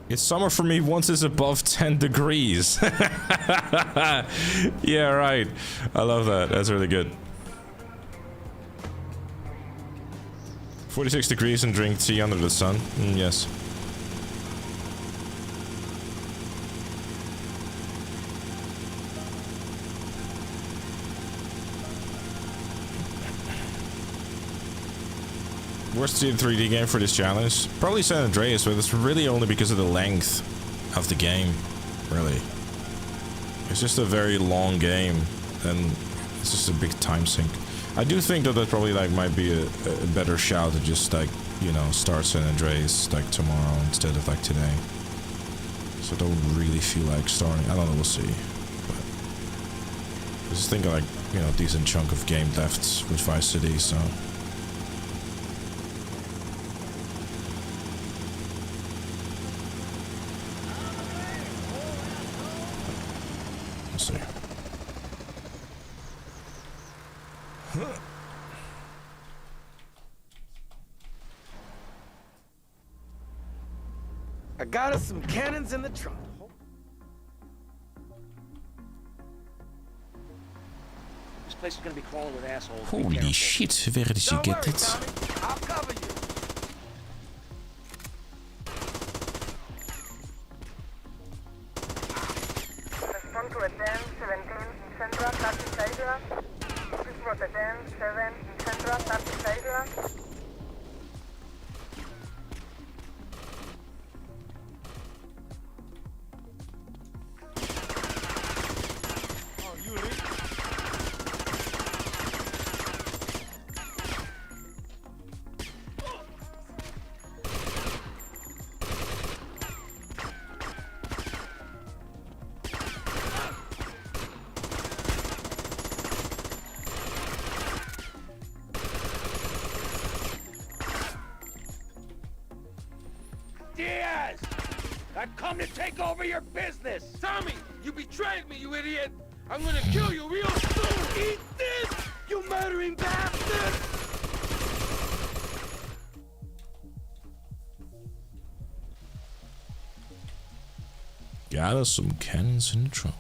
It's summer for me once it's above 10 degrees. Yeah, right. I love that. That's really good. 46 degrees and drink tea under the sun. Yes. Worst 3D game for this challenge? Probably San Andreas, but it's really only because of the length of the game. Really. It's just a very long game, and it's just a big time sink. I do think that probably like might be a better shout to just like, you know, start San Andreas like tomorrow instead of like today. So I don't really feel like starting. I don't know, we'll see. But Just think like, you know, decent chunk of game thefts with Vice City, so. Let's see. I got us some cannons in the trunk. This place is gonna be crawling with assholes. Be Holy careful. shit, where did you Don't get worry, it? Tommy. I'll cover you. Respond to a 10-17 Central 30 Island. This was a 10-7 Central 30 Island. Diaz! I've come to take over your business! Tommy, you betrayed me, you idiot! I'm gonna kill you real soon! Eat this, you murdering bastard! Got us some cannons in the trunk.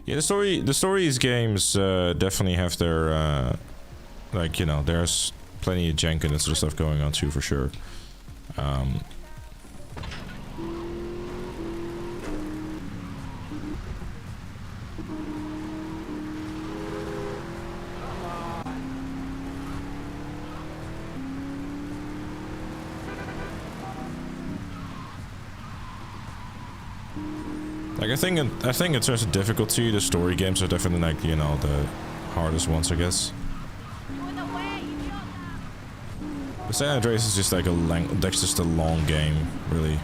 Yeah, the stories games definitely have their like, you know, there's plenty of jank and sort of stuff going on too, for sure. Like, I think in terms of difficulty, the story games are definitely, like, you know, the hardest ones, I guess. But San Andreas is just like that's just a long game, really.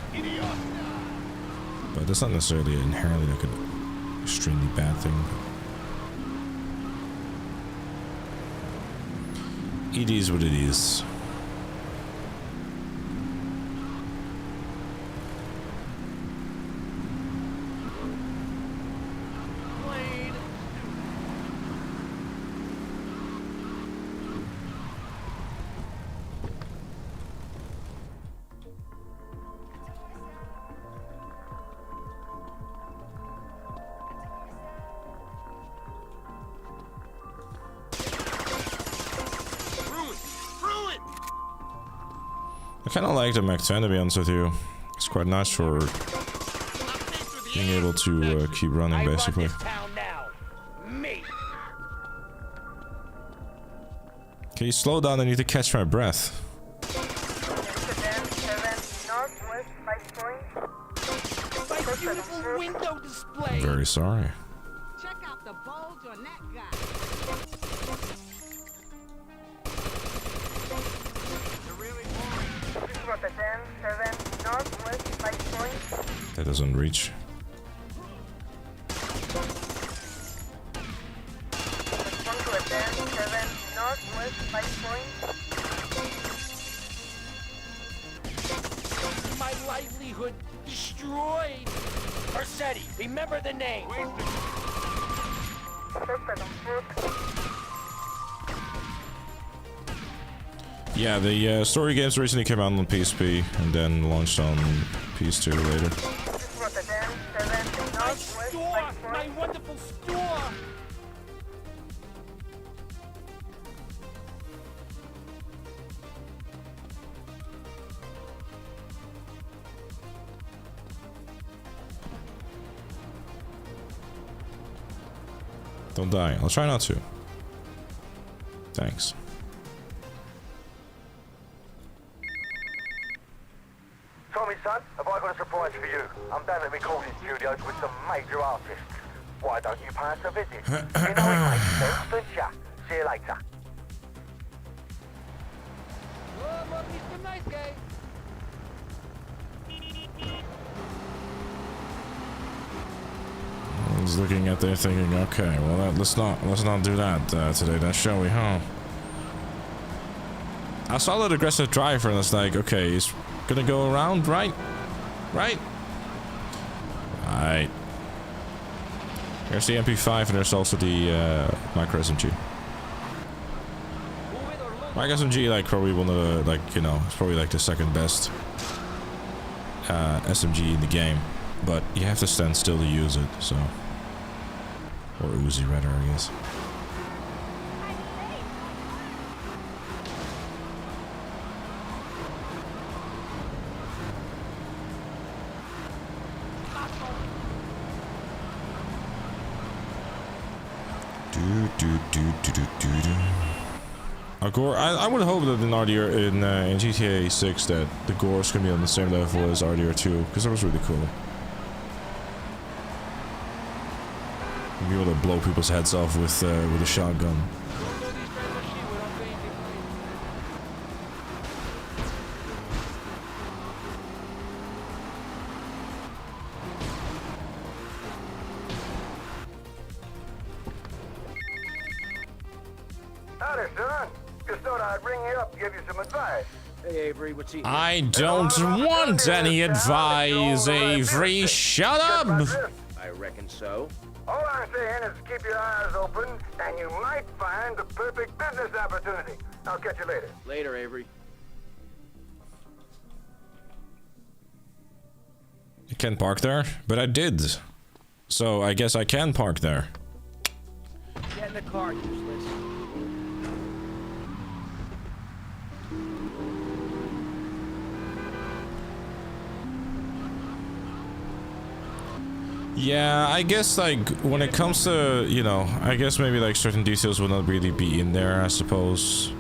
But that's not necessarily inherently like an extremely bad thing. It is what it is. I kind of like the Mac 10, to be honest with you. It's quite nice for being able to keep running, basically. Can you slow down? I need to catch my breath. Beautiful window display! I'm very sorry. Check out the bulge on that guy. That doesn't reach. My livelihood destroyed! Mercedes, remember the name! Yeah, the story games recently came out on PSP and then launched on PS2 later. My store! My wonderful store! Don't die. I'll try not to. Thanks. Tommy, son, have I got a surprise for you? I'm down at recording studios with some major artists. Why don't you pay us a visit? You know it makes sense, don't ya? See you later. Oh, Mr. Nice Guy. Everyone's looking at there thinking, okay, well, let's not do that today, then, shall we, huh? I saw that aggressive driver and it's like, okay, he's gonna go around, right? Right? Right. There's the MP5 and there's also the micro SMG. Micro SMG, like, probably one of the, like, you know, it's probably like the second best SMG in the game. But you have to stand still to use it, so. Or Uzi, rather, I guess. Gore, I would hope that in RDR in GTA 6 that the Gore's gonna be on the same level as RDR 2, because that was really cool. Be able to blow people's heads off with a shotgun. Howdy, son. Just thought I'd ring you up, give you some advice. Hey, Avery, what's he? I don't want any advice, Avery. Shut up! I reckon so. All I'm saying is keep your eyes open, and you might find the perfect business opportunity. I'll catch you later. Later, Avery. You can't park there, but I did. So I guess I can park there. Get in the car, useless. Yeah, I guess, like, when it comes to, you know, I guess maybe, like, certain details will not really be in there, I suppose.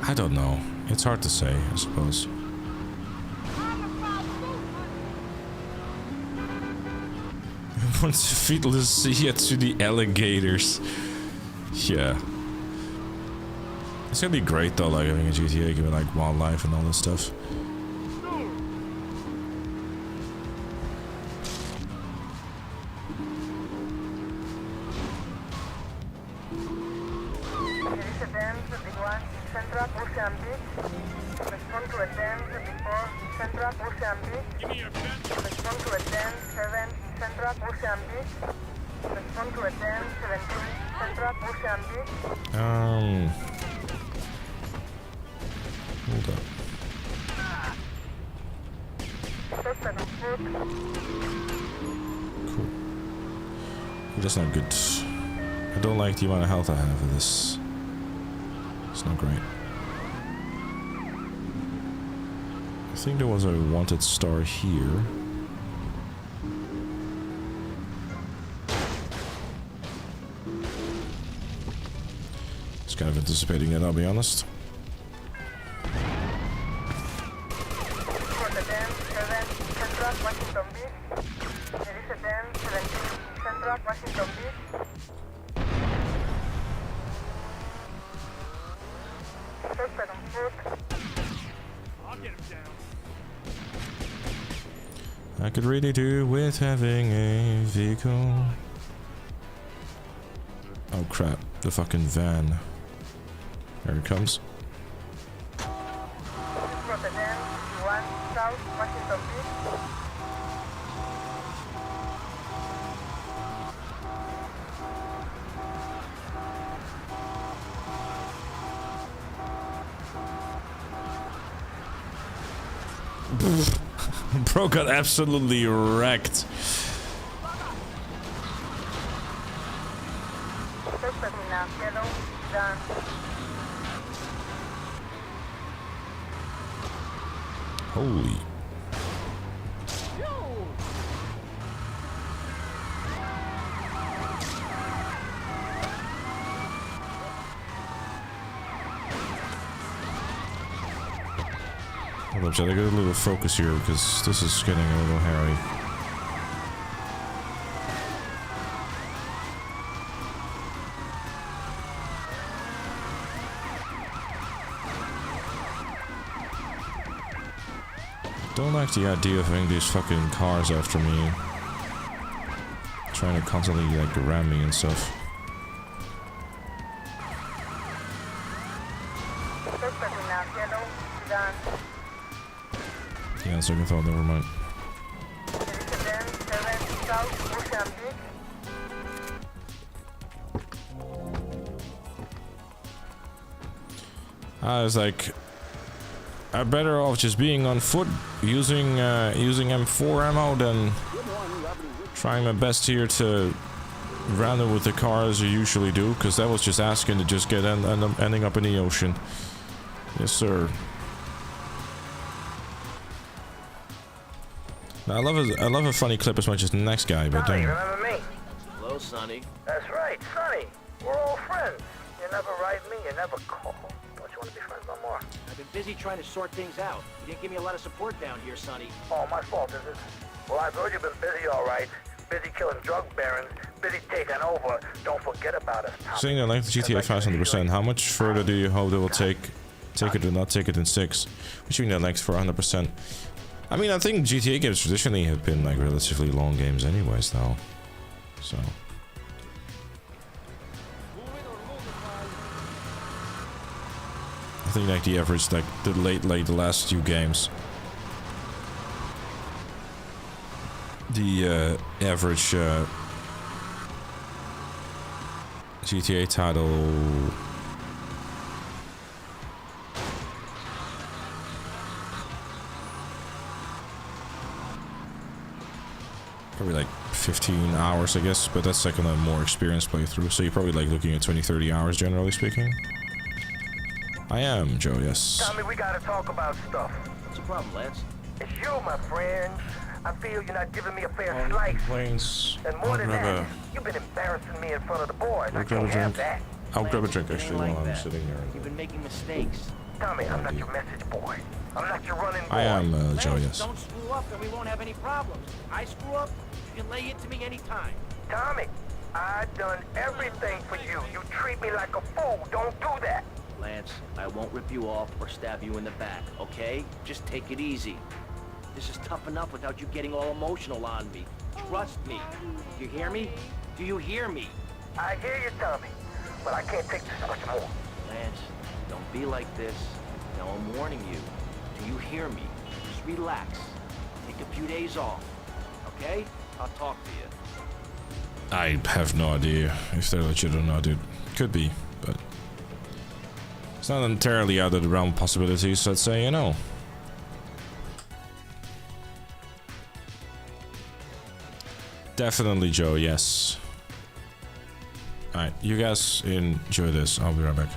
I don't know. It's hard to say, I suppose. Once feetless yet to the alligators. Yeah. It's gonna be great, though, like, having a GTA, given, like, wildlife and all this stuff. Hold up. Cool. That's not good. I don't like the amount of health I have with this. It's not great. I think there was a wanted star here. Just kind of anticipating that, I'll be honest. I could really do with having a vehicle. Oh crap, the fucking van. There it comes. Bro got absolutely wrecked. Holy. Hold up, chat. I got a little focus here because this is getting a little hairy. Don't like the idea of having these fucking cars after me. It's trying to constantly like ram me and stuff. Suspect in now, yellow, Sudan. Yeah, second thought, never mind. Division 10, 7, South, Mozambique. I was like, I'm better off just being on foot, using M4 ammo than trying my best here to round it with the car as you usually do, because that was just asking to just get ending up in the ocean. Yes, sir. Now, I love a funny clip as much as the next guy, but Sonny, damn. remember me? Hello, Sonny. That's right, Sonny. We're all friends. You never write me, you never call. Don't you want to be friends no more? I've been busy trying to sort things out. You didn't give me a lot of support down here, Sonny. Oh, my fault, is it? Well, I've heard you've been busy, all right. Busy killing drug barons, busy taking over. Don't forget about us, Tommy. Saying I like the GTA 500%, how much further do you hope they will take it or not take it in 6? Which you mean that length for 100%? I mean, I think GTA games traditionally have been like relatively long games anyways now. So. I think like the average, like the last few games. The average GTA title probably like 15 hours, I guess, but that's like on a more experienced playthrough, so you're probably like looking at 20-30 hours generally speaking. I am, Joe, yes. Tommy, we gotta talk about stuff. What's the problem, Lance? It's you, my friend. I feel you're not giving me a fair slice. Complaints. And more than that, you've been embarrassing me in front of the boys. I can't have that. I'll grab a drink Lance, actually it ain't while like I'm that. sitting here. You've been making mistakes. Tommy, I'm not your message boy. I'm not your running boy. I am, Joe, Lance, yes. don't screw up and we won't have any problems. I screw up, you can lay it to me anytime. Tommy, I've done everything for you. You treat me like a fool. Don't do that. Lance, I won't rip you off or stab you in the back, okay? Just take it easy. This is tough enough without you getting all emotional on me. Trust me. Do you hear me? Do you hear me? I hear you, Tommy, but I can't take this much more. Lance, don't be like this. Now I'm warning you. Do you hear me? Just relax. Take a few days off, okay? I'll talk to you. I have no idea if they're legit or not, dude. Could be, but it's not entirely out of the realm of possibilities, I'd say, you know. Definitely, Joe, yes. Alright, you guys enjoy this. I'll be right back.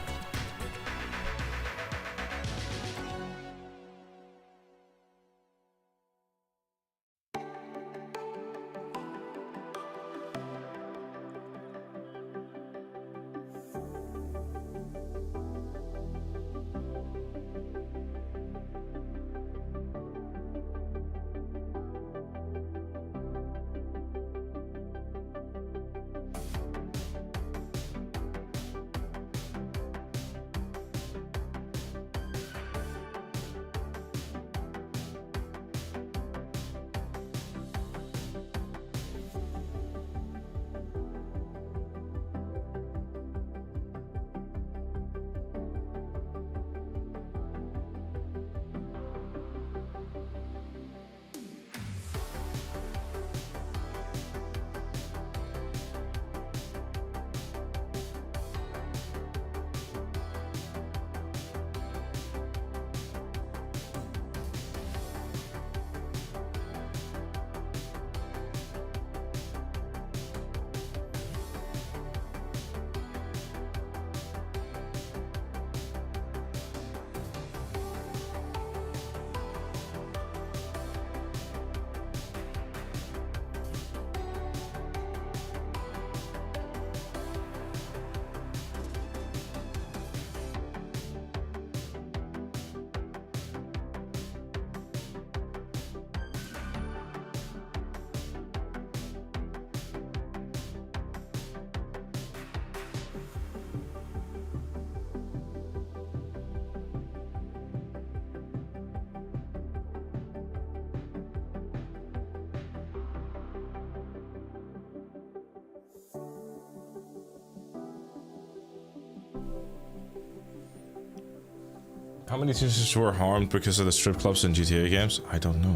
How many teenagers were harmed because of the strip clubs in GTA games? I don't know.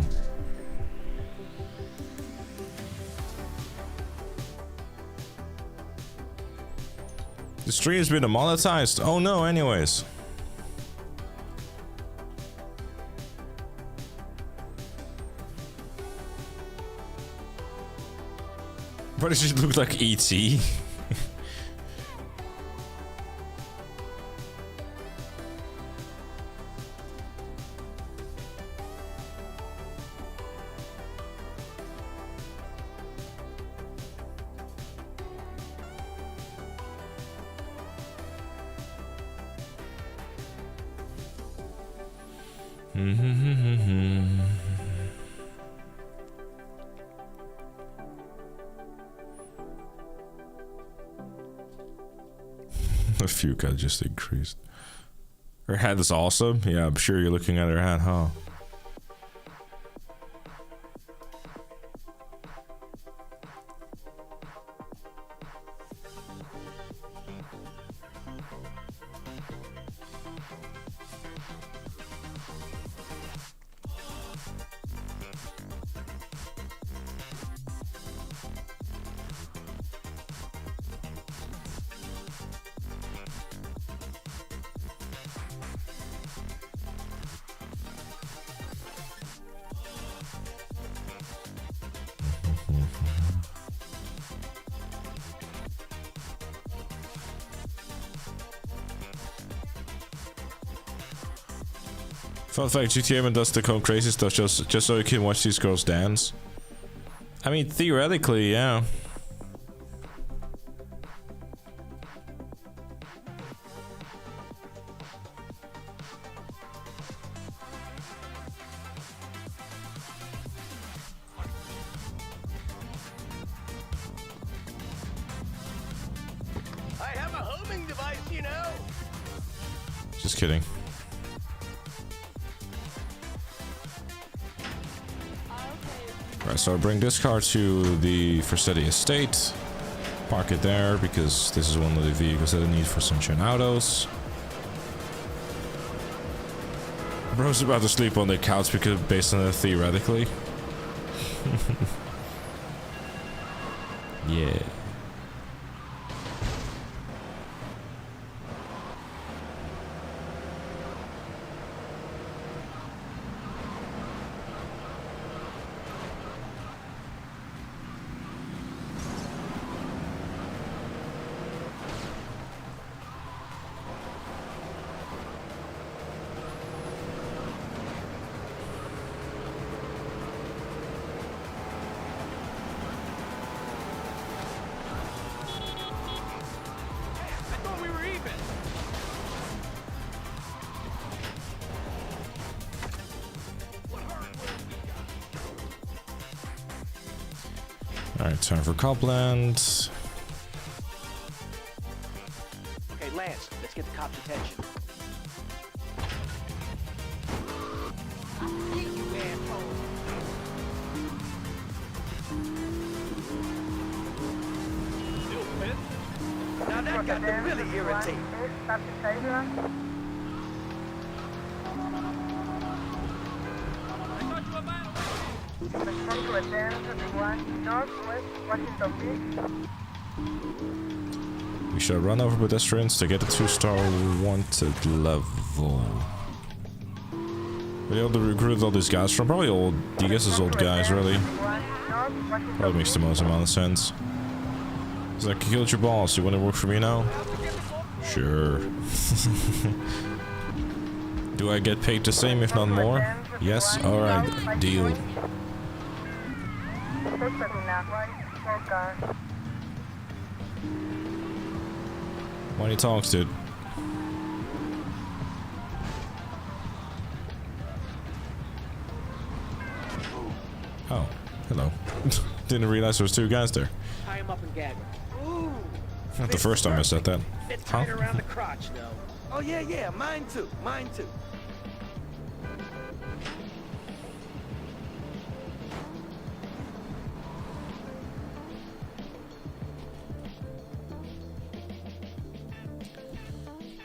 The stream's been demonetized. Oh no, anyways. But does it look like E.T.? A few got just increased. Her hat is awesome. Yeah, I'm sure you're looking at her hat, huh? Fun fact, GTA Man does the code crazy stuff just so you can watch these girls dance. I mean, theoretically, yeah. I have a homing device, you know. Just kidding. Alright, so I bring this car to the Vercetti estate. Park it there because this is one of the vehicles that I need for Sunshine Autos. Bro's about to sleep on the couch because based on it theoretically. Yeah. Alright, time for Copland. Okay, Lance, let's get the cops' attention. Now that got to really irritate. Respond to attend 31 Northwest Washington Beach. We shall run over pedestrians to get a 2-star wanted level. We able to recruit all these guys from probably old, I guess it's old guys really. Probably makes the most amount of sense. It's like, you killed your boss, you wanna work for me now? Sure. Do I get paid the same if not more? Yes? Alright, deal. Money talks, dude. Oh, hello. Didn't realize there was 2 guys there. Tie him up and gag him. Ooh. Not the first time I said that. Bit tight around the crotch, though. Oh yeah, mine too, mine too.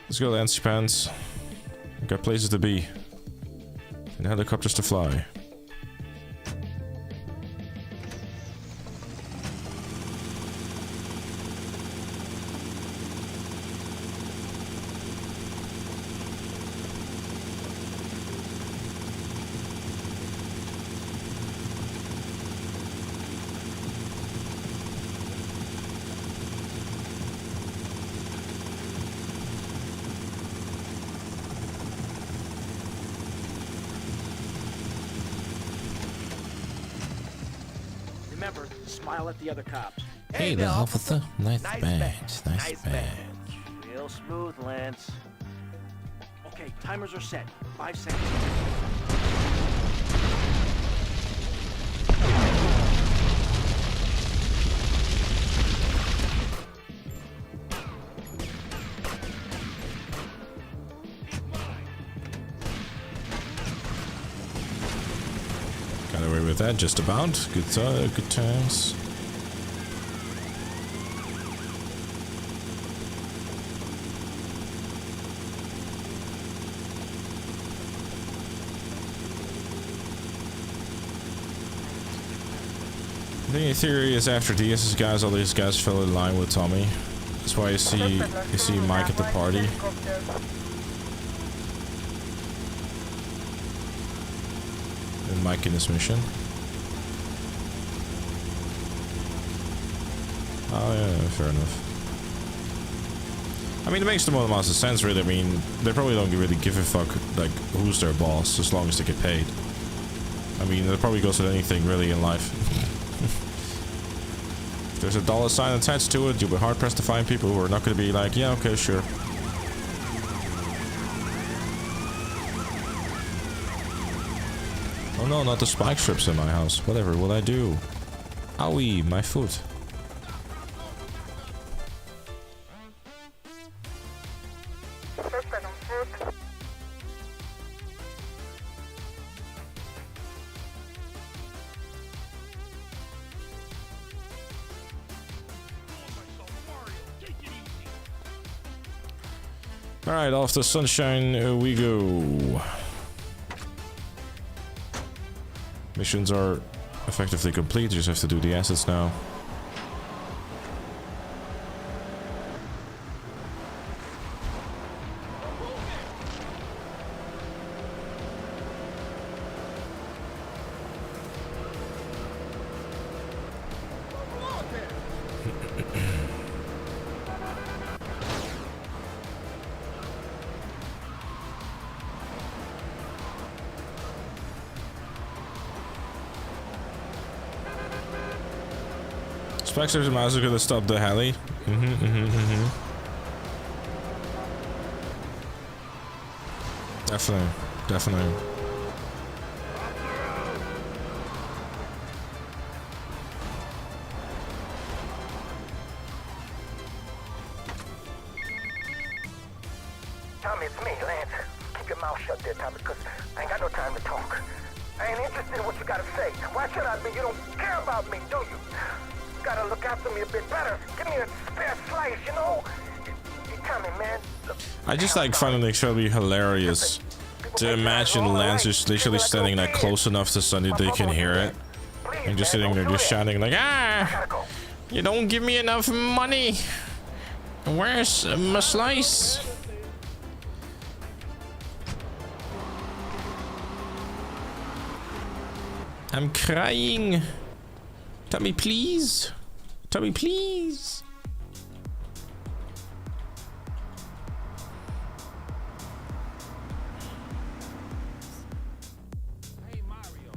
Let's go, Lance Pants. Got places to be. And helicopters to fly. Remember, smile at the other cops. Hey there, officer. Nice badge. Nice badge. Real smooth, Lance. Okay, timers are set. 5 seconds. Got away with that just about. Good times. The theory is after Diaz's guys, all these guys fell in line with Tommy. That's why you see Mike at the party. And Mike in his mission. Oh yeah, fair enough. I mean, it makes the most amount of sense, really. I mean, they probably don't really give a fuck, like, who's their boss, as long as they get paid. I mean, that probably goes with anything, really, in life. If there's a dollar sign attached to it, you'll be hard-pressed to find people who are not going to be like, yeah, okay, sure. Oh no, not the spike strips in my house. Whatever will I do? Owie, my foot. Suspect on foot. Alright, off to Sunshine we go. Missions are effectively complete, you just have to do the assets now. Spectres and Mouse are gonna stop the heli. Definitely, definitely. Tommy, it's me, Lance. Keep your mouth shut there, Tommy, because I ain't got no time to talk. I ain't interested in what you gotta say. Why should I be? You don't care about me, do you? Gotta look after me a bit better. Give me a spare slice, you know? Hey, Tommy, man. Look, I just like find it extremely hilarious to imagine Lance just literally standing like close enough to Sunny they can hear it. And just sitting there just shouting like, ah! You don't give me enough money! Where's my slice? I'm crying. Tommy, please. Tommy, please. Hey, Mario.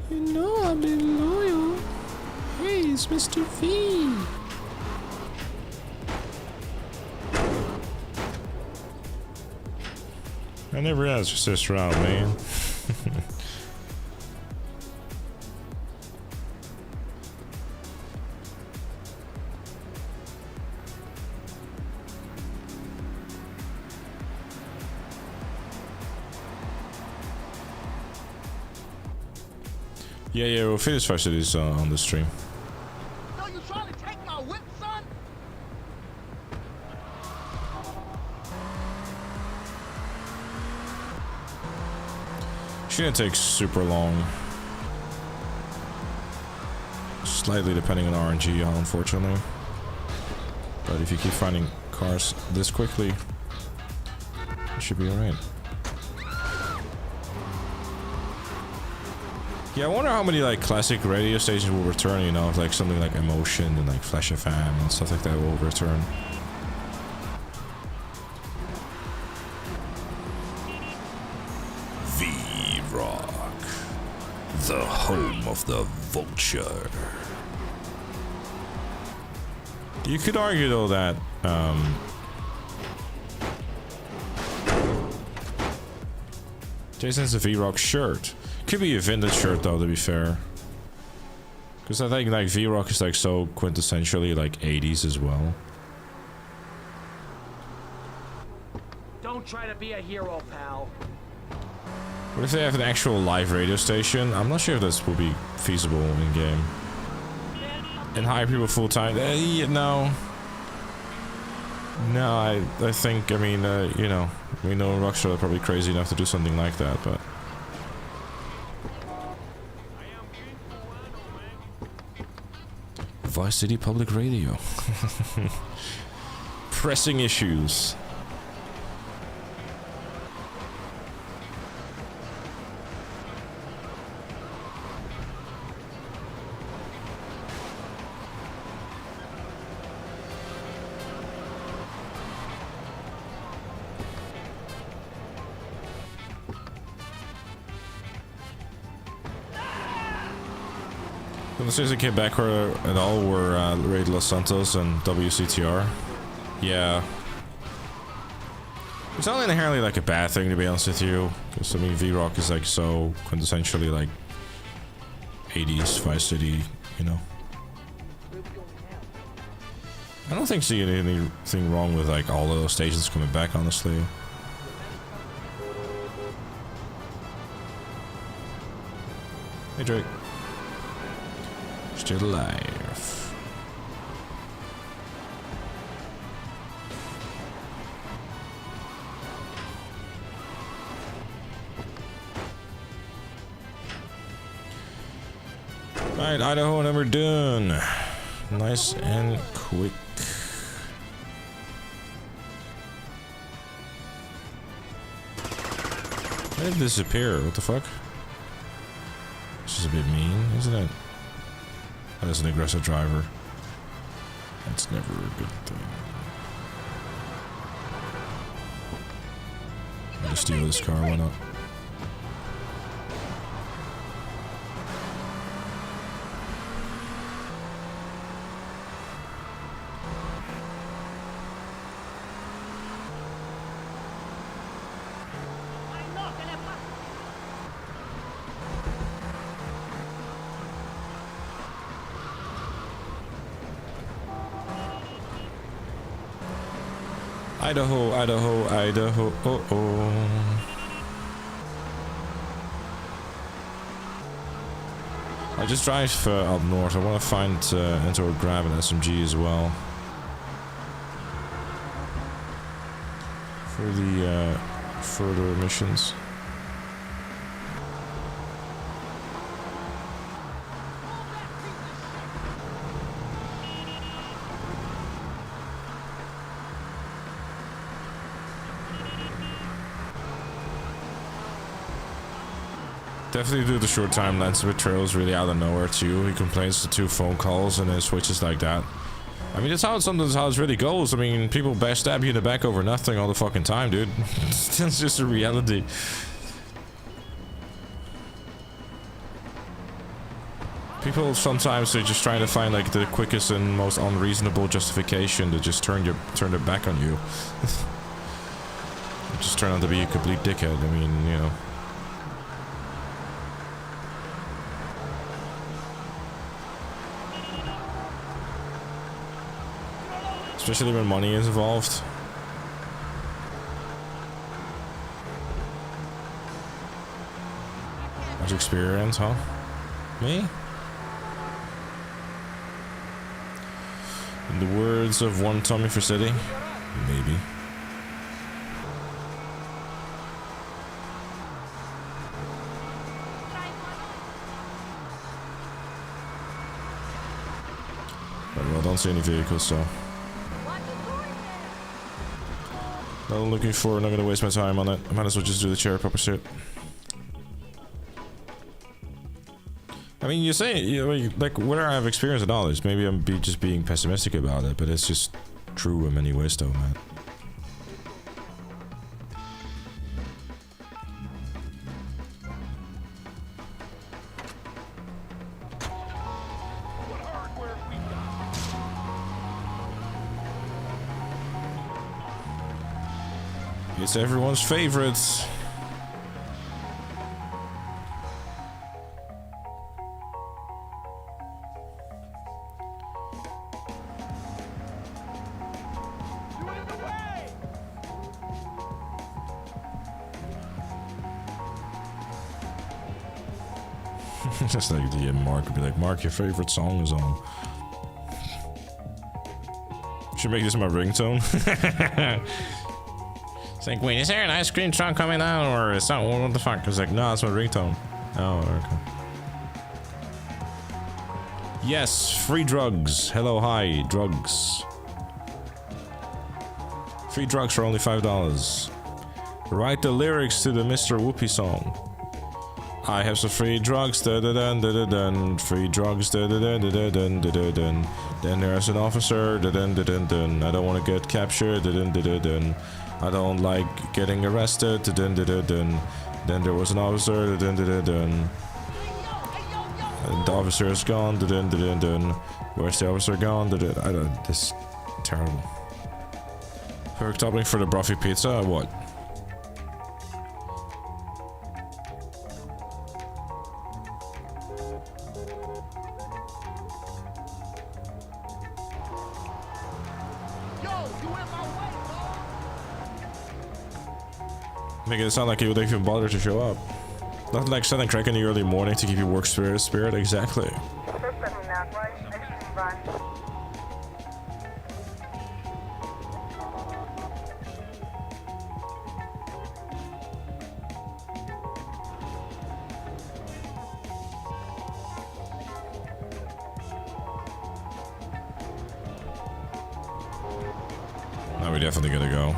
You know I've been loyal. Hey, it's Mr. V. I never asked your sister out, man. Yeah, we'll finish Vice Cities on the stream. So you trying to take my whip, son? Shouldn't take super long. Slightly depending on RNG, unfortunately. But if you keep finding cars this quickly, it should be alright. Yeah, I wonder how many like classic radio stations will return, you know, if like something like Emotion and like Flash FM and stuff like that will return. V-Rock, the home of the Vulture. You could argue though that Jason's a V-Rock shirt. Could be a vintage shirt though, to be fair. Because I think like V-Rock is like so quintessentially like 80s as well. Don't try to be a hero, pal. What if they have an actual live radio station? I'm not sure if this will be feasible in game. And hire people full time? Yeah, no. No, I think, I mean, you know, we know Rockstar are probably crazy enough to do something like that, but... Vice City Public Radio. Pressing issues. The series that came back at all were Raid Los Santos and WCTR. Yeah. It's not inherently like a bad thing, to be honest with you. Because, I mean, V-Rock is like so quintessentially like 80s Vice City, you know. I don't think see anything wrong with like all those stations coming back, honestly. Hey Drake. Still alive. Alright, Idaho, and we're done. Nice and quick. Why did it disappear? What the fuck? This is a bit mean, isn't it? As an aggressive driver. That's never a good thing. I'm gonna steal this car, why not? Idaho, Idaho, Idaho, oh. I just drive up north. I want to find and/or grab an SMG as well for the further missions. Definitely do the short time lens with trails really out of nowhere too. He complains to 2 phone calls and then switches like that. I mean, that's how sometimes how it really goes. I mean, people backstab you in the back over nothing all the fucking time, dude. That's just a reality. People sometimes they're just trying to find like the quickest and most unreasonable justification to just turn their back on you. Just turn out to be a complete dickhead. I mean, you know. Especially when money is involved. Much experience, huh? Me? In the words of one Tommy Vercetti, maybe. Well, I don't see any vehicles, so. Not looking for, not gonna waste my time on it. I might as well just do the cherry pepper suit. I mean, you say, you know, like, whether I have experience or knowledge, maybe I'm just being pessimistic about it, but it's just true in many ways, though, man. It's everyone's favorite. Just like the Mark would be like, Mark, your favorite song is on. Should make this my ringtone. It's like, wait, is there an ice cream truck coming down, or is that what the fuck? It's like, no, it's my ringtone. Oh, okay. Yes, free drugs. Hello, hi, drugs. Free drugs for only $5. Write the lyrics to the Mr. Whoopi song. I have some free drugs, da da da da da da. Free drugs, da da da da da da da da. Then there's an officer, da da da da da. I don't want to get captured, da da da da da. I don't like getting arrested, da da da da da. Then there was an officer, da da da da da. The officer is gone, da da da da da. Where's the officer gone? Da da. I don't. This is terrible. Perk topping for the Bruffy pizza, what? Making it sound like you would even bother to show up. Nothing like selling crack in the early morning to keep your work spirit, exactly. Now we definitely gotta go.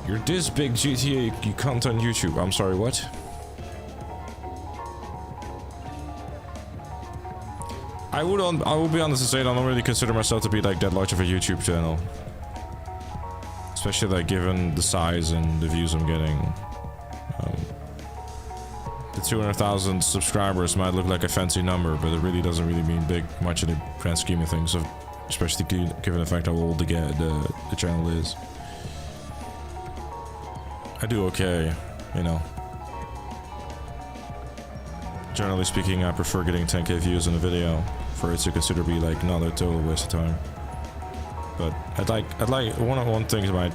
You're this big GTA, you can't on YouTube. I'm sorry, what? I would be honest to say I don't really consider myself to be like that large of a YouTube channel. Especially like given the size and the views I'm getting. The 200,000 subscribers might look like a fancy number, but it really doesn't really mean much in the grand scheme of things, especially given the fact how old the channel is. I do okay, you know. Generally speaking, I prefer getting 10k views in a video for it to consider be like not a total waste of time. But I'd like one thing is I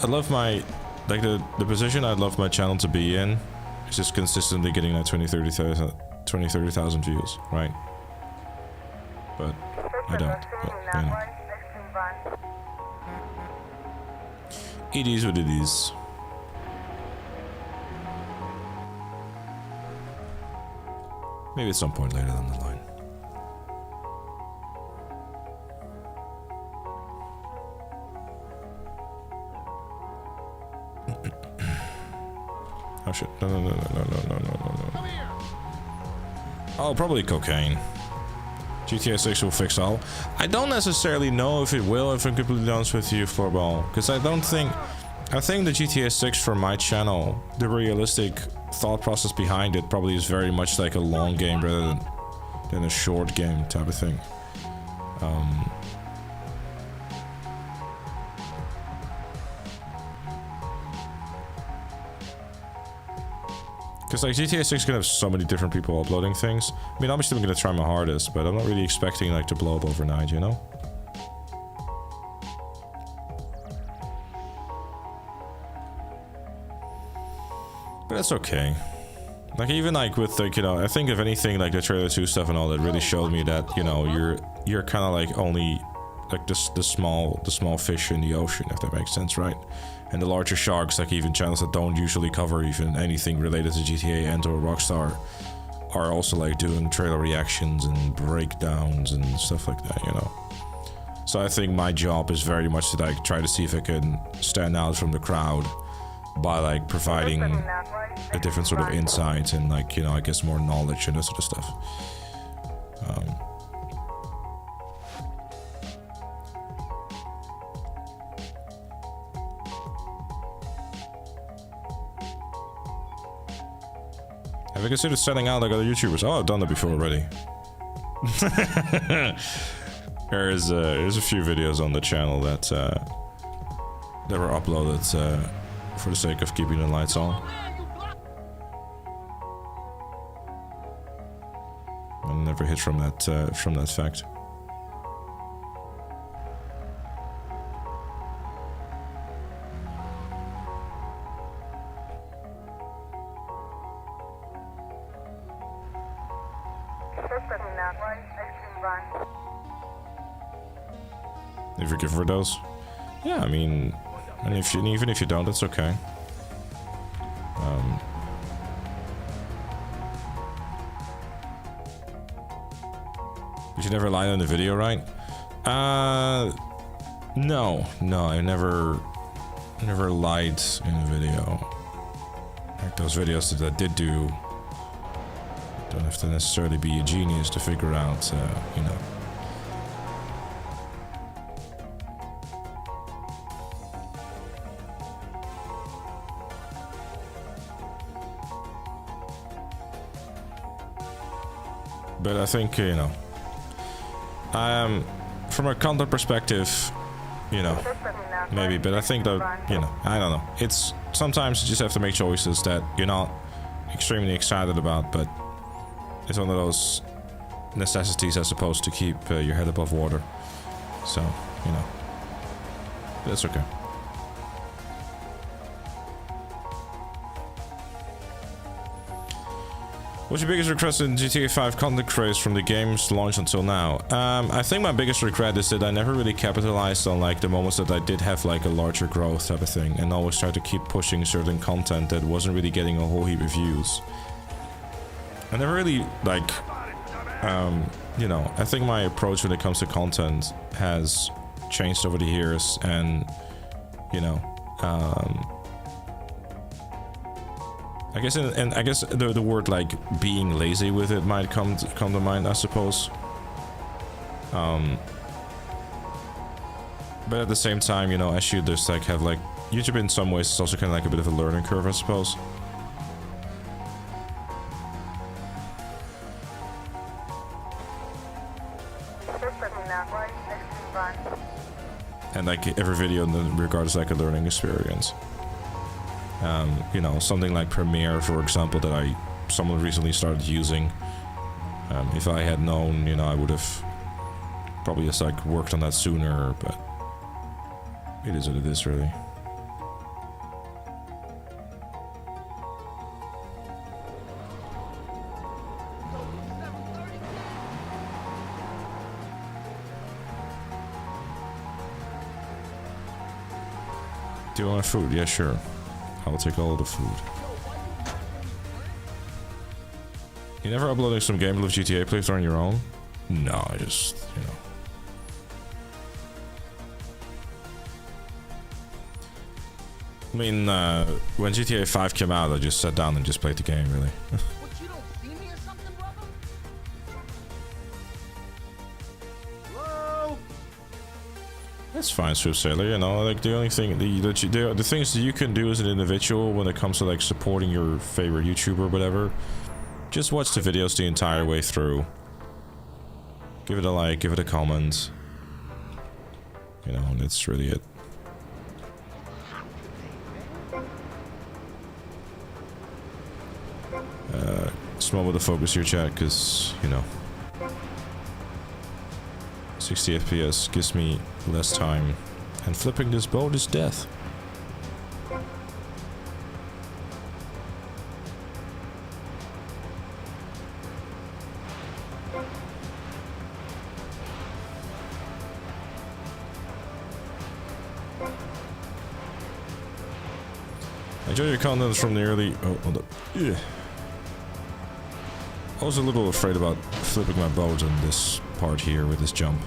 love my like the position I'd love my channel to be in is just consistently getting that 30,000 views, right? But I don't. But, you know. It is what it is. Maybe at some point later down the line. Oh shit. No. Oh, probably cocaine. GTA 6 will fix all. I don't necessarily know if it will, if I'm completely honest with you, Floorball. Because I think the GTA 6 for my channel, the realistic thought process behind it probably is very much like a long game rather than a short game type of thing. Because like GTA 6 is gonna have so many different people uploading things. I mean, obviously I'm gonna try my hardest, but I'm not really expecting like to blow up overnight, you know? But that's okay. Like even like with like, you know, I think if anything like the trailer 2 stuff and all that really showed me that, you know, you're kind of like only like the small fish in the ocean, if that makes sense, right? And the larger sharks, like even channels that don't usually cover even anything related to GTA and or Rockstar, are also like doing trailer reactions and breakdowns and stuff like that, you know. So I think my job is very much to like try to see if I can stand out from the crowd by like providing a different sort of insight and like, you know, I guess more knowledge and that sort of stuff. Have you considered selling out like other YouTubers? Oh, I've done that before already. There's a few videos on the channel that were uploaded for the sake of keeping the lights on. I never hit from that fact. If you give overdose, yeah, I mean, and even if you don't, that's okay. But you never lied on the video, right? No, I never lied in a video. Like those videos that I did do, don't have to necessarily be a genius to figure out, you know. But I think, you know, from a content perspective, you know, maybe, but I think that, you know, I don't know. It's sometimes you just have to make choices that you're not extremely excited about, but it's one of those necessities, I suppose, to keep your head above water. So, you know, that's okay. What's your biggest regret in GTA 5 content creators from the game's launch until now? I think my biggest regret is that I never really capitalized on like the moments that I did have like a larger growth type of thing, and always tried to keep pushing certain content that wasn't really getting a whole heap of views. I never really like, you know, I think my approach when it comes to content has changed over the years, and you know, I guess, and I guess the word like being lazy with it might come to mind, I suppose. But at the same time, you know, as you just like have like YouTube in some ways is also kind of like a bit of a learning curve, I suppose. And like every video in that regard is like a learning experience. You know, something like Premiere, for example, that someone recently started using. If I had known, you know, I would have probably just like worked on that sooner, but it is what it is, really. Do you want food? Yeah, sure. I'll take all the food. You never uploading some gameplay of GTA playthrough on your own? No, I just, you know. I mean, when GTA 5 came out, I just sat down and just played the game, really. What, you don't see me or something, brother? Hello? That's fine, Swift Sailor, you know, like the only thing the things that you can do as an individual when it comes to like supporting your favorite YouTuber or whatever, just watch the videos the entire way through. Give it a like, give it a comment. You know, and that's really it. small with the focus here, chat, because, you know, 60 FPS gives me less time, and flipping this boat is death. Enjoy your content from the early... Oh, hold up. Yeah. I was a little afraid about flipping my boat on this part here with this jump.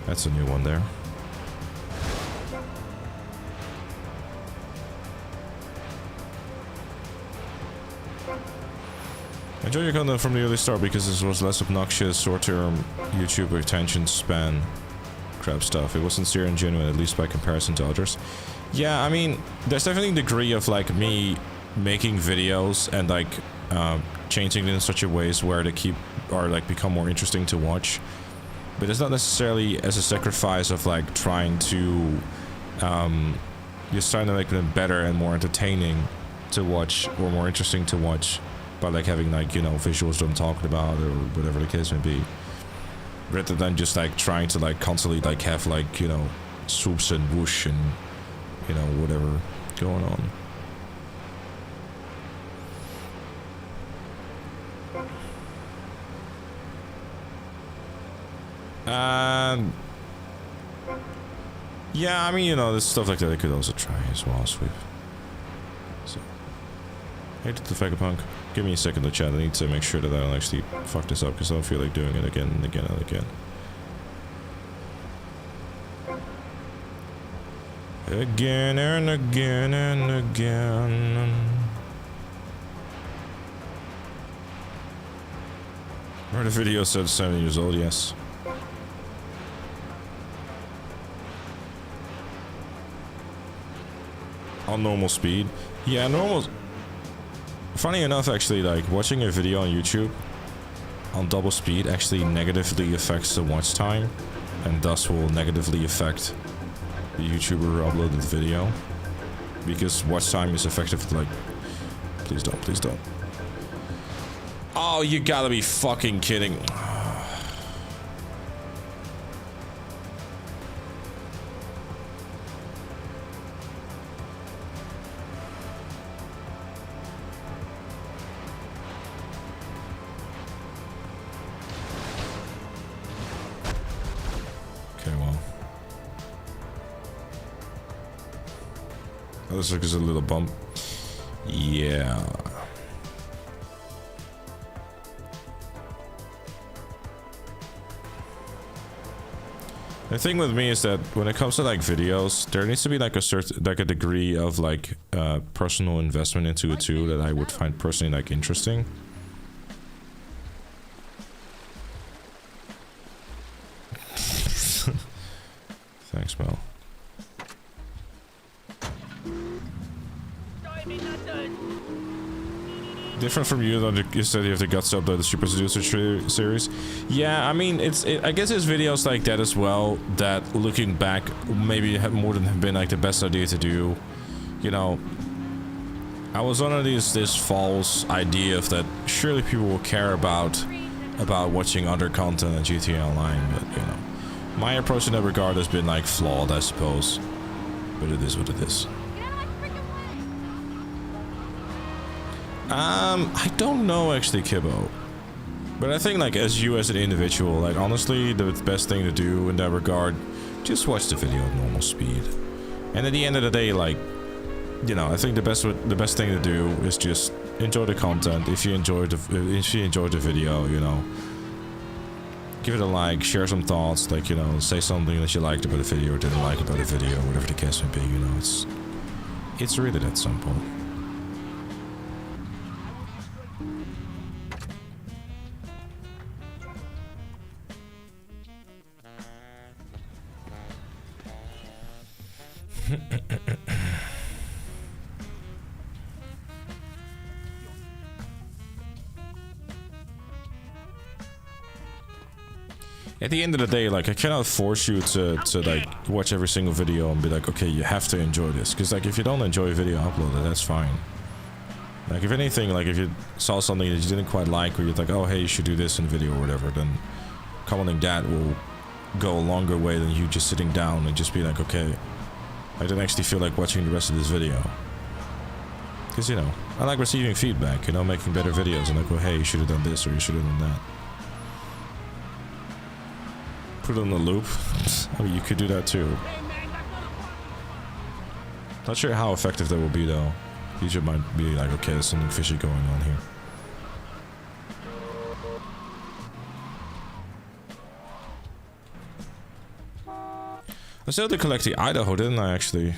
That's a new one there. Enjoy your content from the early start because this was less obnoxious, short-term YouTube attention span crap stuff. It was sincere and genuine, at least by comparison to others. Yeah, I mean, there's definitely a degree of like me making videos and like changing it in such a ways where they keep or like become more interesting to watch, but it's not necessarily as a sacrifice of like trying to just trying to make them better and more entertaining to watch or more interesting to watch by like having like, you know, visuals that I'm talking about or whatever the case may be, rather than just like trying to like constantly like have like, you know, swoops and whoosh and, you know, whatever going on. Yeah, I mean, you know, there's stuff like that I could also try as well, sweep. So, hey to the Vegapunk, give me a second to chat. I need to make sure that I don't actually fuck this up because I don't feel like doing it again and again and again. Again and again and again. Where the video said 7 years old, yes. On normal speed. Yeah, normal. Funny enough, actually, like watching a video on YouTube on double speed actually negatively affects the watch time and thus will negatively affect the YouTuber who uploaded the video, because watch time is effective. Like, please don't, please don't. Oh, you gotta be fucking kidding. This looks a little bump. Yeah. The thing with me is that when it comes to like videos, there needs to be like a certain, like a degree of like personal investment into it too that I would find personally like interesting. Thanks, Mel. Different from you, though, you said you have the guts to upload the Super Seducer series. Yeah, I mean, I guess there's videos like that as well that, looking back, maybe have more than have been like the best idea to do. You know, I was under this false idea of that surely people will care about watching other content on GTA Online, but you know, my approach in that regard has been like flawed, I suppose. But it is what it is. I don't know actually, Kibbo. But I think like as you as an individual, like honestly, the best thing to do in that regard, just watch the video at normal speed. And at the end of the day, like, you know, I think the best thing to do is just enjoy the content. If you enjoyed the video, you know, give it a like, share some thoughts, like, you know, say something that you liked about the video or didn't like about the video, whatever the case may be, you know, it's really that simple. At the end of the day, like, I cannot force you to like watch every single video and be like, okay, you have to enjoy this, because like if you don't enjoy a video, upload it, that's fine. Like, if anything, like, if you saw something that you didn't quite like, or you're like, oh, hey, you should do this in the video or whatever, then commenting that will go a longer way than you just sitting down and just be like, okay, I don't actually feel like watching the rest of this video. Because, you know, I like receiving feedback, you know, making better videos, and like, well, hey, you should have done this, or you should have done that. Put it on the loop. I mean, you could do that too. Not sure how effective that will be, though. YouTube might be like, okay, there's something fishy going on here. I still had to collect the Idaho, didn't I, actually?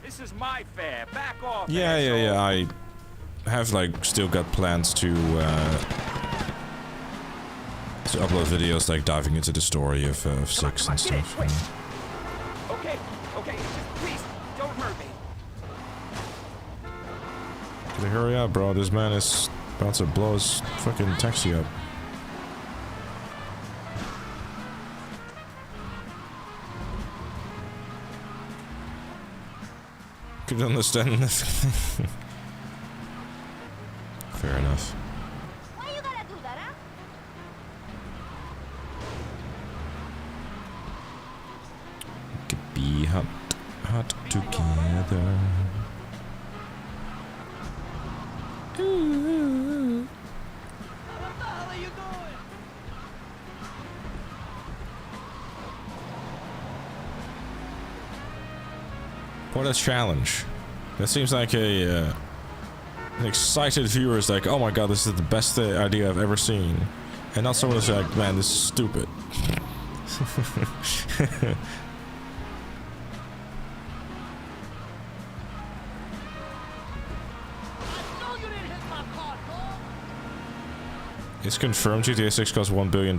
This is my fair. Back off. Yeah. I have, like, still got plans to upload videos, like, diving into the story of 6 and stuff. You know. Okay, just please, don't hurt me. Gotta hurry up, bro. This man is about to blow his fucking taxi up. Could understand nothing. Fair enough. Why you gotta do that, huh? Could be hot together. Ooh. What the hell are you doing? What a challenge. That seems like an excited viewer is like, oh my god, this is the best idea I've ever seen. And not someone who's like, man, this is stupid. It's confirmed GTA 6 costs $1 billion.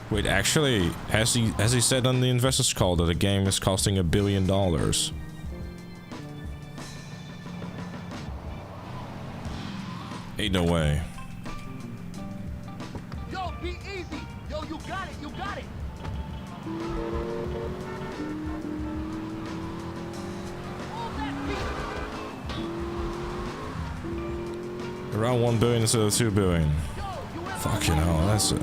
Wait, actually, has he said on the investors call that the game is costing $1 billion? Ain't no way. Yo, be easy. Yo, you got it. Around 1 billion instead of 2 billion. Fucking hell, that's it.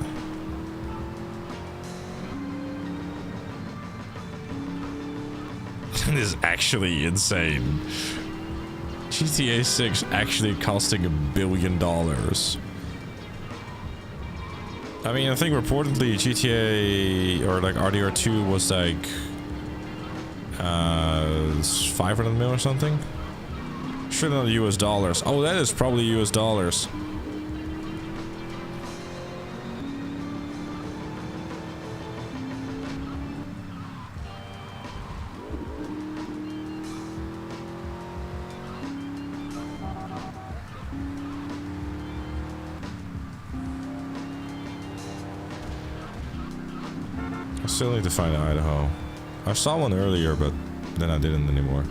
This is actually insane. GTA 6 actually costing $1 billion. I mean, I think reportedly GTA or like RDR2 was like 500 mil or something. Sure, not US dollars. Oh, that is probably US dollars. I still need to find Idaho. I saw one earlier, but then I didn't anymore.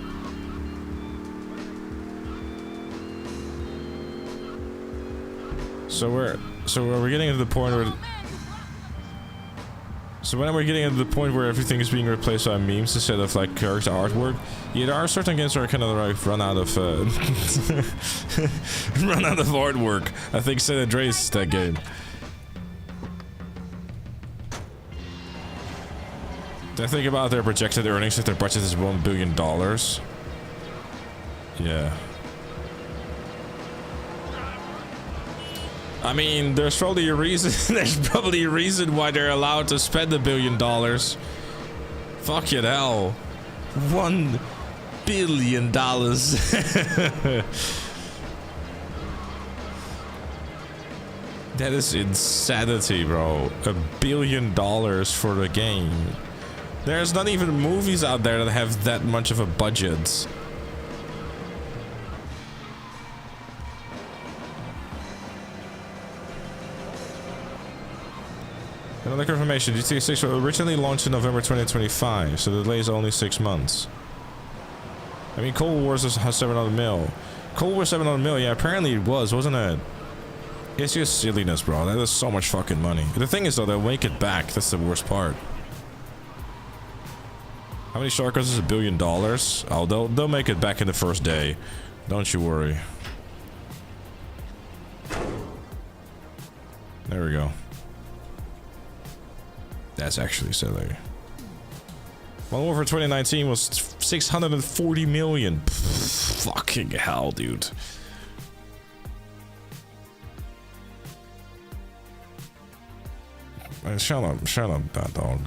So are we getting into the point where... So when we're getting into the point where everything is being replaced by memes instead of like character artwork, yeah, there are certain games where I kind of like run out of run out of artwork. I think San Andreas is that game. I think about their projected earnings if their budget is $1 billion. Yeah. I mean, there's probably a reason. There's probably a reason why they're allowed to spend $1 billion. Fucking hell. $1 billion. That is insanity, bro. $1 billion for the game. There's not even movies out there that have that much of a budget. Another confirmation, GTA 6 was originally launched in November 2025, so the delay is only 6 months. I mean, Cold Wars has 700 mil. Cold War 700 mil, yeah, apparently it was, wasn't it? It's just silliness, bro. That is so much fucking money. The thing is, though, they'll make it back. That's the worst part. How many shortcuts is $1 billion? Oh, they'll make it back in the first day. Don't you worry. There we go. That's actually silly. Modern Warfare 2019 was 640 million. Pff, fucking hell, dude. Man, shut up, that dog.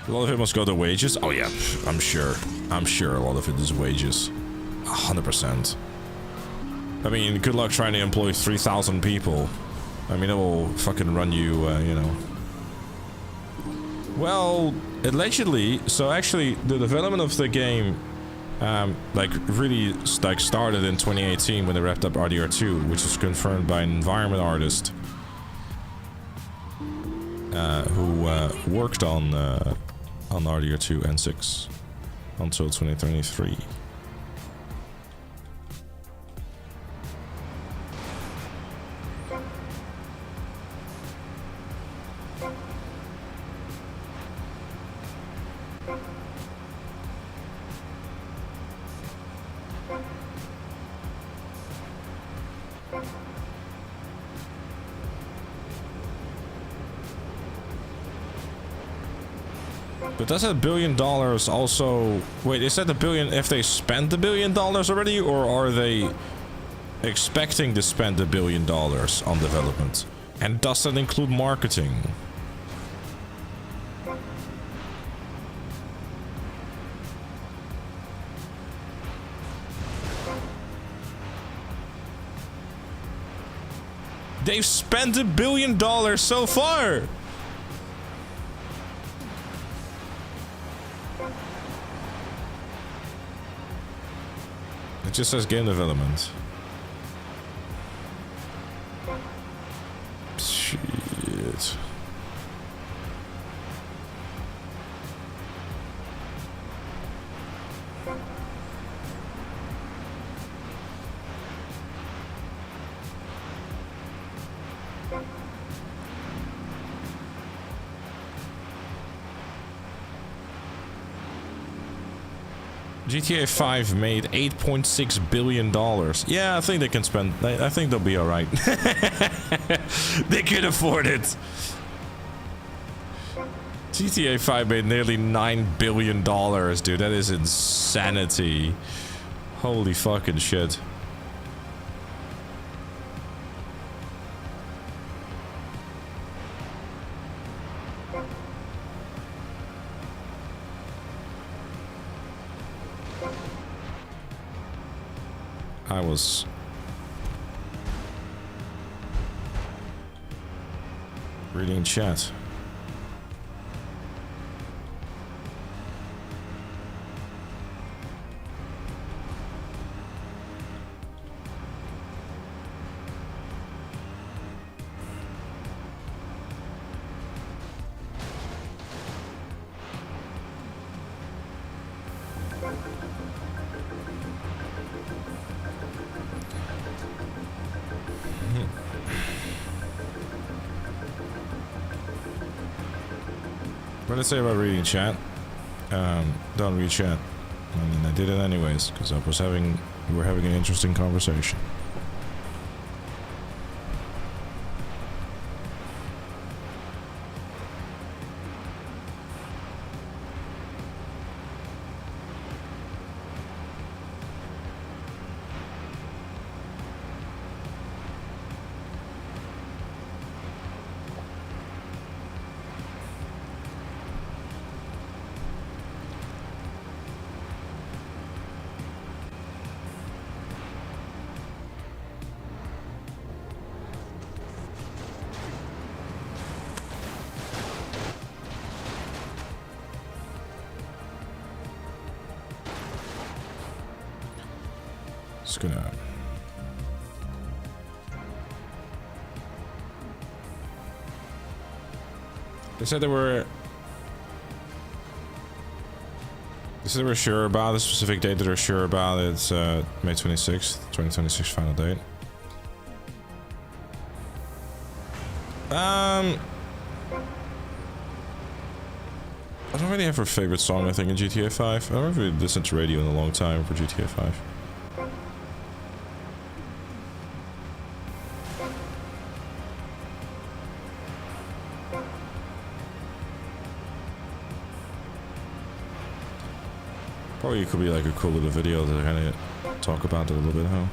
A lot of it must go to wages. Oh yeah, I'm sure a lot of it is wages. 100%. I mean, good luck trying to employ 3,000 people. I mean, it will fucking run you, you know. Well, allegedly, so actually, the development of the game, like, really, like, started in 2018 when they wrapped up RDR2, which was confirmed by an environment artist who worked on RDR2 and 6 until 2023. But does that $1 billion also... Wait, is that $1 billion if they spent $1 billion already? Or are they expecting to spend $1 billion on development? And does that include marketing? They've spent $1 billion so far! It just says game development. Shit. GTA 5 made $8.6 billion. Yeah, I think they can spend... I think they'll be alright. They can afford it. GTA 5 made nearly $9 billion, dude. That is insanity. Holy fucking shit. I was reading chat. What did I say about reading chat? Don't read chat. I mean, I did it anyways because we were having an interesting conversation. Just gonna... They said they were sure about the specific date that they're sure about. It's May 26th, 2026 final date. I don't really have a favorite song, I think, in GTA 5. I haven't really listened to radio in a long time for GTA 5. Probably it could be like a cool little video to kind of talk about it a little bit, huh?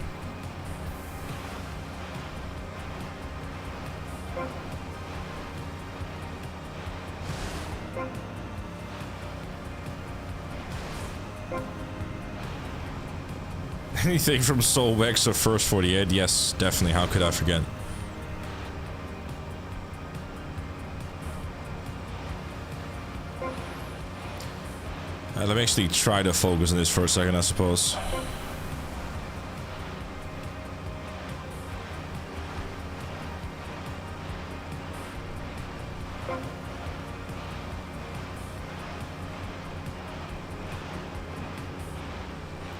Anything from Soul Wax or First 48? Yes, definitely. How could I forget? Let me actually try to focus on this for a second, I suppose.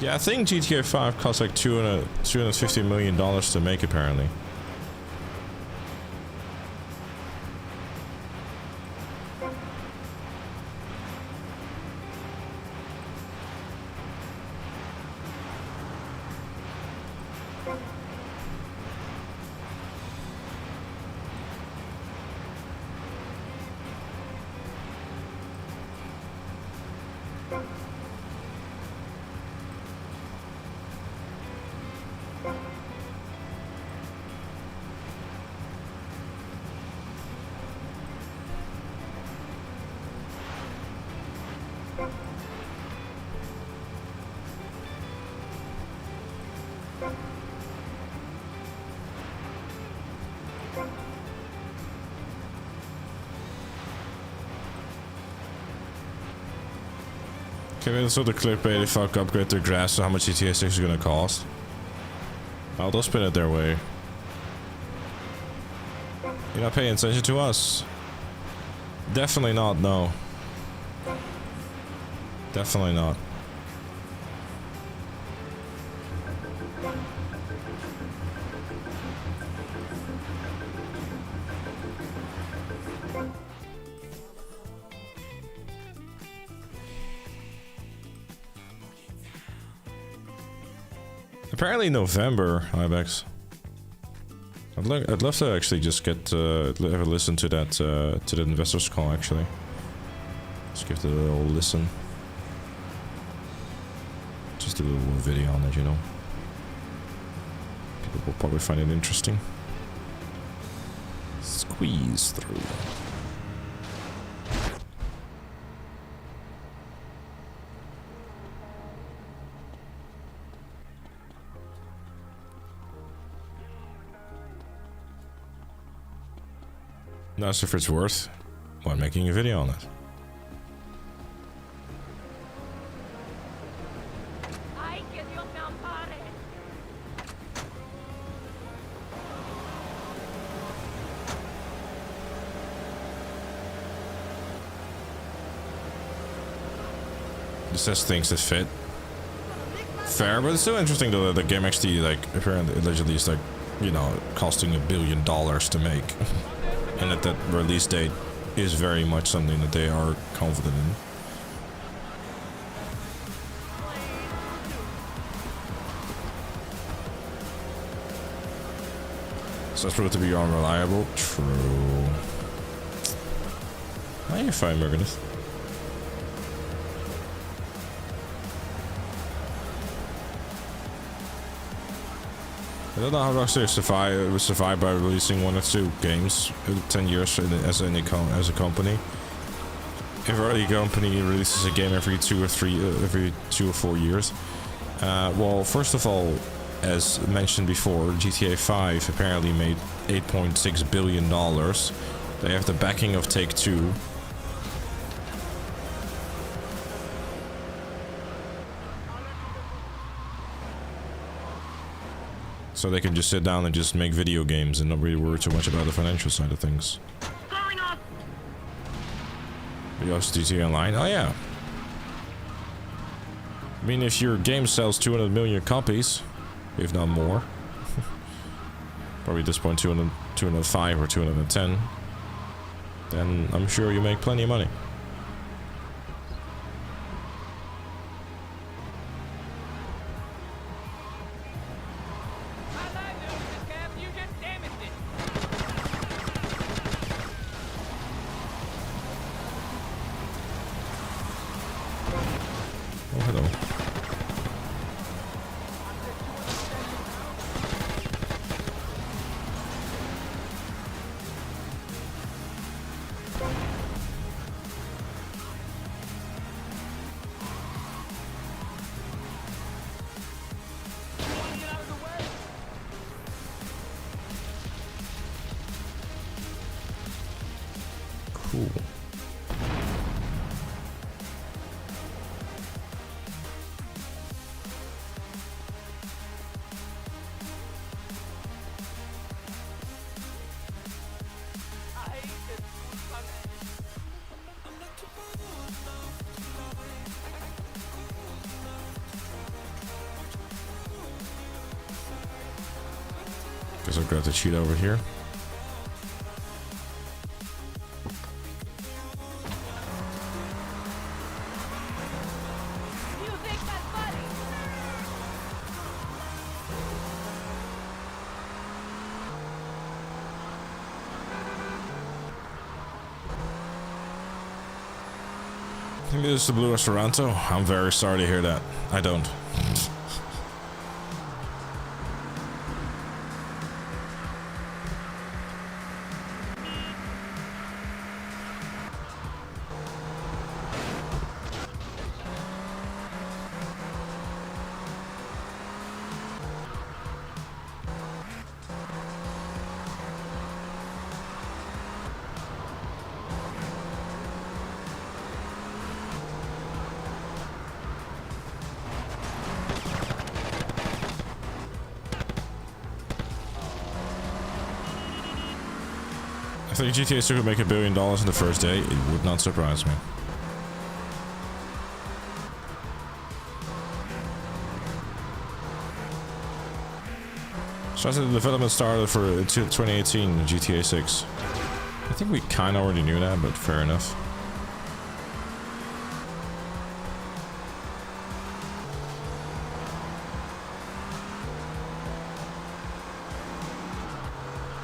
Yeah, I think GTA 5 cost like $250 million to make, apparently. Okay, that's sort of clickbait. If I upgrade their grass, so how much GTA 6 is gonna cost? Oh, they'll spin it their way. You're not paying attention to us. Definitely not, no. Definitely not. Apparently November, Ibex. I'd love to actually just get have a listen to that investors call actually. Just give it a little listen. Just do a little video on it, you know. People will probably find it interesting. Squeeze through. Not if it's worth while making a video on it. It says things that fit. Fair, but it's still interesting though that the game actually, like, apparently allegedly is like, you know, costing $1 billion to make. And that release date is very much something that they are confident in. So that's proved to be unreliable. True. Now you're fine, Morganus. I don't know how Rockstar survive by releasing 1 or 2 games 10 years as a company. If a company releases a game every 2 or 4 years, well, first of all, as mentioned before, GTA 5 apparently made $8.6 billion. They have the backing of Take-Two. So they can just sit down and just make video games and not really worry too much about the financial side of things. GTA Online? Oh yeah. I mean, if your game sells 200 million copies, if not more, probably at this point 200 205 or 210, then I'm sure you make plenty of money. Oh, hello. Cool. Guess I'll grab the cheat over here. Maybe this is the Blue Esperanto. I'm very sorry to hear that. I don't. I think GTA 6 would make $1 billion in the first day. It would not surprise me. So I said the development started for 2018 GTA 6. I think we kind of already knew that, but fair enough.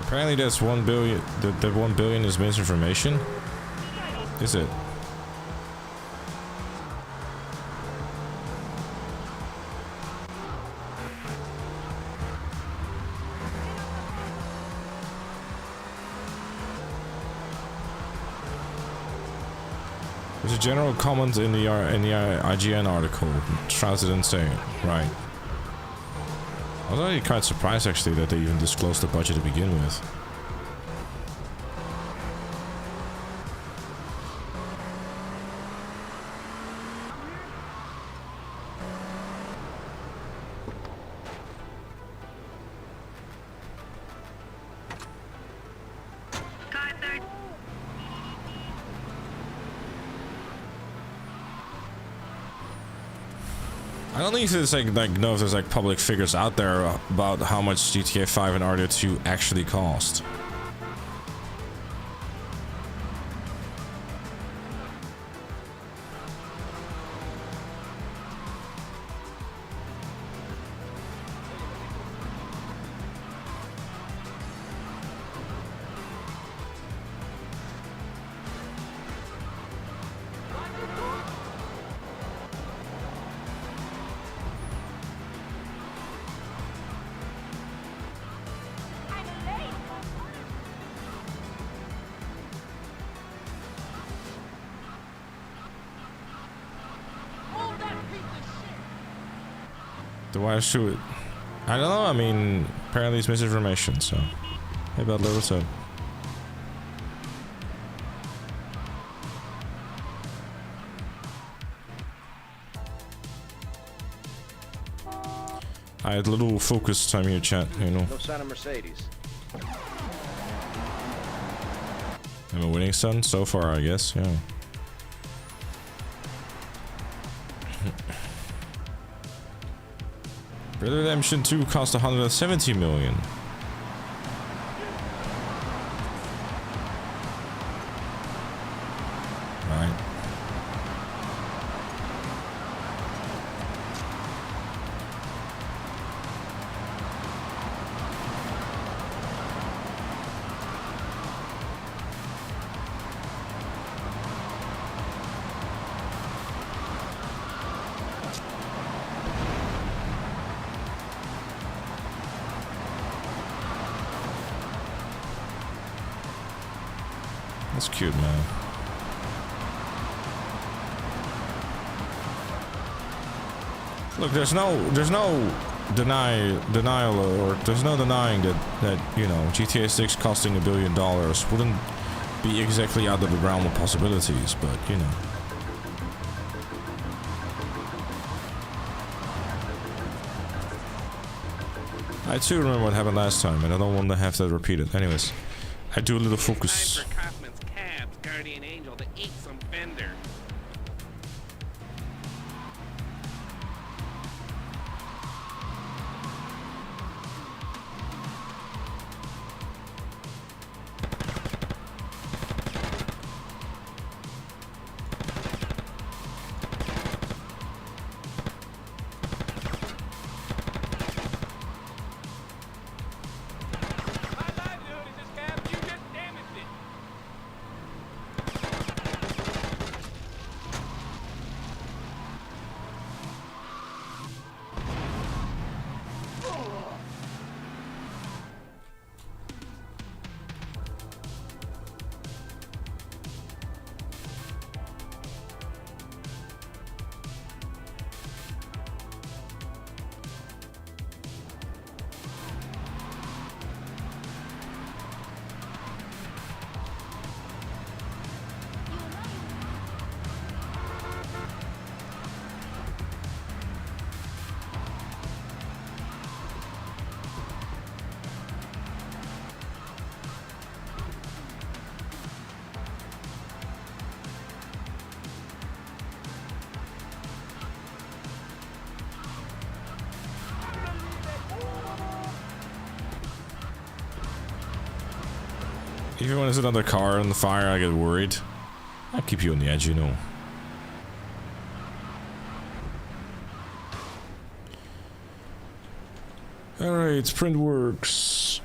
Apparently that's 1 billion, that 1 billion is misinformation. Is it? There's a general comment in the IGN article. Trouted insane, right? I was already quite surprised actually that they even disclosed the budget to begin with. I don't think there's know if there's like public figures out there about how much GTA 5 and RDR2 actually cost. Do I shoot it? I don't know, I mean, apparently it's misinformation, so... Hey, bad little son. I had a little focus time here, chat, you know. No sign of Mercedes. I'm a winning son so far, I guess, yeah. Red Dead Redemption 2 cost 170 million. Right. That's cute, man. Look, there's no denial, or there's no denying that you know, GTA 6 costing $1 billion wouldn't be exactly out of the realm of possibilities, but you know. I too remember what happened last time, and I don't want to have that repeated. Anyways, I do a little focus. Time for Kaufman's Cabs, Guardian Angel to eat some fender. Even when there's another car on the fire, I get worried. I'll keep you on the edge, you know. Alright, print works.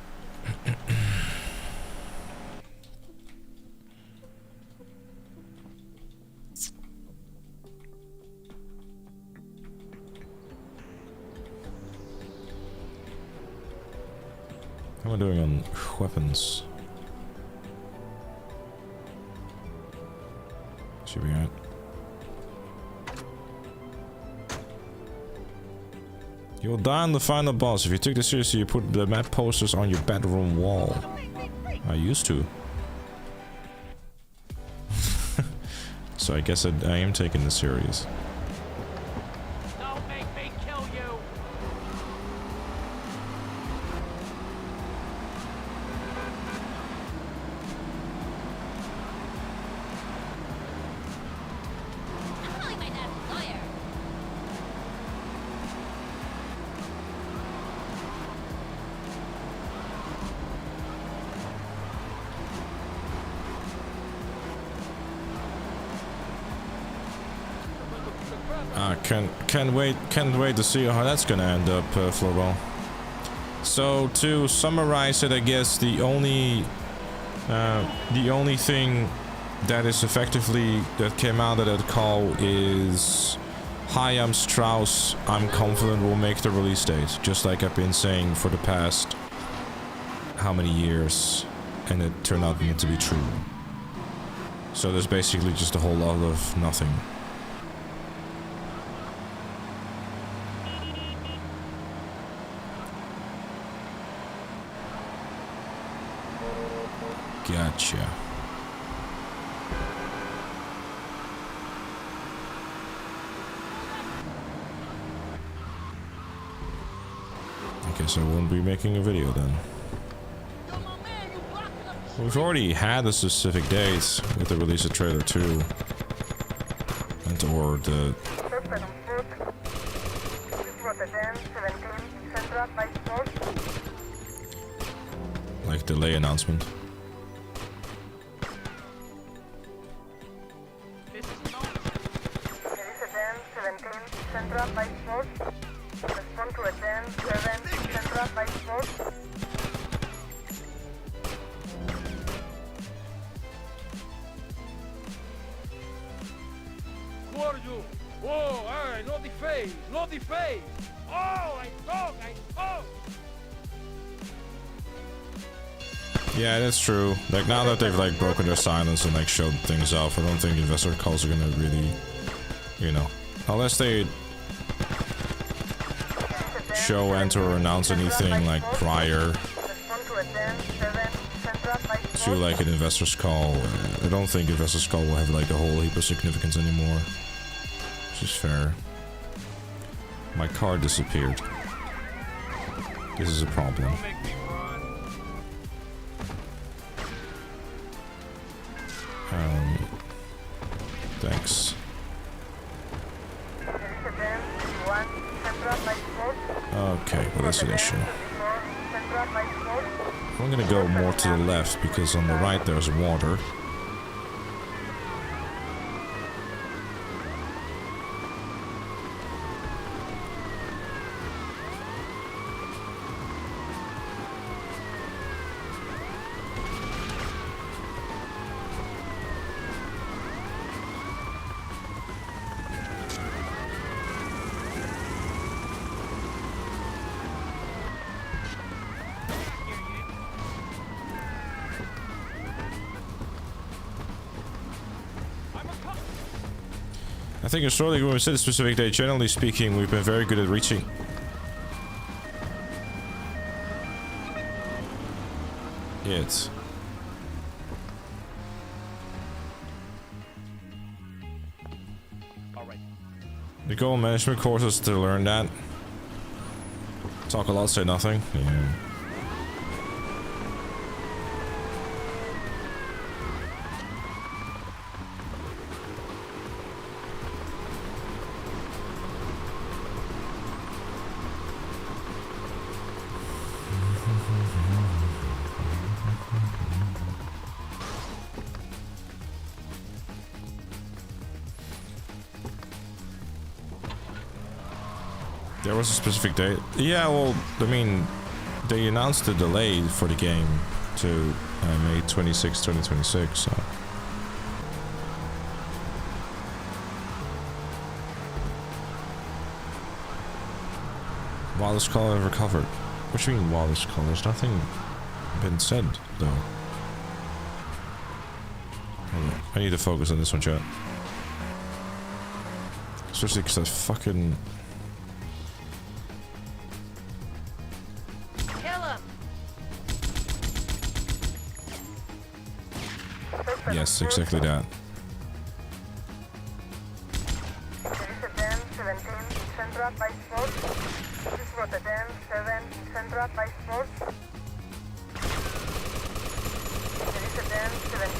How am I doing on weapons? Should be right. You will die on the final boss. If you take this seriously, you put the map posters on your bedroom wall. I used to. So I guess I am taking this serious. Don't make me kill you. I'm calling my dad's lawyer. Can't wait to see how that's gonna end up, Floorball. So to summarize it, I guess the only thing that is effectively that came out of that call is, "Hi, I'm Strauss. I'm confident we'll make the release date," just like I've been saying for the past how many years, and it turned out to be true. So there's basically just a whole lot of nothing. Gotcha. Okay, so I won't be making a video then. We've already had a specific date with the release of trailer 2. And or the... Suspect on foot. This is Route 10, 17, Central, Vice North. like delay announcement. Central 5-4. Respond to a 10-7, Central 5-4. Who are you? Oh, aye, no the face, no the face. Oh, I talk. Yeah, that's true. Like, now that they've, like, broken their silence and, like, showed things off, I don't think investor calls are gonna really, you know... Unless they... show, enter, or announce anything, like, prior... to, like, an investor's call. I don't think investor's call will have, like, a whole heap of significance anymore. Which is fair. My car disappeared. This is a problem. Thanks. Okay, well that's an issue. I'm gonna go more to the left because on the right there's water. I think historically when we set a specific date, generally speaking, we've been very good at reaching. It. We go on management courses to learn that. Talk a lot, say nothing. Yeah. There was a specific date. Yeah, well, I mean, they announced the delay for the game to May 26, 2026, so... Wireless call ever recovered. What do you mean wireless call? There's nothing been said, though. Hold on. I need to focus on this one, chat. Especially because I fucking... Yes, exactly that. Central 5-4. This is Rotterdam 7, Central 5-4. Rotterdam 17,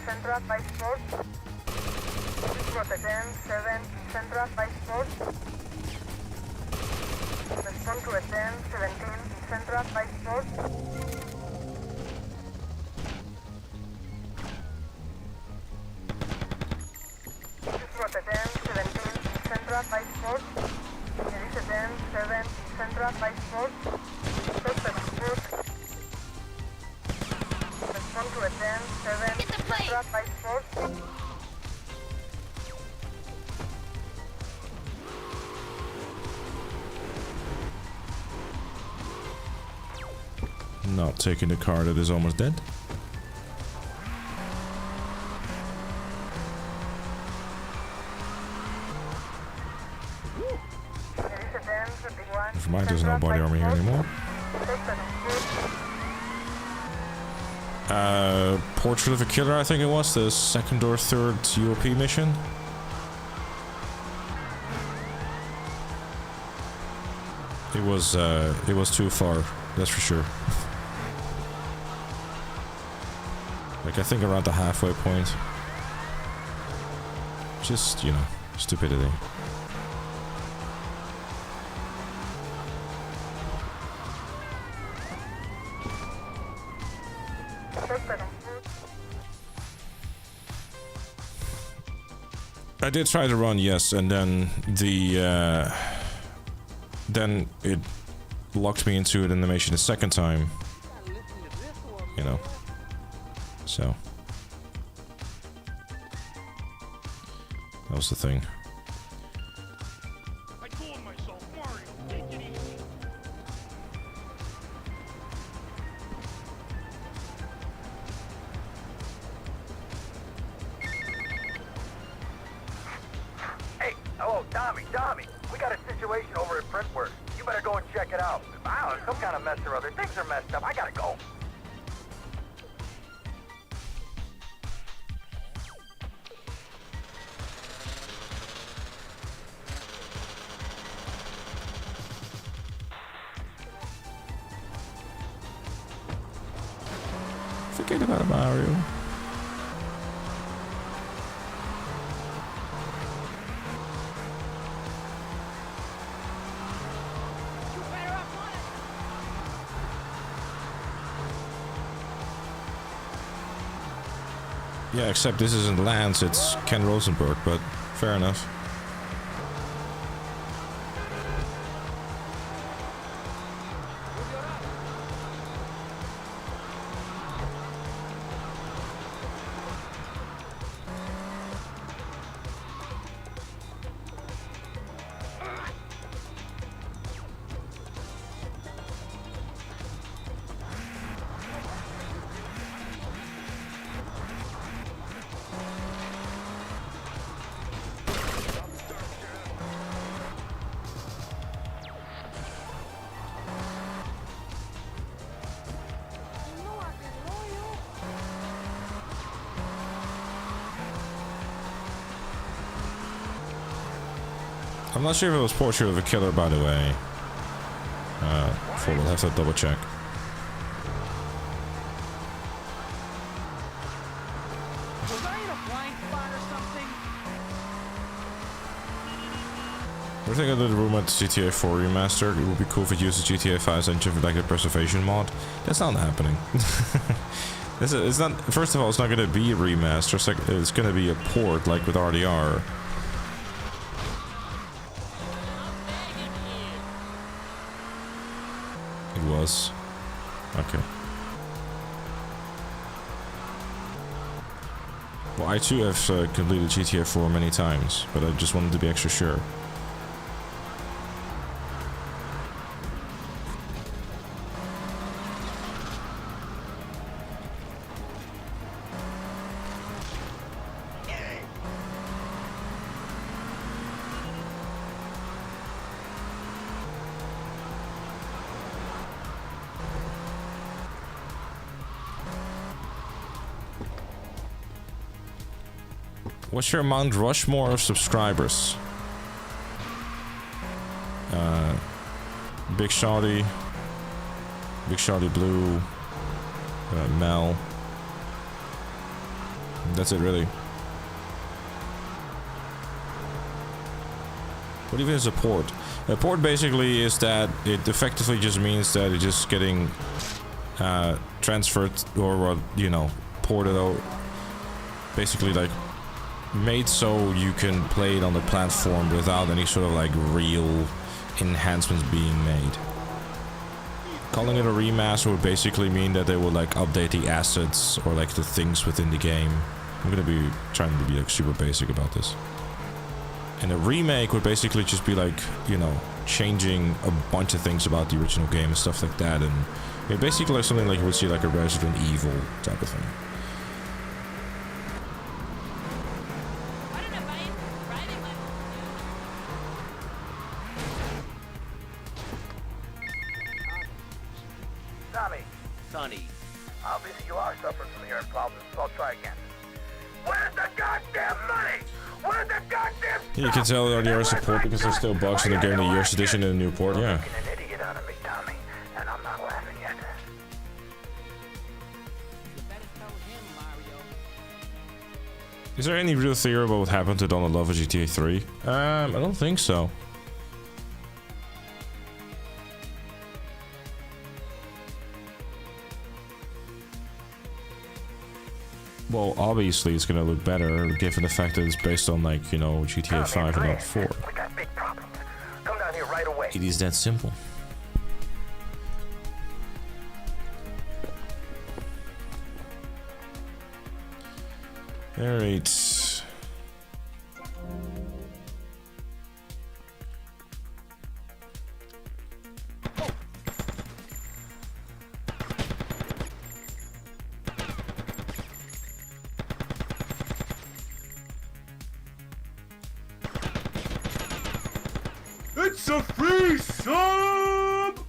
Central 5-4. This is Rotterdam 7, Central 5-4. Respond to a 10-17, Central 5-4. Rotterdam 17, Central 5-4. Rotterdam 7, Central 5-4. Respond to a 10-7, Central 5-4. Not taking the car that is almost dead. Never mind, there's no body armor here anymore. Portrait of a Killer, I think it was, the second or third UOP mission. It was too far, that's for sure. Like, I think around the halfway point. Just, you know, stupidity. I did try to run, yes, and then then it locked me into an animation the second time. You know. So that was the thing. I told myself, Mario, take it easy. Hey, hello, Tommy, we got a situation over at Printworks. You better go and check it out. I don't know, some kind of mess or other. Things are messed up. I gotta go. Forget about Mario. Yeah, except this isn't Lance, it's Ken Rosenberg, but fair enough. I'm not sure if it was Portrait of a Killer, by the way. We'll have to double check. Was I in a blind spot or something? We're thinking of the room at GTA 4 remaster. It would be cool if it used the GTA 5's engine for like the preservation mod. That's not happening. It's not. First of all, it's not going to be a remaster. It's going to be a port, like with RDR. It was. Okay. Well, I too have completed GTA 4 many times, but I just wanted to be extra sure. What's your Mount Rushmore of subscribers? Big Shawty, Blue, Mel. That's it, really. What even is a port? A port basically is that it effectively just means that it's just getting transferred or you know, ported out. Basically, like, made so you can play it on the platform without any sort of like real enhancements being made. Calling it a remaster would basically mean that they would like update the assets or like the things within the game. I'm gonna be trying to be like super basic about this. And a remake would basically just be like, you know, changing a bunch of things about the original game and stuff like that, and yeah, basically like something like you would see like a Resident Evil type of thing. Sonny. Obviously you are suffering from hearing problems, so I'll try again. Where's the goddamn money? Where's the goddamn... You can tell the RDR support because there's still bugs in the game, the year's edition in the new port, yeah. An idiot out of me, Tommy, and I'm not laughing yet. You better tell him, Mario. Is there any real theory about what happened to Donald Love of GTA 3? I don't think so. Well, obviously it's gonna look better, given the fact that it's based on, like, you know, GTA 5 and not 4. We got big problems. Come down here right away. It is that simple. Alright. It's a free sub!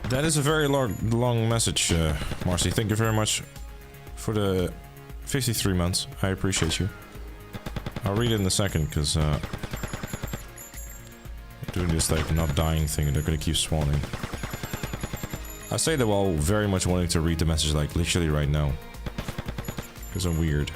That is a very long message, Marcy. Thank you very much for the 53 months. I appreciate you. I'll read it in a second, because doing this, like, not dying thing, and they're gonna keep spawning. I say that while very much wanting to read the message, like, literally right now. Because I'm weird.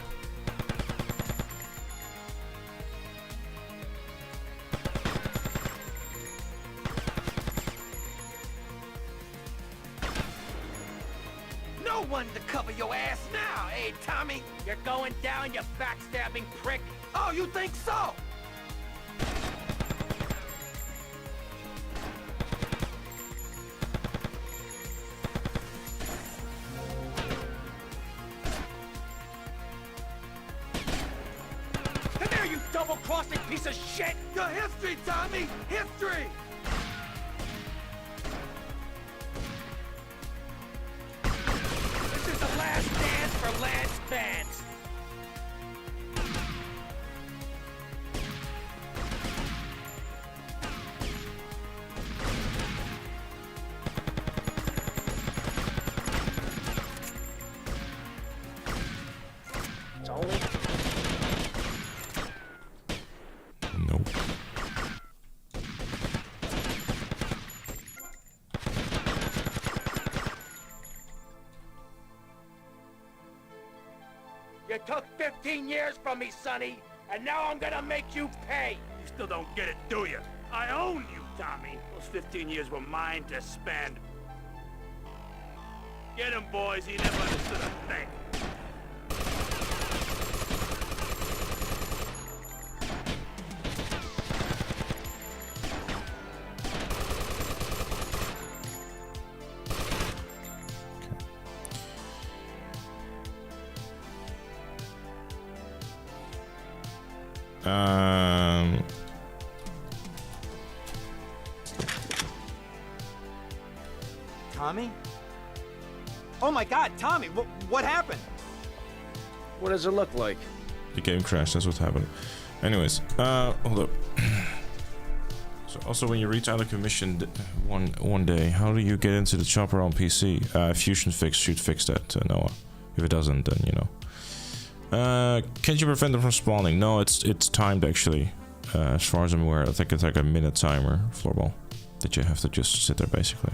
No one to cover your ass now, eh, Tommy? You're going down, you backstabbing prick. Oh, you think so? Come here, you double-crossing piece of shit! Your history, Tommy! History! This is the last dance for Lance Vance! It's only... Nope. You took 15 years from me, Sonny, and now I'm gonna make you pay! You still don't get it, do you? I own you, Tommy. Those 15 years were mine to spend. Get him, boys. He never understood a thing. Tommy? Oh my god, Tommy, what happened? What does it look like? The game crashed, that's what happened. Anyways, hold up. So also when you reach out of commission one day, how do you get into the chopper on PC? Fusion Fix should fix that, Noah. If it doesn't, then, you know. Can't you prevent them from spawning? No, it's timed actually. As far as I'm aware, I think it's like a minute timer, Floorball, that you have to just sit there basically.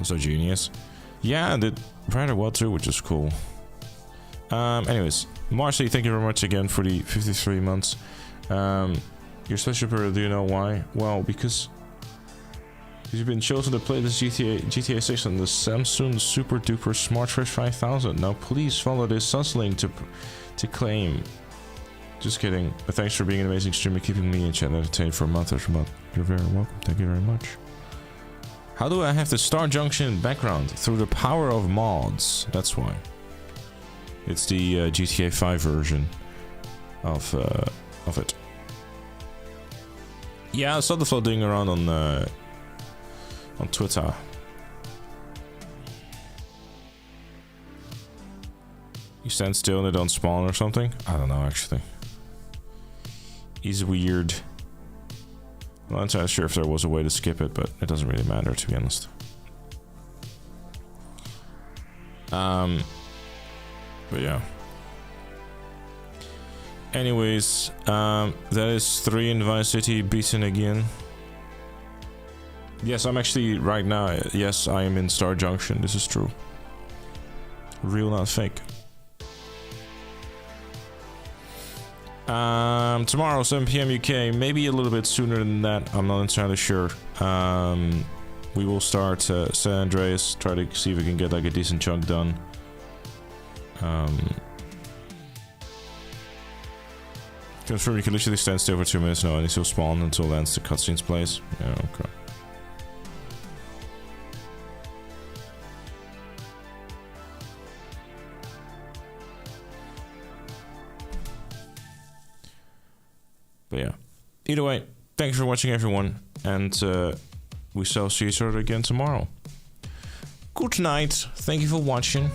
So genius. Yeah, I did rather well too, which is cool. Anyways, Marcy, thank you very much again for the 53 months. Your special period, do you know why? Well, because you've been chosen to play this GTA 6 on the Samsung Super Duper Smart Fresh 5000. Now please follow this sus link to claim. Just kidding. But thanks for being an amazing streamer, keeping me and chat entertained for a month after month. You're very welcome. Thank you very much. How do I have the Star Junction background? Through the power of mods. That's why. It's the GTA 5 version of it. Yeah, I saw the floating around on Twitter. You stand still and it don't spawn or something? I don't know actually. He's weird. I'm not entirely sure if there was a way to skip it, but it doesn't really matter, to be honest. But yeah. Anyways, that is 3 in Vice City beaten again. Yes, I'm actually right now. Yes, I am in Star Junction. This is true. Real, not fake. Tomorrow 7 PM UK, maybe a little bit sooner than that, I'm not entirely sure. we will start San Andreas, try to see if we can get like a decent chunk done. Confirm you can literally stand still for 2 minutes now and you still spawn until then the cutscenes plays. Yeah, okay. But yeah, either way, thanks for watching everyone, and we shall see each other again tomorrow. Good night, thank you for watching.